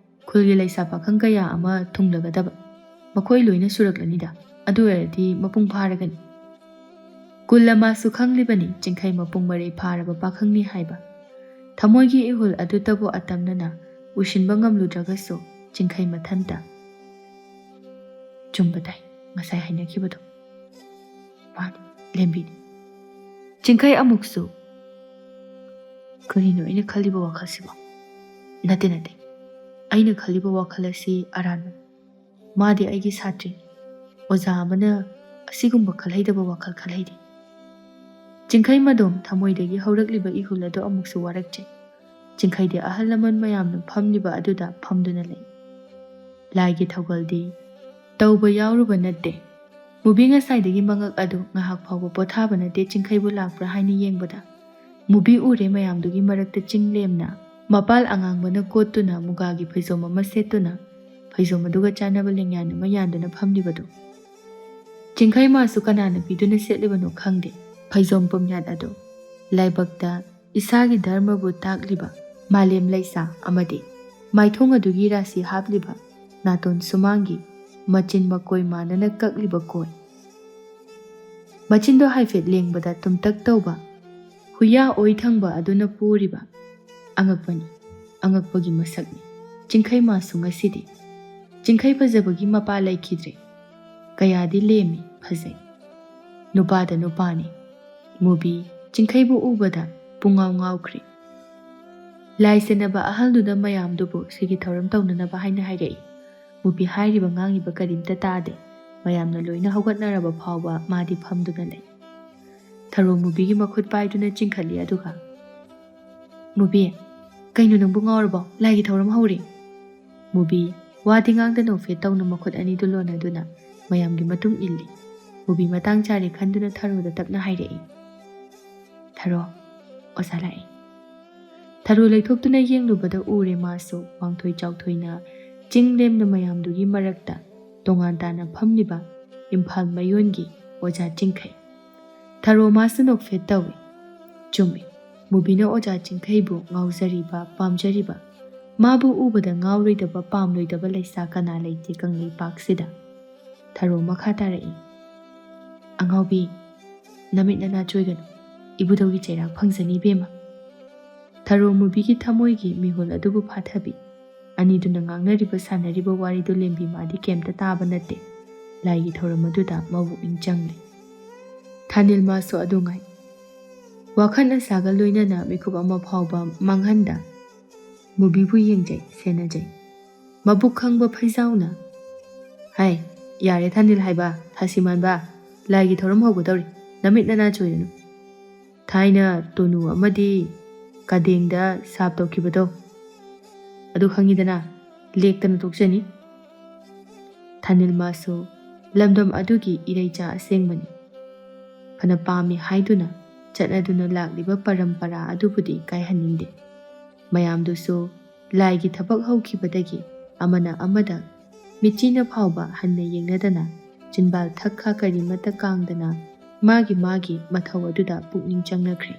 ꯈꯨꯜꯒꯤ ꯂꯩꯁꯥ ꯄꯥꯈꯪ ꯀꯌꯥ ꯑꯃ ꯊꯨꯡꯂꯒꯗꯕ, ꯃꯈꯣꯏ ꯂꯣꯏꯅ ꯁꯨꯔꯛꯂꯅꯤꯗ, ꯑꯗꯨ ꯑꯣꯏꯔꯗꯤ ꯃꯄꯨꯡ ꯐꯥꯔꯒꯅꯤ." ꯀꯨꯂ ꯃꯥꯁꯨ ꯈꯪꯂꯤꯕꯅꯤ ꯆꯤꯡꯈꯩ ꯃꯄꯨꯡ ꯃꯔꯩ ꯐꯥꯔꯕ ꯄꯥꯈꯪꯅꯤ ꯍꯥꯏꯕ꯫ ꯊꯃꯣꯏꯒꯤ ꯏꯍꯨꯜ ꯑꯗꯨꯇꯕꯨ ꯑꯇꯝꯅꯅ ꯎꯁꯤꯟꯕ ꯉꯝꯂꯨꯗ꯭ꯔꯒꯁꯨ ꯆꯤꯡꯈꯩ ꯃꯊꯟꯇ, "ꯆꯨꯝꯕ ꯇꯥꯏ, ꯉꯁꯥꯏ ꯍꯥꯏꯅꯈꯤꯕꯗꯣ. ꯃꯥꯅꯤ, ꯂꯦꯝꯕꯤꯅꯤ." ꯆꯤꯡꯈꯩ ꯑꯃꯨꯛꯁꯨ, "ꯀꯔꯤꯅꯣ ꯑꯩꯅ ꯈꯜꯂꯤꯕ ꯋꯥꯈꯜꯁꯤꯕꯣ? ꯅꯠꯇꯦ, ꯑꯩꯅ ꯈꯜꯂꯤꯕ ꯋꯥꯈꯜ ꯑꯁꯤ ꯑꯔꯥꯟꯕꯅꯤ꯫ ꯃꯥꯗꯤ ꯑꯩꯒꯤ ꯁꯥꯇ꯭ꯔꯤꯅꯤ꯫ ꯑꯣꯖꯥ ꯑꯃꯅ ꯑꯁꯤꯒꯨꯝꯕ ꯈꯜꯍꯩꯗꯕ ꯋꯥꯈꯜ ꯈꯜꯍꯩꯗꯦ." ꯆꯤꯡꯈꯩ ꯃꯗꯣꯝ ꯊꯃꯣꯏꯗꯒꯤ ꯍꯧꯔꯛꯂꯤꯕ ꯏꯍꯨꯜ ꯑꯗꯨ ꯑꯃꯨꯛꯁꯨ ꯋꯥꯔꯛꯆꯩ꯫ ꯆꯤꯡꯈꯩꯗꯤ ꯑꯍꯜ ꯂꯃꯟ ꯃꯌꯥꯝꯅ ꯐꯝꯂꯤꯕ ꯑꯗꯨꯗ ꯐꯝꯗꯨꯅ ꯂꯩ꯫ ꯂꯥꯏꯒꯤ ꯊꯧꯒꯜꯗꯤ ꯇꯧꯕ ꯌꯥꯎꯔꯨꯕ ꯅꯠꯇꯦ꯫ ꯃꯨꯕꯤ ꯉꯁꯥꯏꯗꯒꯤ ꯃꯉꯛ ꯑꯗꯨ ꯉꯥꯏꯍꯥꯛ ꯐꯥꯎꯕ ꯄꯣꯊꯥꯕ ꯅꯠꯇꯦ ꯆꯤꯡꯈꯩꯕꯨ ꯂꯥꯛꯄ꯭ꯔꯥ ꯍꯥꯏꯅ ꯌꯦꯡꯕꯗ꯫ ꯃꯨꯕꯤ ꯎꯔꯦ ꯃꯌꯥꯝꯗꯨꯒꯤ ꯃꯔꯛꯇ ꯆꯤꯡꯂꯦꯝꯅ ꯃꯄꯥꯜ ꯑꯉꯥꯡꯕꯅ ꯀꯣꯠꯇꯨꯅ ꯃꯨꯒꯥꯒꯤ ꯐꯩꯖꯣꯝ ꯑꯃ ꯁꯦꯠꯇꯨꯅ ꯐꯩꯖꯣꯝ ꯑꯗꯨꯒ ꯆꯥꯟꯅꯕ ꯂꯦꯡꯌꯥꯟ ꯑꯃ ꯌꯥꯟꯗꯨꯅ ꯐꯝꯂꯤꯕꯗꯨ꯫ ꯆꯤꯡꯈꯩ ꯃꯥꯁꯨ ꯀꯅꯥꯅ ꯄꯤꯗꯨꯅ ꯁꯦꯠꯂꯤꯕꯅꯣ ꯈꯪꯗꯦ ꯐꯩꯖꯣꯝ ꯄꯨꯝꯌꯥꯠ ꯑꯗꯨ꯫ ꯂꯥꯏꯕꯛꯇ ꯏꯁꯥꯒꯤ ꯙꯔꯃꯕꯨ ꯇꯥꯛꯂꯤꯕ ꯃꯥꯂꯦꯝ ꯂꯩꯁꯥ ꯑꯃꯗꯤ ꯃꯥꯏꯊꯣꯡ ꯑꯗꯨꯒꯤ ꯔꯥꯁꯤ ꯍꯥꯞꯂꯤꯕ ꯅꯥꯇꯣꯟ ꯁꯨꯃꯥꯡꯒꯤ ꯃꯆꯤꯟ ꯃꯀꯣꯏ ꯃꯥꯟꯅꯅ ꯀꯛꯂꯤꯕ ꯀꯣꯏ, ꯃꯆꯤꯟꯗꯣ ꯍꯥꯏꯐꯦꯠ ꯂꯦꯡꯕꯗ ꯇꯨꯝꯇꯛ ꯇꯧꯕ ꯍꯨꯌꯥ ꯑꯣꯏ ꯊꯪꯕ ꯑꯗꯨꯅ ꯄꯨꯔꯤꯕ ꯑꯉꯛꯄꯅꯤ, ꯑꯉꯛꯄꯒꯤ ꯃꯁꯛꯅꯤ ꯆꯤꯡꯈꯩ ꯃꯥꯁꯨ ꯉꯁꯤꯗꯤ꯫ ꯆꯤꯡꯈꯩ ꯐꯖꯕꯒꯤ ꯃꯄꯥ ꯂꯩꯈꯤꯗ꯭ꯔꯦ꯫ ꯀꯌꯥꯗꯤ ꯂꯦꯝꯃꯤ, ꯐꯖꯩ꯫ ꯅꯨꯄꯥꯗ ꯅꯨꯄꯥꯅꯤ꯫ ꯃꯨꯕꯤ ꯆꯤꯡꯈꯩꯕꯨ ꯎꯕꯗ ꯄꯨꯡꯉꯥꯎ ꯉꯥꯎꯈ꯭ꯔꯦ꯫ ꯂꯥꯏ ꯁꯦꯟꯅꯕ ꯑꯍꯜꯗꯨꯅ ꯃꯌꯥꯝꯗꯨꯕꯨ ꯁꯤꯒꯤ ꯊꯧꯔꯝ ꯇꯧꯅꯅꯕ ꯍꯥꯏꯅ ꯍꯥꯏꯔꯛꯏ꯫ ꯃꯨꯕꯤ ꯍꯥꯏꯔꯤꯕ ꯉꯥꯡꯉꯤꯕ ꯀꯔꯤꯝꯇ ꯇꯥꯗꯦ꯫ ꯃꯌꯥꯝꯅ ꯂꯣꯏꯅ ꯍꯧꯒꯠꯅꯔꯕ ꯐꯥꯎꯕ ꯃꯥꯗꯤ ꯐꯝꯗꯨꯅ ꯂꯩ꯫ ꯊꯔꯣ ꯃꯨꯕꯤꯒꯤ ꯃꯈꯨꯠ ꯄꯥꯏꯗꯨꯅ ꯆꯤꯡꯈꯠꯂꯤ ꯑꯗꯨꯒ, "ꯃꯨꯕꯤ, ꯀꯩꯅꯣ ꯅꯪꯕꯨ ꯉꯥꯎꯔꯕꯣ? ꯂꯥꯏꯒꯤ ꯊꯧꯔꯝ ꯍꯧꯔꯤ." ꯃꯨꯕꯤ ꯋꯥꯗꯤ ꯉꯥꯡꯗ ꯅꯣꯛꯐꯦꯠ ꯇꯧꯅ ꯃꯈꯨꯠ ꯑꯅꯤꯗꯨ ꯂꯣꯟꯅꯗꯨꯅ ꯃꯌꯥꯝꯒꯤ ꯃꯇꯨꯡ ꯏꯜꯂꯤ꯫ ꯃꯨꯕꯤ ꯃꯇꯥꯡ ꯆꯥꯔꯦ ꯈꯟꯗꯨꯅ ꯊꯔꯣꯗ ꯇꯞꯅ ꯍꯥꯏꯔꯛꯏ, "ꯊꯔꯣ, ꯑꯣꯖꯥ ꯂꯥꯛꯏ." ꯊꯔꯣ ꯂꯩꯊꯣꯛꯇꯨꯅ ꯌꯦꯡꯂꯨꯕꯗ ꯎꯔꯦ ꯃꯥꯁꯨ ꯋꯥꯡꯊꯣꯏ ꯆꯥꯎꯊꯣꯏꯅ ꯆꯤꯡꯂꯦꯝꯅ ꯃꯌꯥꯝꯗꯨꯒꯤ ꯃꯔꯛꯇ ꯇꯣꯉꯥꯟ ꯇꯥꯅ ꯐꯝꯂꯤꯕ ꯏꯝꯐꯥꯜ ꯃꯌꯣꯟꯒꯤ ꯑꯣꯖꯥ ꯆꯤꯡꯈꯩ꯫ ꯊꯔꯣ ꯃꯥꯁꯨ ꯅꯣꯛꯐꯦꯠ ꯇꯧꯏ꯫ ꯆꯨꯝꯃꯤ, ꯃꯨꯕꯤꯅ ꯑꯣꯖꯥ ꯆꯤꯡꯈꯩꯕꯨ ꯉꯥꯎꯖꯔꯤꯕ, ꯄꯥꯝꯖꯔꯤꯕ, ꯃꯥꯕꯨ ꯎꯕꯗ ꯉꯥꯎꯔꯣꯏꯗꯕ ꯄꯥꯝꯂꯣꯏꯗꯕ ꯂꯩꯁꯥ ꯀꯅꯥ ꯂꯩꯇꯦ ꯀꯪꯂꯩꯄꯥꯛꯁꯤꯗ꯫ ꯊꯔꯣ ꯃꯈꯥ ꯇꯥꯔꯛꯏ, "ꯑꯉꯥꯎꯕꯤ, ꯅꯃꯤꯠ ꯅꯅꯥ ꯆꯣꯏꯒꯅꯨ, ꯏꯕꯨꯙꯧꯒꯤ ꯆꯩꯔꯥꯛ ꯐꯪꯖꯅꯤ ꯏꯕꯦꯝꯃ." ꯊꯔꯣ ꯃꯨꯕꯤꯒꯤ ꯊꯃꯣꯏꯒꯤ ꯃꯤꯍꯨꯜ ꯑꯗꯨꯕꯨ ꯐꯥꯊꯕꯤ꯫ ꯑꯅꯤꯗꯨꯅ ꯉꯥꯡꯅꯔꯤꯕ ꯁꯥꯟꯅꯔꯤꯕ ꯋꯥꯔꯤꯗꯨ ꯂꯦꯝꯕꯤ ꯃꯥꯗꯤ ꯀꯩꯝꯇ ꯇꯥꯕ ꯅꯠꯇꯦ꯫ ꯂꯥꯏꯒꯤ ꯊꯧꯔꯝ ꯑꯗꯨꯗ ꯃꯕꯨꯛꯅꯤꯡ ꯆꯪꯂꯤ꯫ ꯊꯥꯅꯤꯜ ꯃꯥꯁꯨ ꯑꯗꯨ ꯉꯥꯏ꯫ ꯋꯥꯈꯜ ꯑꯁꯥꯒ ꯂꯣꯏꯅꯅ ꯃꯤꯀꯨꯞ ꯑꯃ ꯐꯥꯎꯕ ꯃꯥꯡꯍꯟꯗ ꯃꯨꯕꯤꯕꯨ ꯌꯦꯡꯖꯩ ꯁꯦꯟꯅꯖꯩ ꯃꯕꯨꯛ ꯈꯪꯕ ꯐꯩꯖꯥꯎꯅ ꯍꯥꯏ ꯌꯥꯔꯦ ꯊꯥꯅꯤꯜ ꯍꯥꯏꯕ ꯊꯥꯁꯤ ꯃꯥꯟꯕ ꯂꯥꯏꯒꯤ ꯊꯧꯔꯝ ꯍꯧꯒꯗꯧꯔꯤ ꯅꯃꯤꯠ ꯅꯅꯥ ꯆꯣꯏꯔꯅꯨ ꯊꯥꯏꯅ ꯇꯣꯅꯨ ꯑꯃꯗꯤ ꯀꯥꯗꯦꯡꯗ ꯁꯥꯞ ꯇꯧꯈꯤꯕꯗꯣ ꯑꯗꯨ ꯈꯪꯉꯤꯗꯅ ꯂꯦꯛꯇꯅ ꯇꯣꯛꯆꯅꯤ ꯊꯥꯅꯤꯜ ꯃꯥꯁꯨ ꯂꯝꯗꯝ ꯑꯗꯨꯒꯤ ꯏꯔꯩꯆꯥ ꯑꯁꯦꯡꯕꯅꯤ ꯐꯅ ꯄꯥꯝꯃꯤ ꯍꯥꯏꯗꯨꯅ ꯆꯠꯅꯗꯨꯅ ꯂꯥꯛꯂꯤꯕ ꯄꯔꯝꯄꯔꯥ ꯑꯗꯨꯕꯨꯗꯤ ꯀꯥꯏꯍꯟꯅꯤꯡꯗꯦ ꯃꯌꯥꯝꯗꯨꯁꯨ ꯂꯥꯏꯒꯤ ꯊꯕꯛ ꯍꯧꯈꯤꯕꯗꯒꯤ ꯑꯃꯅ ꯑꯃꯗ ꯃꯤꯆꯤꯅ ꯐꯥꯎꯕ ꯍꯟꯅ ꯌꯦꯡꯅꯗꯅ ꯆꯤꯟꯕꯥꯜ ꯊꯛꯈꯥ ꯀꯔꯤꯃꯠꯇ ꯀꯥꯡꯗꯅ ꯃꯥꯒꯤ ꯃꯊꯧ ꯑꯗꯨꯗ ꯄꯨꯛꯅꯤꯡ ꯆꯪꯅꯈ꯭ꯔꯦ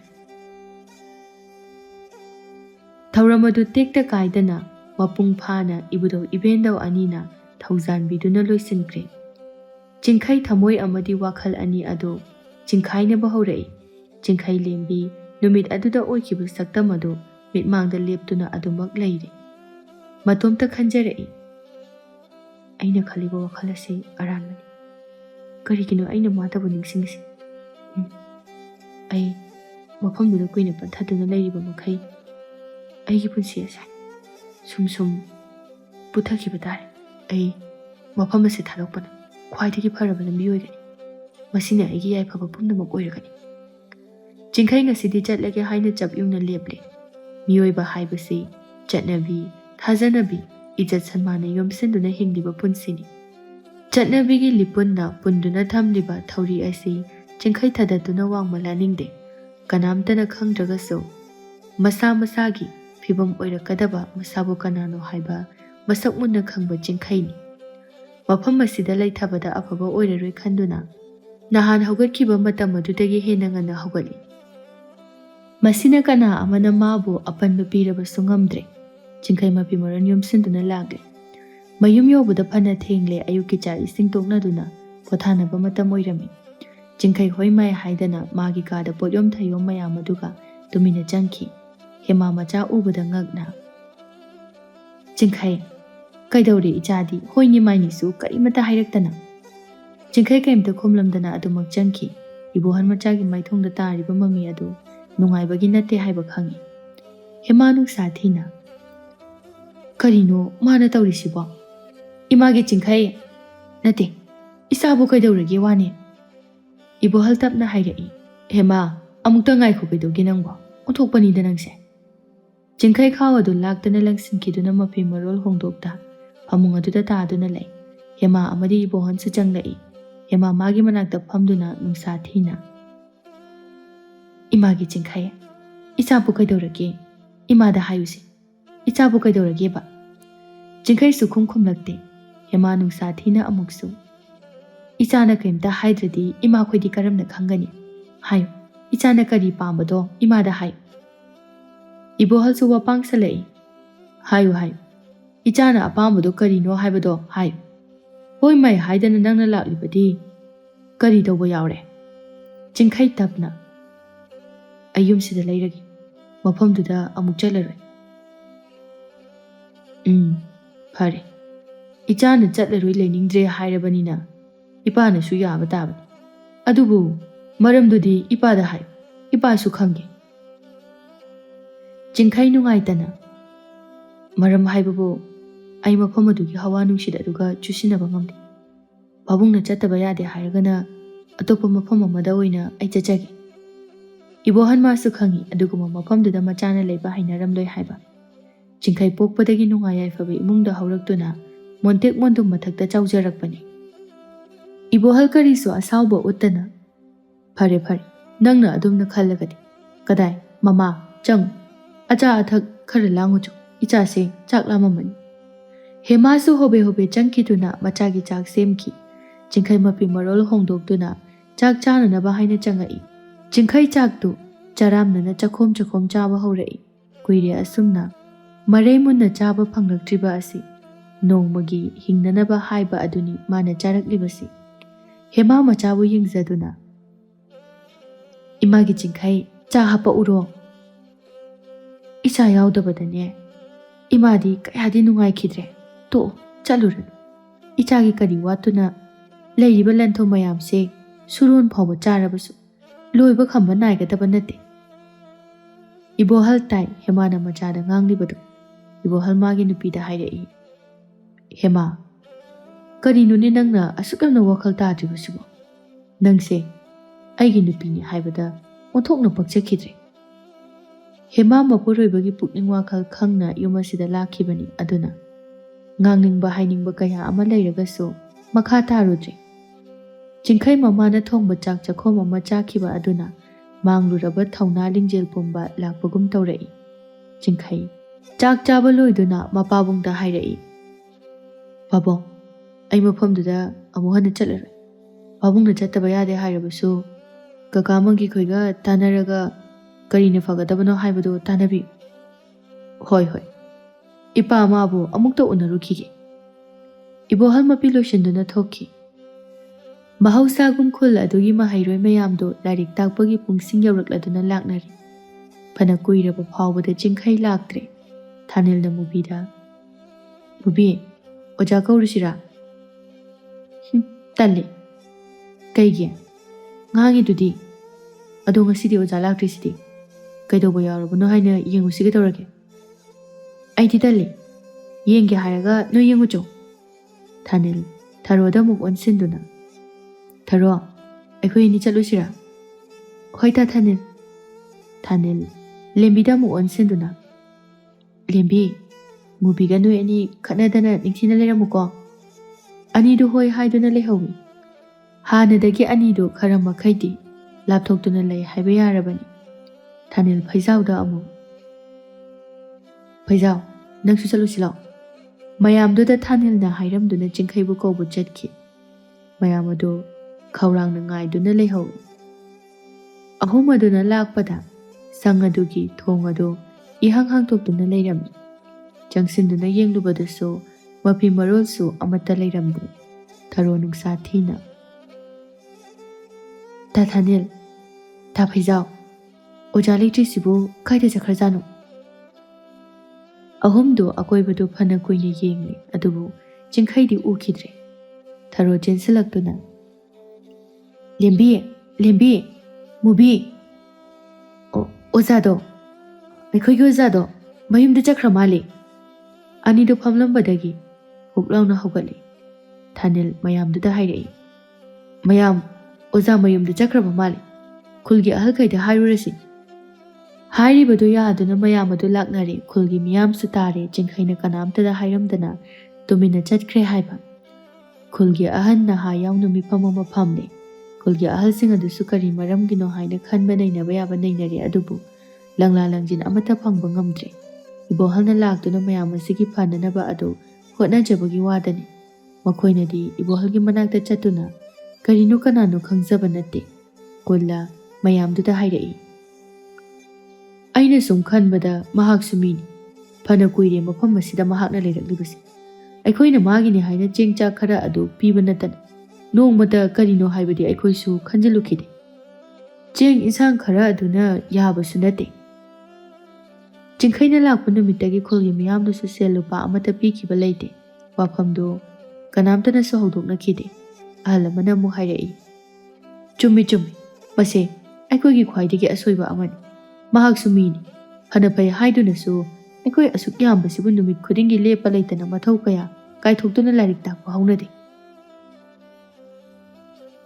ꯊꯧꯔꯝ ꯑꯗꯨ ꯇꯦꯛꯇ ꯀꯥꯏꯗꯅ ꯃꯄꯨꯡ ꯐꯥꯅ ꯏꯕꯨꯙꯧ ꯏꯕꯦꯟꯗꯧ ꯑꯅꯤꯅ ꯊꯧꯖꯥꯟꯕꯤꯗꯨꯅ ꯂꯣꯏꯁꯤꯟꯈ꯭ꯔꯦ ꯆꯤꯡꯈꯩ ꯊꯃꯣꯏ ꯑꯃꯗꯤ ꯋꯥꯈꯜ ꯑꯅꯤ ꯑꯗꯨ ꯆꯤꯡꯈꯥꯏꯅꯕ ꯍꯧꯔꯛꯏ ꯆꯤꯡꯈꯩ ꯂꯦꯝꯕꯤ ꯅꯨꯃꯤꯠ ꯑꯗꯨꯗ ꯑꯣꯏꯈꯤꯕ ꯁꯛꯇꯝ ꯑꯗꯨ ꯃꯤꯠꯃꯥꯡꯗ ꯂꯦꯞꯇꯨꯅ ꯑꯗꯨꯃꯛ ꯂꯩꯔꯦ ꯃꯇꯣꯝꯇ ꯈꯟꯖꯔꯛꯏ ꯑꯩꯅ ꯈꯜꯂꯤꯕ ꯋꯥꯈꯜ ꯑꯁꯤ ꯑꯔꯥꯟꯕꯅꯤ ꯀꯔꯤꯒꯤꯅꯣ ꯑꯩꯅ ꯃꯥꯗꯕꯨ ꯅꯤꯡꯁꯤꯡꯉꯤꯁꯤ ꯑꯩ ꯃꯐꯝꯗꯨꯗ ꯀꯨꯏꯅ ꯄꯟꯊꯗꯨꯅ ꯂꯩꯔꯤꯕ ꯃꯈꯩ ꯑꯩꯒꯤ ꯄꯨꯟꯁꯤ ꯑꯁꯦ ꯁꯨꯝ ꯄꯨꯊꯈꯤꯕ ꯇꯥꯔꯦ ꯑꯩ ꯃꯐꯝ ꯑꯁꯤ ꯊꯥꯗꯣꯛꯄꯅ ꯈ꯭ꯋꯥꯏꯗꯒꯤ ꯐꯔꯕ ꯂꯝꯕꯤ ꯑꯣꯏꯒꯅꯤ ꯃꯁꯤꯅ ꯑꯩꯒꯤ ꯌꯥꯏꯐꯕ ꯄꯨꯝꯅꯃꯛ ꯑꯣꯏꯔꯒꯅꯤ ꯆꯤꯡꯈꯩ ꯉꯁꯤꯗꯤ ꯆꯠꯂꯒꯦ ꯍꯥꯏꯅ ꯆꯞ ꯌꯨꯡꯅ ꯂꯦꯞꯂꯦ ꯃꯤꯑꯣꯏꯕ ꯍꯥꯏꯕꯁꯤ ꯆꯠꯅꯕꯤ ꯊꯥꯖꯅꯕꯤ ꯏꯖꯠ ꯁꯟꯃꯥꯟꯅ ꯌꯣꯝꯁꯤꯟꯗꯨꯅ ꯍꯤꯡꯂꯤꯕ ꯄꯨꯟꯁꯤꯅꯤ ꯆꯠꯅꯕꯤꯒꯤ ꯂꯤꯄꯨꯟꯅ ꯄꯨꯟꯗꯨꯅ ꯊꯝꯂꯤꯕ ꯊꯧꯔꯤ ꯑꯁꯤ ꯆꯤꯡꯈꯩ ꯊꯗꯠꯇꯨꯅ ꯋꯥꯡꯃꯜꯍꯟꯅꯤꯡꯗꯦ ꯀꯅꯥꯝꯇꯅ ꯈꯪꯗ꯭ꯔꯒꯁꯨ ꯃꯁꯥ ꯃꯁꯥꯒꯤ ꯐꯤꯕꯝ ꯑꯣꯏꯔꯛꯀꯗꯕ ꯃꯁꯥꯕꯨ ꯀꯅꯥꯅꯣ ꯍꯥꯏꯕ ꯃꯁꯛ ꯃꯨꯟꯅ ꯈꯪꯕ ꯆꯤꯡꯈꯩꯅꯤ ꯃꯐꯝ ꯑꯁꯤꯗ ꯂꯩꯊꯕꯗ ꯑꯐꯕ ꯑꯣꯏꯔꯔꯣꯏ ꯈꯟꯗꯨꯅ ꯅꯍꯥꯟ ꯍꯧꯒꯠꯈꯤꯕ ꯃꯇꯝ ꯑꯗꯨꯗꯒꯤ ꯍꯦꯟꯅ ꯉꯟꯅ ꯍꯧꯒꯠꯂꯤ ꯃꯁꯤꯅ ꯀꯅꯥ ꯑꯃꯅ ꯃꯥꯕꯨ ꯑꯄꯟꯕ ꯄꯤꯔꯕꯁꯨ ꯉꯝꯗ꯭ꯔꯦ ꯆꯤꯡꯈꯩ ꯃꯄꯤ ꯃꯔꯣꯟ ꯌꯣꯝꯁꯤꯟꯗꯨꯅ ꯂꯥꯛꯂꯦ ꯃꯌꯨꯝ ꯌꯧꯕꯗ ꯐꯅ ꯊꯦꯡꯂꯦ ꯑꯌꯨꯛꯀꯤ ꯆꯥꯛ ꯏꯁꯤꯡ ꯇꯣꯛꯅꯗꯨꯅ ꯄꯣꯊꯥꯅꯕ ꯃꯇꯝ ꯑꯣꯏꯔꯝꯃꯤ ꯆꯤꯡꯈꯩ ꯍꯣꯏ ꯃꯥꯏ ꯍꯥꯏꯗꯅ ꯃꯥꯒꯤ ꯀꯥꯗ ꯄꯣꯠꯌꯣꯝ ꯊꯩꯌꯣꯝ ꯃꯌꯥꯝ ꯑꯗꯨꯒ ꯇꯨꯃꯤꯟꯅ ꯆꯪꯈꯤ ꯍꯦꯃꯥ ꯃꯆꯥ ꯎꯕꯗ ꯉꯛꯅ ꯆꯤꯡꯈꯩ ꯀꯩꯗꯧꯔꯦ ꯏꯆꯥꯗꯤ ꯍꯣꯏꯅꯤ ꯃꯥꯏꯅꯤꯁꯨ ꯀꯔꯤꯃꯠꯇ ꯍꯥꯏꯔꯛꯇꯅ ꯆꯤꯡꯈꯩ ꯀꯩꯝꯇ ꯈꯨꯝꯂꯝꯗꯅ ꯑꯗꯨꯃꯛ ꯆꯪꯈꯤ ꯏꯕꯣꯍꯟ ꯃꯆꯥꯒꯤ ꯃꯥꯏꯊꯣꯡꯗ ꯇꯥꯔꯤꯕ ꯃꯃꯤ ꯑꯗꯨ ꯅꯨꯡꯉꯥꯏꯕꯒꯤ ꯅꯠꯇꯦ ꯍꯥꯏꯕ ꯈꯪꯉꯤ ꯍꯦꯃꯥ ꯅꯨꯡꯁꯥ ꯊꯤꯅ ꯀꯔꯤꯅꯣ ꯃꯥꯅ ꯇꯧꯔꯤꯁꯤꯕꯣ ꯏꯃꯥꯒꯤ ꯆꯤꯡꯈꯩ ꯅꯠꯇꯦ ꯏꯆꯥꯕꯨ ꯀꯩꯗꯧꯔꯒꯦ ꯋꯥꯅꯦ ꯏꯕꯣꯍꯜ ꯇꯞꯅ ꯍꯥꯏꯔꯛꯏ ꯍꯦꯃꯥ ꯑꯃꯨꯛꯇ ꯉꯥꯏꯈꯣ ꯀꯩꯗꯧꯒꯦ ꯅꯪꯕꯣ ꯑꯣꯟꯊꯣꯛꯄꯅꯤꯗ ꯅꯪꯁꯦ ꯆꯤꯡꯈꯩ ꯈꯥꯎ ꯑꯗꯨ ꯂꯥꯛꯇꯅ ꯂꯪꯁꯤꯟꯈꯤꯗꯨꯅ ꯃꯐꯤ ꯃꯔꯣꯜ ꯍꯣꯡꯗꯣꯛꯇ ꯐꯃꯨꯡ ꯑꯗꯨꯗ ꯇꯥꯗꯨꯅ ꯂꯩ ꯍꯦꯃꯥ ꯑꯃꯗꯤ ꯏꯕꯣꯍꯟꯁꯨ ꯆꯪꯂꯛꯏ ꯍꯦꯃꯥ ꯃꯥꯒꯤ ꯃꯅꯥꯛꯇ ꯐꯝꯗꯨꯅ ꯅꯨꯡꯁꯥ ꯊꯤꯅ ꯏꯃꯥꯒꯤ ꯆꯤꯡꯈꯩ ꯏꯆꯥꯕꯨ ꯀꯩꯗꯧꯔꯒꯦ ꯏꯃꯥꯗ ꯍꯥꯏꯌꯨꯁꯤ ꯏꯆꯥꯕꯨ ꯀꯩꯗꯧꯔꯒꯦꯕ ꯆꯤꯡꯈꯩꯁꯨ ꯈꯨꯝꯂꯛꯇꯦ ꯍꯦꯃꯥ ꯅꯨꯡꯁꯥ ꯊꯤꯅ ꯑꯃꯨꯛꯁꯨ ꯏꯆꯥꯅ ꯀꯔꯤꯝꯇ ꯍꯥꯏꯗ꯭ꯔꯗꯤ ꯏꯃꯥꯈꯣꯏꯗꯤ ꯀꯔꯝꯅ ꯈꯪꯒꯅꯤ ꯍꯥꯏꯌꯨ ꯏꯆꯥꯅ ꯀꯔꯤ ꯄꯥꯝꯕꯗꯣ ꯏꯃꯥꯗ ꯍꯥꯏꯌꯨ ꯏꯕꯣꯍꯜꯁꯨ ꯋꯥꯄꯥꯡꯁꯜꯂꯛꯏ ꯍꯥꯏꯌꯨ ꯏꯆꯥꯅ ꯑꯄꯥꯝꯕꯗꯣ ꯀꯔꯤꯅꯣ ꯍꯥꯏꯕꯗꯣ ꯍꯥꯏꯌꯨ ꯍꯣꯏ ꯃꯥꯏ ꯍꯥꯏꯗꯅ ꯅꯪꯅ ꯂꯥꯛꯂꯤꯕꯗꯤ ꯀꯔꯤ ꯇꯧꯕ ꯌꯥꯎꯔꯦ ꯆꯤꯡꯈꯩ ꯇꯞꯅ ꯑꯩ ꯌꯨꯝꯁꯤꯗ ꯂꯩꯔꯒꯦ ꯃꯐꯝꯗꯨꯗ ꯑꯃꯨꯛ ꯆꯠꯂꯔꯣꯏ ꯐꯔꯦ ꯏꯆꯥꯅ ꯆꯠꯂꯔꯣꯏ ꯂꯩꯅꯤꯡꯗ꯭ꯔꯦ ꯍꯥꯏꯔꯕꯅꯤꯅ ꯏꯄꯥꯅꯁꯨ ꯌꯥꯕ ꯇꯥꯕꯅꯤ ꯑꯗꯨꯕꯨ ꯃꯔꯝꯗꯨꯗꯤ ꯏꯄꯥꯗ ꯍꯥꯏꯌꯨ ꯏꯄꯥꯁꯨ ꯈꯪꯒꯦ ꯆꯤꯡꯈꯩ ꯅꯨꯡꯉꯥꯏꯇꯅ ꯃꯔꯝ ꯍꯥꯏꯕꯕꯨ ꯑꯩ ꯃꯐꯝ ꯑꯗꯨꯒꯤ ꯍꯋꯥ ꯅꯨꯡꯁꯤꯠ ꯑꯗꯨꯒ ꯆꯨꯁꯤꯟꯅꯕ ꯉꯝꯗꯦ ꯄꯥꯕꯨꯡꯅ ꯆꯠꯇꯕ ꯌꯥꯗꯦ ꯍꯥꯏꯔꯒꯅ ꯑꯇꯣꯞꯄ ꯃꯐꯝ ꯑꯃꯗ ꯑꯣꯏꯅ ꯑꯩ ꯆꯠꯆꯒꯦ ꯏꯕꯣꯍꯟ ꯃꯥꯁꯨ ꯈꯪꯉꯤ ꯑꯗꯨꯒꯨꯝꯕ ꯃꯐꯝꯗꯨꯗ ꯃꯆꯥꯅ ꯂꯩꯕ ꯍꯩꯅꯔꯝꯂꯣꯏ ꯍꯥꯏꯕ ꯆꯤꯡꯈꯩ ꯄꯣꯛꯄꯗꯒꯤ ꯅꯨꯡꯉꯥꯏ ꯌꯥꯏꯐꯕ ꯏꯃꯨꯡꯗ ꯍꯧꯔꯛꯇꯨꯅ ꯃꯣꯟꯇꯦꯛ ꯃꯣꯟꯗꯨꯝ ꯃꯊꯛꯇ ꯆꯥꯎꯖꯔꯛꯄꯅꯤ ꯏꯕꯣꯍꯜ ꯀꯔꯤꯁꯨ ꯑꯁꯥꯎꯕ ꯎꯠꯇꯅ ꯐꯔꯦ ꯅꯪꯅ ꯑꯗꯨꯝꯅ ꯈꯜꯂꯒꯗꯤ ꯀꯗꯥꯏ ꯃꯃꯥ ꯆꯪꯉꯨ ꯑꯆꯥ ꯑꯊꯛ ꯈꯔ ꯂꯥꯡꯉꯨꯆꯣ ꯏꯆꯥꯁꯦ ꯆꯥꯛ ꯂꯥꯝꯃꯝꯃꯅꯤ ꯍꯦꯃꯥꯁꯨ ꯍꯣꯕꯦ ꯆꯪꯈꯤꯗꯨꯅ ꯃꯆꯥꯒꯤ ꯆꯥꯛ ꯁꯦꯝꯈꯤ ꯆꯤꯡꯈꯩ ꯃꯄꯤ ꯃꯔꯣꯜ ꯍꯣꯡꯗꯣꯛꯇꯨꯅ ꯆꯥꯛ ꯆꯥꯅꯅꯕ ꯍꯥꯏꯅ ꯆꯪꯉꯛꯏ ꯆꯤꯡꯈꯩ ꯆꯥꯛꯇꯨ ꯆꯔꯥꯝꯅꯅ ꯆꯈꯣꯝ ꯆꯥꯕ ꯍꯧꯔꯛꯏ ꯀꯨꯏꯔꯦ ꯑꯁꯨꯝꯅ ꯃꯔꯩ ꯃꯨꯟꯅ ꯆꯥꯕ ꯐꯪꯂꯛꯇ꯭ꯔꯤꯕ ꯑꯁꯤ ꯅꯣꯡꯃꯒꯤ ꯍꯤꯡꯅꯅꯕ ꯍꯥꯏꯕ ꯑꯗꯨꯅꯤ ꯃꯥꯅ ꯆꯥꯔꯛꯂꯤꯕꯁꯤ ꯍꯦꯃꯥ ꯃꯆꯥꯕꯨ ꯌꯦꯡꯖꯗꯨꯅ ꯏꯃꯥꯒꯤ ꯆꯤꯡꯈꯩ ꯆꯥ ꯍꯥꯞꯄꯛꯎꯔꯣ ꯏꯆꯥ ꯌꯥꯎꯗꯕꯗꯅꯦ ꯏꯃꯥꯗꯤ ꯀꯌꯥꯗꯤ ꯅꯨꯡꯉꯥꯏꯈꯤꯗ꯭ꯔꯦ ꯇꯣꯛꯑꯣ ꯆꯠꯂꯨꯔꯅꯨ ꯏꯆꯥꯒꯤ ꯀꯔꯤ ꯋꯥꯠꯇꯨꯅ ꯂꯩꯔꯤꯕ ꯂꯟꯊꯨꯝ ꯃꯌꯥꯝꯁꯦ ꯁꯨꯔꯣꯟ ꯐꯥꯎꯕ ꯆꯥꯔꯕꯁꯨ ꯂꯣꯏꯕ ꯈꯝꯕ ꯅꯥꯏꯒꯗꯕ ꯅꯠꯇꯦ Ibohal tai Hema na machada nganglibadu. Ibohal magi nupida hairei. Hema, karino ni nangna asuk yamna wakhal tadribasibo. Nangse aigi nupini haibada onthokna pakchakhidre. Hema mapuroibagi pukning wakhal khangna yumasida lakhibani aduna. Ngangningba hainingba kaya ama leiragasu makha tarudre. Jingkhai mamana thongba chak chakhom ama chakhiba aduna mangluraba thauna lingjel pumba lakpagum tawrai. Jingkhai chak chaba loiduna mapabungda hairai. Pabong, ai mafamduda amu hana chatlaroi. Pabungna chattaba yade hairabasu kakamangi khoiga tanaraga karina fagadabano haibado tanabi. Hoi hoi. Ipa amabu amukta unarukhige. Ibohal mapi loishanduna thokki. Mahausagum khul adugi mahairoi mayamdo lairik takpagi pungsing yaurakladuna laknari. Phana kuiraba phawbada Jingkhai laktre. Thanilna mubida. Mubi, oja kaurusira. Talle. Kaigi. Ngangi dudi. Ado ngasidi oja lakrisidi. Kaidobo yaurabano haina yengusiga tawrage. Aidi talle. Yenge haraga no yengucho. Thanil tharoda muk onsinduna. Tharo, akhoi ni chalusira. Hoita Thanil. Thanil lembida muk onsinduna. Lembi, mubiga no ani khanadana ningthina leramuko. Ani do hoi haiduna lehawi. Hanadagi ani do kharama khaidi lapthoktuna lei haiba yarabani. Thanil phaijawda amu. Phaijaw, nangsu chalusila. Mayamduda Thanilna hairamduna Jingkhaibu kawbu chatki. Mayamadu khawrangna ngaiduna lehawi. Ahum aduna lakpada sang adugi thong adu ihang hangtokduna leirami. Jangsinduna yenglubadasu mapi marolsu amata leiramdu. Tharo nungsa thina. Ta Thanil, ta Phaijaw, oja leitri-sibu kaida jakharjano. Ahumdu akoibadu phana kuina yengli adubu Jingkhaidi ukhidre. Tharo jensilaktuna. Lembi, mubi. Ozado. Aikhoigi ozado mayumda chakra mali. Anido phamlambadagi huklauna haugali. Thanil mayamduda hairai. Mayam, oza mayumda chakra mali. Khulgi ahalkaida hairurasi. Hairibadu yaaduna mayamadu laknari khulgi miyam sutare Jingkhaina kanamtada hairamdana tumina chatkre haiba. Khulgi ahan naha yauna mifama mafamne. Khulgi ahal sing adusu kari maramgino haina khanba nainaba yaba nainari adubu langla langjin amata phangba ngamdre. Ibohalna laktuna mayam asigi phananaba adu hotnajabagi wadani. Makhoinadi ibohalgi manakta chatuna karino kanano khangjaba natte. Kulla mayamduda hairai. Aina sum khanbada mahak sumini. Phana kuire mafam asida mahakna leiraklibasi. Aikhoina magini haina chengcha khara adu piba natana. Nongmata karino haibadi aikhoisu khanjalukide. Cheng insang khara aduna yabasu nate. Jingkhaina lakpa numitagi khulgi miyamdasu sel lupa amata pikhiba leite. Wafamdo kanamtanasu hawdoknakhide. Ahal amana mu hairai. Chummi, mase aikhoigi khwaidagi asoiba amani. Mahak sumini. Phana phai haidunasu aikoi asuk yambasibu numit khudingi lepa leitana mathau kaya kaithokduna lairik takpa haunade.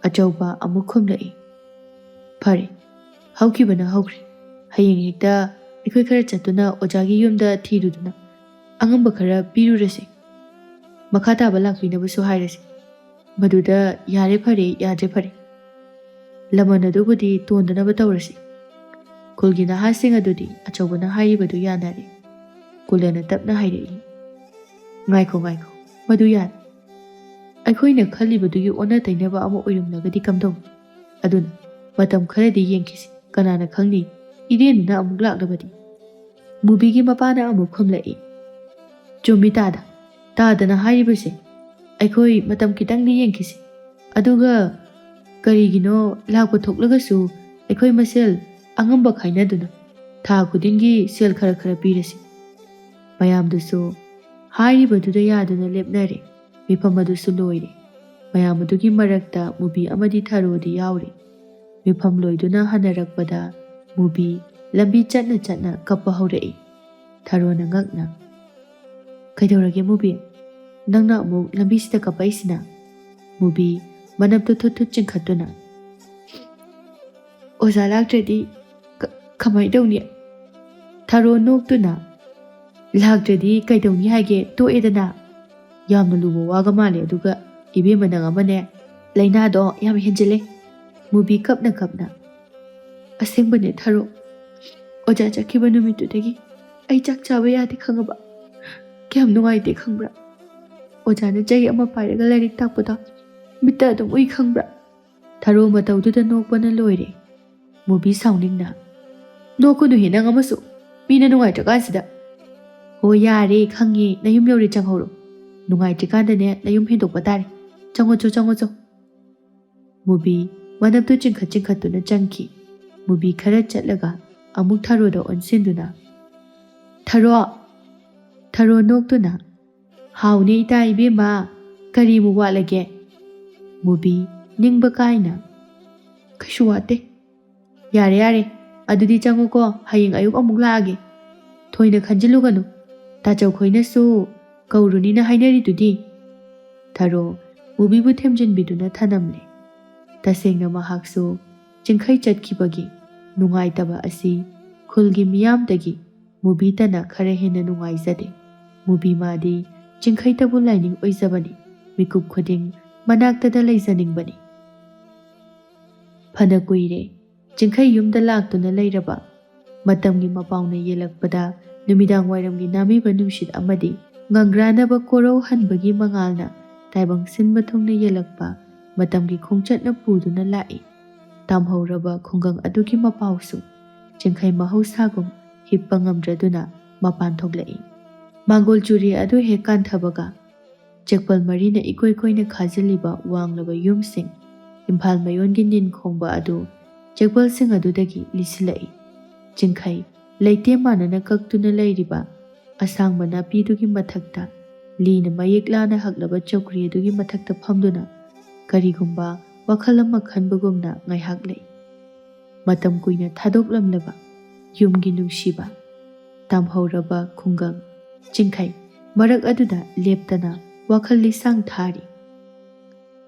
Achauba amuk khumlai. Phare, haukibana haukre. Hayeng hekta aikoi khara chatuna ojagi yumda thiruduna angamba khara pirurase. Makhata balakpinabasu hairase. Maduda yare phare yadre phare. Lamana dubudi tondanaba tawrase. Kulgi nahasing adudi achaubana hairibadu yanare. Kulana tapna hairai. Ngaiko, madu yan. Aikhoina khalibadugi ona tainaba ama oiramlagadi kamdong. Aduna matam kharadi yengkisi kanana khangni irenuna amuk laklabadi. Mubigi mapana amuk khumlai. Chummi tadana hairibase. Aikhoi matam kitangni yengkisi. Aduga karigino lakpa thoklagasu aikhoi masel angamba khainaduna tha khudingi sel khara pirasi. Mayamdusu hairibaduda yaduna lepnare. Mifamadusu loire. Mayamadugi marakta mubi amadi tharodi yauri. Mifam loiduna hanarakpada mubi ꯂꯝꯕꯤ ꯆꯠꯅ ꯆꯠꯅ ꯀꯞꯄ ꯍꯧꯔꯛꯏ꯫ ꯊꯥꯔꯣꯅ ꯉꯛꯅ "ꯀꯩꯗꯧꯔꯒꯦ ꯃꯨꯕꯤ? ꯅꯪꯅ ꯑꯃꯨꯛ ꯂꯝꯕꯤꯁꯤꯗ ꯀꯞꯄꯛꯏꯁꯤꯅ?" ꯃꯨꯕꯤ ꯃꯅꯞꯇꯨ ꯊꯨꯠ ꯊꯨꯠ ꯆꯤꯡꯈꯠꯇꯨꯅ "ꯑꯣꯖꯥ ꯂꯥꯛꯇ꯭ꯔꯗꯤ ꯀꯃꯥꯏ ꯇꯧꯅꯤ?" ꯊꯥꯔꯣ ꯅꯣꯛꯇꯨꯅ "ꯂꯥꯛꯇ꯭ꯔꯗꯤ ꯀꯩꯗꯧꯅꯤ ꯍꯥꯏꯒꯦ, ꯇꯣꯛꯑꯦꯗꯅ꯫ ꯌꯥꯝꯅ ꯂꯨꯕ ꯋꯥꯒ ꯃꯥꯜꯂꯦ, ꯑꯗꯨꯒ ꯏꯕꯦꯝꯃ ꯅꯪ ꯑꯃꯅꯦ, ꯂꯩꯅꯥꯗꯣ ꯌꯥꯝ ꯍꯦꯟꯖꯤꯜꯂꯦ." ꯃꯨꯕꯤ ꯀꯞꯅ ꯀꯞꯅ "ꯑꯁꯦꯡꯕꯅꯦ ꯊꯥꯔꯣ, ꯑꯣꯖꯥ ꯆꯠꯈꯤꯕ ꯅꯨꯃꯤꯠꯇꯨꯗꯒꯤ ꯑꯩ ꯆꯥꯛ ꯆꯥꯕ ꯌꯥꯗꯦ ꯈꯪꯉꯕ? ꯀꯌꯥꯝ ꯅꯨꯡꯉꯥꯏꯇꯦ ꯈꯪꯕ꯭ꯔꯥ? ꯑꯣꯖꯥꯅ ꯆꯩ ꯑꯃ ꯄꯥꯏꯔꯒ ꯂꯥꯏꯔꯤꯛ ꯇꯥꯛꯄꯗꯣ ꯃꯤꯠꯇ ꯑꯗꯨꯝ ꯎꯏ ꯈꯪꯕ꯭ꯔꯥ?" ꯊꯥꯔꯣ ꯃꯇꯧꯗꯨꯗ ꯅꯣꯛꯄꯅ ꯂꯣꯏꯔꯦ꯫ ꯃꯨꯕꯤ ꯁꯥꯎꯅꯤꯡꯅ "ꯅꯣꯛꯀꯅꯨꯍꯦ ꯅꯪ ꯑꯃꯁꯨ, ꯃꯤꯅ ꯅꯨꯡꯉꯥꯏꯇ꯭ꯔꯀꯥꯟꯁꯤꯗ." "ꯍꯣ ꯌꯥꯔꯦ ꯈꯪꯉꯦ, ꯅꯌꯨꯝ ꯌꯧꯔꯦ ꯆꯪꯍꯧꯔꯣ. ꯅꯨꯡꯉꯥꯏꯇ꯭ꯔꯤꯀꯥꯟꯗꯅꯦ ꯅꯌꯨꯝ ꯍꯦꯟꯗꯣꯛꯄ ꯇꯥꯔꯦ. ꯆꯪꯉꯣ ꯆꯪꯉꯣ." ꯃꯨꯕꯤ ꯃꯅꯞꯇꯨ ꯆꯤꯡꯈꯠ ꯆꯤꯡꯈꯠꯇꯨꯅ ꯆꯪꯈꯤ꯫ ꯃꯨꯕꯤ ꯈꯔ ꯆꯠꯂꯒ ꯑꯃꯨꯛ ꯊꯥꯔꯣꯗ ꯑꯣꯟꯁꯤꯟꯗꯨꯅ "ꯊꯥꯔꯣ." ꯊꯥꯔꯣ ꯅꯣꯛꯇꯨꯅ "ꯍꯥꯎꯅꯦ ꯏꯇꯥ ꯏꯕꯦꯝꯃ, ꯀꯔꯤꯃꯨꯛ ꯋꯥꯠꯂꯒꯦ?" ꯃꯨꯕꯤ ꯅꯤꯡꯕ ꯀꯥꯏꯅ "ꯀꯩꯁꯨ ꯋꯥꯠꯇꯦ." "ꯌꯥꯔꯦ ꯌꯥꯔꯦ, ꯑꯗꯨꯗꯤ ꯆꯪꯉꯨꯀꯣ, ꯍꯌꯦꯡ ꯑꯌꯨꯛ ꯑꯃꯨꯛ ꯂꯥꯛꯑꯒꯦ. ꯊꯣꯏꯅ ꯈꯟꯖꯤꯜꯂꯨꯒꯅꯨ, ꯇꯥꯆꯧ ꯈꯣꯏꯅꯁꯨ ꯀꯧꯔꯨꯅꯤꯅ ꯍꯥꯏꯅꯔꯤꯗꯨꯗꯤ." ꯊꯥꯔꯣ ꯃꯨꯕꯤꯕꯨ ꯊꯦꯝꯖꯤꯟꯕꯤꯗꯨꯅ ꯊꯅꯝꯂꯦ꯫ ꯇꯁꯦꯡꯅ ꯃꯍꯥꯛꯁꯨ ꯆꯤꯡꯈꯩ ꯆꯠꯈꯤꯕꯒꯤ ꯅꯨꯡꯉꯥꯏꯇꯕ ꯑꯁꯤ ꯈꯨꯜꯒꯤ ꯃꯤꯌꯥꯝꯗꯒꯤ ꯃꯨꯕꯤꯇꯅ ꯈꯔ ꯍꯦꯟꯅ ꯅꯨꯡꯉꯥꯏꯖꯗꯦ꯫ ꯃꯨꯕꯤ ꯃꯥꯗꯤ ꯆꯤꯡꯈꯩꯇꯕꯨ ꯂꯥꯏꯅꯤꯡ ꯑꯣꯏꯖꯕꯅꯤ, ꯃꯤꯀꯨꯞ ꯈꯨꯗꯤꯡ ꯃꯅꯥꯛꯇꯗ ꯂꯩꯖꯅꯤꯡꯕꯅꯤ꯫ ꯐꯅ ꯀꯨꯏꯔꯦ ꯆꯤꯡꯈꯩ ꯌꯨꯝꯗ ꯂꯥꯛꯇꯨꯅ ꯂꯩꯔꯕ ꯃꯇꯝꯒꯤ ꯃꯄꯥꯎꯅ ꯌꯦꯜꯂꯛꯄꯗ ꯅꯨꯃꯤꯗꯥꯡ ꯋꯥꯏꯔꯝꯒꯤ ꯅꯥꯃꯤꯕ ꯅꯨꯡꯁꯤꯠ ꯑꯃꯗꯤ ꯉꯪꯒ꯭ꯔꯥꯅꯕ ꯀꯣꯔꯧ ꯍꯟꯕꯒꯤ ꯃꯉꯥꯜꯅ ꯇꯥꯏꯕꯪ ꯁꯤꯟꯕ ꯊꯨꯡꯅ ꯌꯦꯜꯂꯛꯄ ꯃꯇꯝꯒꯤ ꯈꯣꯡꯆꯠꯅ ꯄꯨꯗꯨꯅ ꯂꯥꯛꯏ꯫ ꯇꯥꯝꯍꯧꯔꯕ ꯈꯨꯡꯒꯪ ꯑꯗꯨꯒꯤ ꯃꯄꯥꯎꯁꯨ ꯆꯤꯡꯈꯩ ꯃꯍꯧꯁꯥꯒꯨꯝ ꯍꯤꯞꯄ ꯉꯝꯗ꯭ꯔꯗꯨꯅ ꯃꯄꯥꯟ ꯊꯣꯛꯂꯛꯏ꯫ ꯃꯥꯡꯒꯣꯜ ꯆꯨꯔꯤ ꯑꯗꯨ ꯍꯦꯛ ꯀꯥꯟꯊꯕꯒ ꯆꯦꯛꯄꯜ ꯃꯔꯤꯅ ꯏꯀꯣꯏ ꯀꯣꯏꯅ ꯈꯥꯖꯤꯜꯂꯤꯕ ꯋꯥꯡꯂꯕ ꯌꯨꯝꯁꯤꯡ, ꯏꯝꯐꯥꯜ ꯃꯌꯣꯟꯒꯤ ꯅꯤꯟ ꯈꯣꯡꯕ ꯑꯗꯨ ꯆꯦꯛꯄꯜꯁꯤꯡ ꯑꯗꯨꯗꯒꯤ ꯂꯤꯁꯤꯜꯂꯛꯏ꯫ ꯆꯤꯡꯈꯩ ꯂꯩꯇꯦꯝ ꯃꯥꯟꯅꯅ ꯀꯛꯇꯨꯅ ꯂꯩꯔꯤꯕ ꯑꯁꯥꯡꯕ ꯅꯥꯄꯤꯗꯨꯒꯤ ꯃꯊꯛꯇ ꯂꯤꯅ ꯃꯌꯦꯛ ꯂꯥꯅ ꯍꯛꯂꯕ ꯆꯧꯀ꯭ꯔꯤ ꯑꯗꯨꯒꯤ ꯃꯊꯛꯇ ꯐꯝꯗꯨꯅ ꯀꯔꯤꯒꯨꯝꯕ ꯋꯥꯈꯜ ꯑꯃ ꯈꯟꯕꯒꯨꯝꯅ ꯉꯥꯏꯍꯥꯛ ꯂꯩ꯫ ꯃꯇꯝ ꯀꯨꯏꯅ ꯊꯥꯗꯣꯛꯂꯝꯂꯕ ꯌꯨꯝꯒꯤ ꯅꯨꯡꯁꯤꯕ, ꯇꯥꯝꯍꯧꯔꯕ ꯈꯨꯡꯒꯪ ꯆꯤꯡꯈꯩ ꯃꯔꯛ ꯑꯗꯨꯗ ꯂꯦꯞꯇꯅ ꯋꯥꯈꯜ ꯂꯤꯁꯥꯡ ꯊꯥꯔꯤ꯫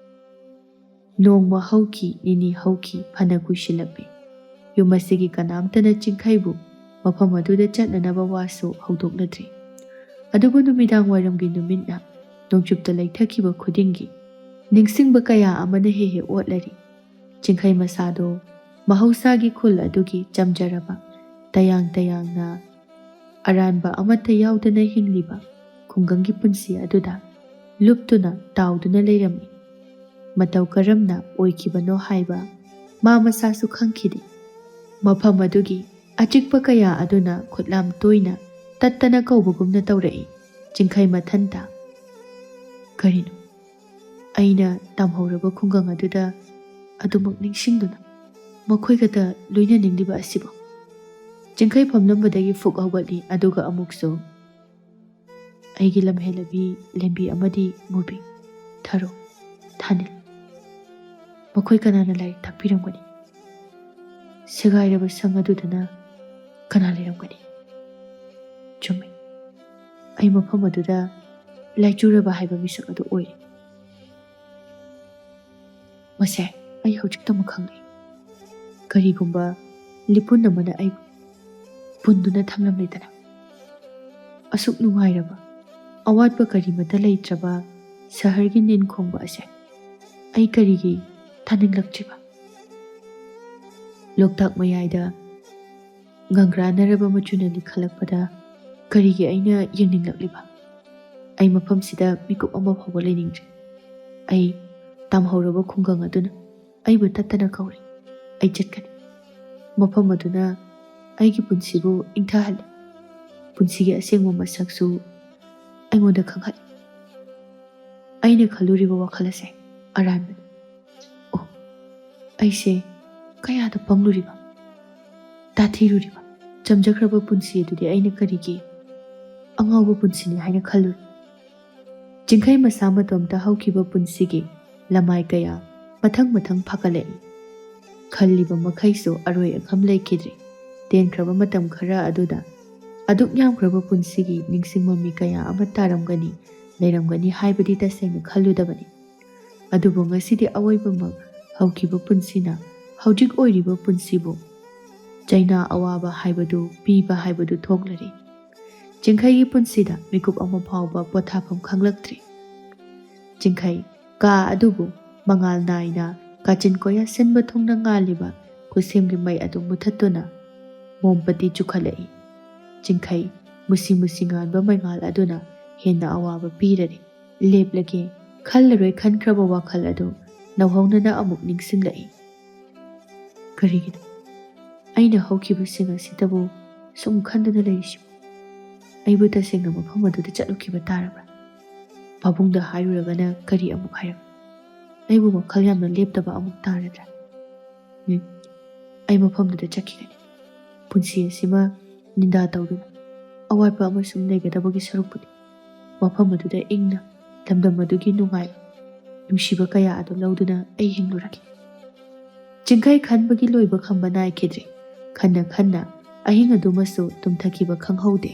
ꯅꯣꯡꯃ ꯍꯧꯈꯤ, ꯅꯤꯅꯤ ꯍꯧꯈꯤ, ꯐꯅ ꯀꯨꯏꯁꯤꯜꯂꯛꯂꯦ꯫ ꯌꯨꯝ ꯑꯁꯤꯒꯤ ꯀꯅꯥꯝꯇꯅ ꯆꯤꯡꯈꯩꯕꯨ ꯃꯐꯝ ꯑꯗꯨꯗ ꯆꯠꯅꯅꯕ ꯋꯥꯁꯨ ꯍꯧꯗꯣꯛꯅꯗ꯭ꯔꯤ꯫ ꯑꯗꯨꯕꯨ ꯅꯨꯃꯤꯗꯥꯡ ꯋꯥꯏꯔꯝꯒꯤ ꯅꯨꯃꯤꯠꯅ ꯅꯣꯡꯆꯨꯞꯇ ꯂꯩꯊꯈꯤꯕ ꯈꯨꯗꯤꯡꯒꯤ ꯅꯤꯡꯁꯤꯡꯕ ꯀꯌꯥ ꯑꯃꯅ ꯍꯦꯛ ꯍꯦꯛ ꯑꯣꯠꯂꯔꯤ꯫ ꯆꯤꯡꯈꯩ ꯃꯁꯥꯗꯣ ꯃꯍꯧꯁꯥꯒꯤ ꯈꯨꯜ ꯑꯗꯨꯒꯤ ꯆꯝꯖꯔꯕ, ꯇꯌꯥꯡ ꯇꯌꯥꯡꯅ ꯑꯔꯥꯟꯕ ꯑꯃꯠꯇ ꯌꯥꯎꯗꯅ ꯍꯤꯡꯂꯤꯕ ꯈꯨꯡꯒꯪꯒꯤ ꯄꯨꯟꯁꯤ ꯑꯗꯨꯗ ꯂꯨꯞꯇꯨꯅ ꯇꯥꯎꯗꯨꯅ ꯂꯩꯔꯝꯃꯤ꯫ ꯃꯇꯧ ꯀꯔꯝꯅ ꯑꯣꯏꯈꯤꯕꯅꯣ ꯍꯥꯏꯕ ꯃꯥ ꯃꯁꯥꯁꯨ ꯈꯪꯈꯤꯗꯦ꯫ ꯃꯐꯝ ꯑꯗꯨꯒꯤ ꯑꯆꯤꯛꯄ ꯀꯌꯥ ꯑꯗꯨꯅ ꯈꯨꯠꯂꯥꯝ ꯇꯣꯏꯅ ꯇꯠꯇꯅ ꯀꯧꯕꯒꯨꯝꯅ ꯇꯧꯔꯛꯏ꯫ ꯆꯤꯡꯈꯩ ꯃꯊꯟꯇ "ꯀꯔꯤꯅꯣ, ꯑꯩꯅ ꯇꯥꯝꯍꯧꯔꯕ ꯈꯨꯡꯒꯪ ꯑꯗꯨꯗ ꯑꯗꯨꯃꯛ ꯅꯤꯡꯁꯤꯡꯗꯨꯅ ꯃꯈꯣꯏꯒꯇ ꯂꯣꯏꯅꯅꯤꯡꯂꯤꯕ ꯑꯁꯤꯕꯨ?" ꯆꯤꯡꯈꯩ ꯐꯝꯂꯝꯕꯗꯒꯤ ꯐꯨꯛ ꯍꯧꯒꯠꯂꯤ꯫ ꯑꯗꯨꯒ ꯑꯃꯨꯛꯁꯨ "ꯑꯩꯒꯤ ꯂꯝꯍꯦꯜꯂꯕꯤ ꯂꯦꯝꯕꯤ ꯑꯃꯗꯤ ꯃꯨꯕꯤ, ꯊꯥꯔꯣ, ꯊꯥꯅꯤꯜ, ꯃꯈꯣꯏ ꯀꯅꯥꯅ ꯂꯥꯏꯔꯤꯛ ꯇꯥꯛꯄꯤꯔꯝꯒꯅꯤ? ꯁꯦꯒꯥꯏꯔꯕ ꯁꯪ ꯑꯗꯨꯗꯅ ꯀꯅꯥ ꯂꯩꯔꯝꯒꯅꯤ? ꯆꯨꯝꯃꯤ, ꯑꯩ ꯃꯐꯝ ꯑꯗꯨꯗ ꯂꯥꯏꯆꯨꯔꯕ ꯍꯥꯏꯕ ꯃꯤꯁꯛ ꯑꯗꯨ ꯑꯣꯏꯔꯦ꯫ ꯃꯁꯦ ꯑꯩ ꯍꯧꯖꯤꯛꯇꯃꯛ ꯈꯪꯂꯦ꯫ ꯀꯔꯤꯒꯨꯝꯕ ꯂꯤꯄꯨꯟ ꯑꯃꯅ ꯑꯩꯕꯨ ꯄꯨꯟꯗꯨꯅ ꯊꯝꯂꯝꯂꯦꯗꯅ꯫ ꯑꯁꯨꯛ ꯅꯨꯡꯉꯥꯏꯔꯕ, ꯑꯋꯥꯠꯄ ꯀꯔꯤꯃꯠꯇ ꯂꯩꯇ꯭ꯔꯕ ꯁꯍꯔꯒꯤ ꯅꯤꯟ ꯈꯣꯡꯕ ꯑꯁꯦ ꯑꯩ ꯀꯔꯤꯒꯤ ꯊꯥꯅꯤꯡꯂꯛꯇ꯭ꯔꯤꯕ? ꯂꯣꯛꯇꯥꯛ ꯃꯌꯥꯏꯗ ꯉꯪꯒ꯭ꯔꯥꯅꯔꯕ ꯃꯆꯨꯅ ꯂꯤꯈꯠꯂꯛꯄꯗ ꯀꯔꯤꯒꯤ ꯑꯩꯅ ꯌꯦꯡꯅꯤꯡꯂꯛꯂꯤꯕ? ꯑꯩ ꯃꯐꯝꯁꯤꯗ ꯃꯤꯀꯨꯞ ꯑꯃ ꯐꯥꯎꯕ ꯂꯩꯅꯤꯡꯗ꯭ꯔꯦ꯫ ꯑꯩ ꯇꯥꯝꯍꯧꯔꯕ ꯈꯨꯡꯒꯪ ꯑꯗꯨꯅ ꯑꯩꯕꯨ ꯇꯠꯇꯅ ꯀꯧꯔꯤ꯫ ꯑꯩ ꯆꯠꯀꯅꯤ꯫ ꯃꯐꯝ ꯑꯗꯨꯅ ꯑꯩꯒꯤ ꯄꯨꯟꯁꯤꯕꯨ ꯏꯪꯊꯍꯜꯂꯤ, ꯄꯨꯟꯁꯤꯒꯤ ꯑꯁꯦꯡꯕ ꯃꯁꯛꯁꯨ ꯑꯩꯉꯣꯟꯗ ꯈꯪꯍꯜꯂꯤ꯫ ꯑꯩꯅ ꯈꯜꯂꯨꯔꯤꯕ ꯋꯥꯈꯜ ꯑꯁꯦ ꯑꯔꯥꯟꯕꯅꯤ꯫ ꯑꯣ, ꯑꯩꯁꯦ ꯀꯌꯥꯗ ꯄꯪꯂꯨꯔꯤꯕ, ꯇꯥꯊꯤꯔꯨꯔꯤꯕ ꯆꯝꯖꯈ꯭ꯔꯕ ꯄꯨꯟꯁꯤ ꯑꯗꯨꯗꯤ ꯑꯩꯅ ꯀꯔꯤꯒꯤ ꯑꯉꯥꯎꯕ ꯄꯨꯟꯁꯤꯅꯤ ꯍꯥꯏꯅ ꯈꯜꯂꯨꯔꯤ? ꯆꯤꯡꯈꯩ ꯃꯁꯥ ꯃꯇꯣꯝꯇ ꯍꯧꯈꯤꯕ ꯄꯨꯟꯁꯤꯒꯤ ꯂꯃꯥꯏ ꯀꯌꯥ ꯃꯊꯪ ꯃꯊꯪ ꯐꯒꯠꯂꯛꯏ꯫ ꯈꯜꯂꯤꯕ ꯃꯈꯩꯁꯨ ꯑꯔꯣꯏ ꯑꯈꯝ ꯂꯩꯈꯤꯗ꯭ꯔꯦ꯫ ꯇꯦꯟꯈ꯭ꯔꯕ ꯃꯇꯝ ꯈꯔ ꯑꯗꯨꯗ ꯑꯗꯨꯛ ꯌꯥꯝꯈ꯭ꯔꯕ ꯄꯨꯟꯁꯤꯒꯤ ꯅꯤꯡꯁꯤꯡꯕ ꯃꯤ ꯀꯌꯥ ꯑꯃ ꯇꯥꯔꯝꯒꯅꯤ, ꯂꯩꯔꯝꯒꯅꯤ ꯍꯥꯏꯕꯗꯤ ꯇꯁꯦꯡꯅ ꯈꯜꯂꯨꯗꯕꯅꯤ꯫ ꯑꯗꯨꯕꯨ ꯉꯁꯤꯗꯤ ꯑꯋꯣꯏꯕꯃꯛ ꯍꯧꯈꯤꯕ ꯄꯨꯟꯁꯤꯅ ꯍꯧꯖꯤꯛ ꯑꯣꯏꯔꯤꯕ ꯄꯨꯟꯁꯤꯕꯨ ꯆꯩꯅꯥ ꯑꯋꯥꯕ ꯍꯥꯏꯕꯗꯨ ꯄꯤꯕ ꯍꯥꯏꯕꯗꯨ ꯊꯣꯛꯂꯔꯤ꯫ ꯆꯤꯡꯈꯩꯒꯤ ꯄꯨꯟꯁꯤꯗ ꯃꯤꯀꯨꯞ ꯑꯃ ꯐꯥꯎꯕ ꯄꯣꯊꯥꯐꯝ ꯈꯪꯂꯛꯇ꯭ꯔꯤ꯫ ꯆꯤꯡꯈꯩ ꯀꯥ ꯑꯗꯨꯕꯨ ꯃꯉꯥꯜ ꯅꯥꯏꯅ ꯀꯥꯆꯤꯟ ꯀꯣꯏꯌꯥ ꯁꯤꯟꯕ ꯊꯨꯡꯅ ꯉꯥꯜꯂꯤꯕ ꯈꯨꯠꯁꯦꯝꯒꯤ ꯃꯩ ꯑꯗꯨ ꯃꯨꯊꯠꯇꯨꯅ ꯃꯣꯝꯄꯇꯤ ꯆꯨꯈꯠꯂꯛꯏ꯫ ꯆꯤꯡꯈꯩ ꯃꯨꯁꯤ ꯃꯨꯁꯤ ꯉꯥꯟꯕ ꯃꯩꯉꯥꯜ ꯑꯗꯨꯅ ꯍꯦꯟꯅ ꯑꯋꯥꯕ ꯄꯤꯔꯔꯤ꯫ ꯂꯦꯞꯂꯒꯦ ꯈꯜꯂꯔꯣꯏ ꯈꯟꯈ꯭ꯔꯕ ꯋꯥꯈꯜ ꯑꯗꯨ ꯅꯧꯍꯧꯅꯅ ꯑꯃꯨꯛ ꯅꯤꯡꯁꯤꯡꯂꯛꯏ꯫ ꯀꯔꯤꯒꯤꯅꯣ ꯑꯩꯅ ꯍꯧꯈꯤꯕꯁꯤꯡ ꯑꯁꯤꯗꯕꯨ ꯁꯨꯝ ꯈꯟꯗꯨꯅ ꯂꯩꯔꯤꯁꯤꯕꯨ? ꯑꯩꯕꯨ ꯇꯁꯦꯡꯅ ꯃꯐꯝ ꯑꯗꯨꯗ ꯆꯠꯂꯨꯈꯤꯕ ꯇꯥꯔꯕ꯭ꯔꯥ? ꯄꯥꯕꯨꯡꯗ ꯍꯥꯏꯔꯨꯔꯒꯅ ꯀꯔꯤ ꯑꯃꯨꯛ ꯍꯥꯏꯔꯛ? ꯑꯩꯕꯨ ꯋꯥꯈꯜ ꯌꯥꯝꯅ ꯂꯦꯞꯇꯕ ꯑꯃꯨꯛ ꯇꯥꯔꯗ꯭ꯔꯥ? ꯑꯩ ꯃꯐꯝꯗꯨꯗ ꯆꯠꯈꯤꯒꯅꯤ꯫ ꯄꯨꯟꯁꯤ ꯑꯁꯤꯃ ꯅꯤꯟꯗꯥ ꯇꯧꯗꯨꯅ ꯑꯋꯥꯠꯄ ꯑꯃꯁꯨꯡ ꯂꯩꯒꯗꯕꯒꯤ ꯁꯔꯨꯛꯄꯨꯗꯤ ꯃꯐꯝ ꯑꯗꯨꯗ ꯏꯪꯅ ꯂꯝꯗꯝ ꯑꯗꯨꯒꯤ ꯅꯨꯡꯉꯥꯏꯕ ꯅꯨꯡꯁꯤꯕ ꯀꯌꯥ ꯑꯗꯨ ꯂꯧꯗꯨꯅ ꯑꯩ ꯍꯤꯡꯂꯨꯔꯒꯦ꯫ ꯆꯤꯡꯈꯩ ꯈꯟꯕꯒꯤ ꯂꯣꯏꯕ ꯈꯝꯕ ꯅꯥꯏꯈꯤꯗ꯭ꯔꯦ꯫ ꯈꯟꯅ ꯈꯟꯅ ꯑꯍꯤꯡ ꯑꯗꯨꯃꯁꯨ ꯇꯨꯝꯊꯈꯤꯕ ꯈꯪꯍꯧꯗꯦ꯫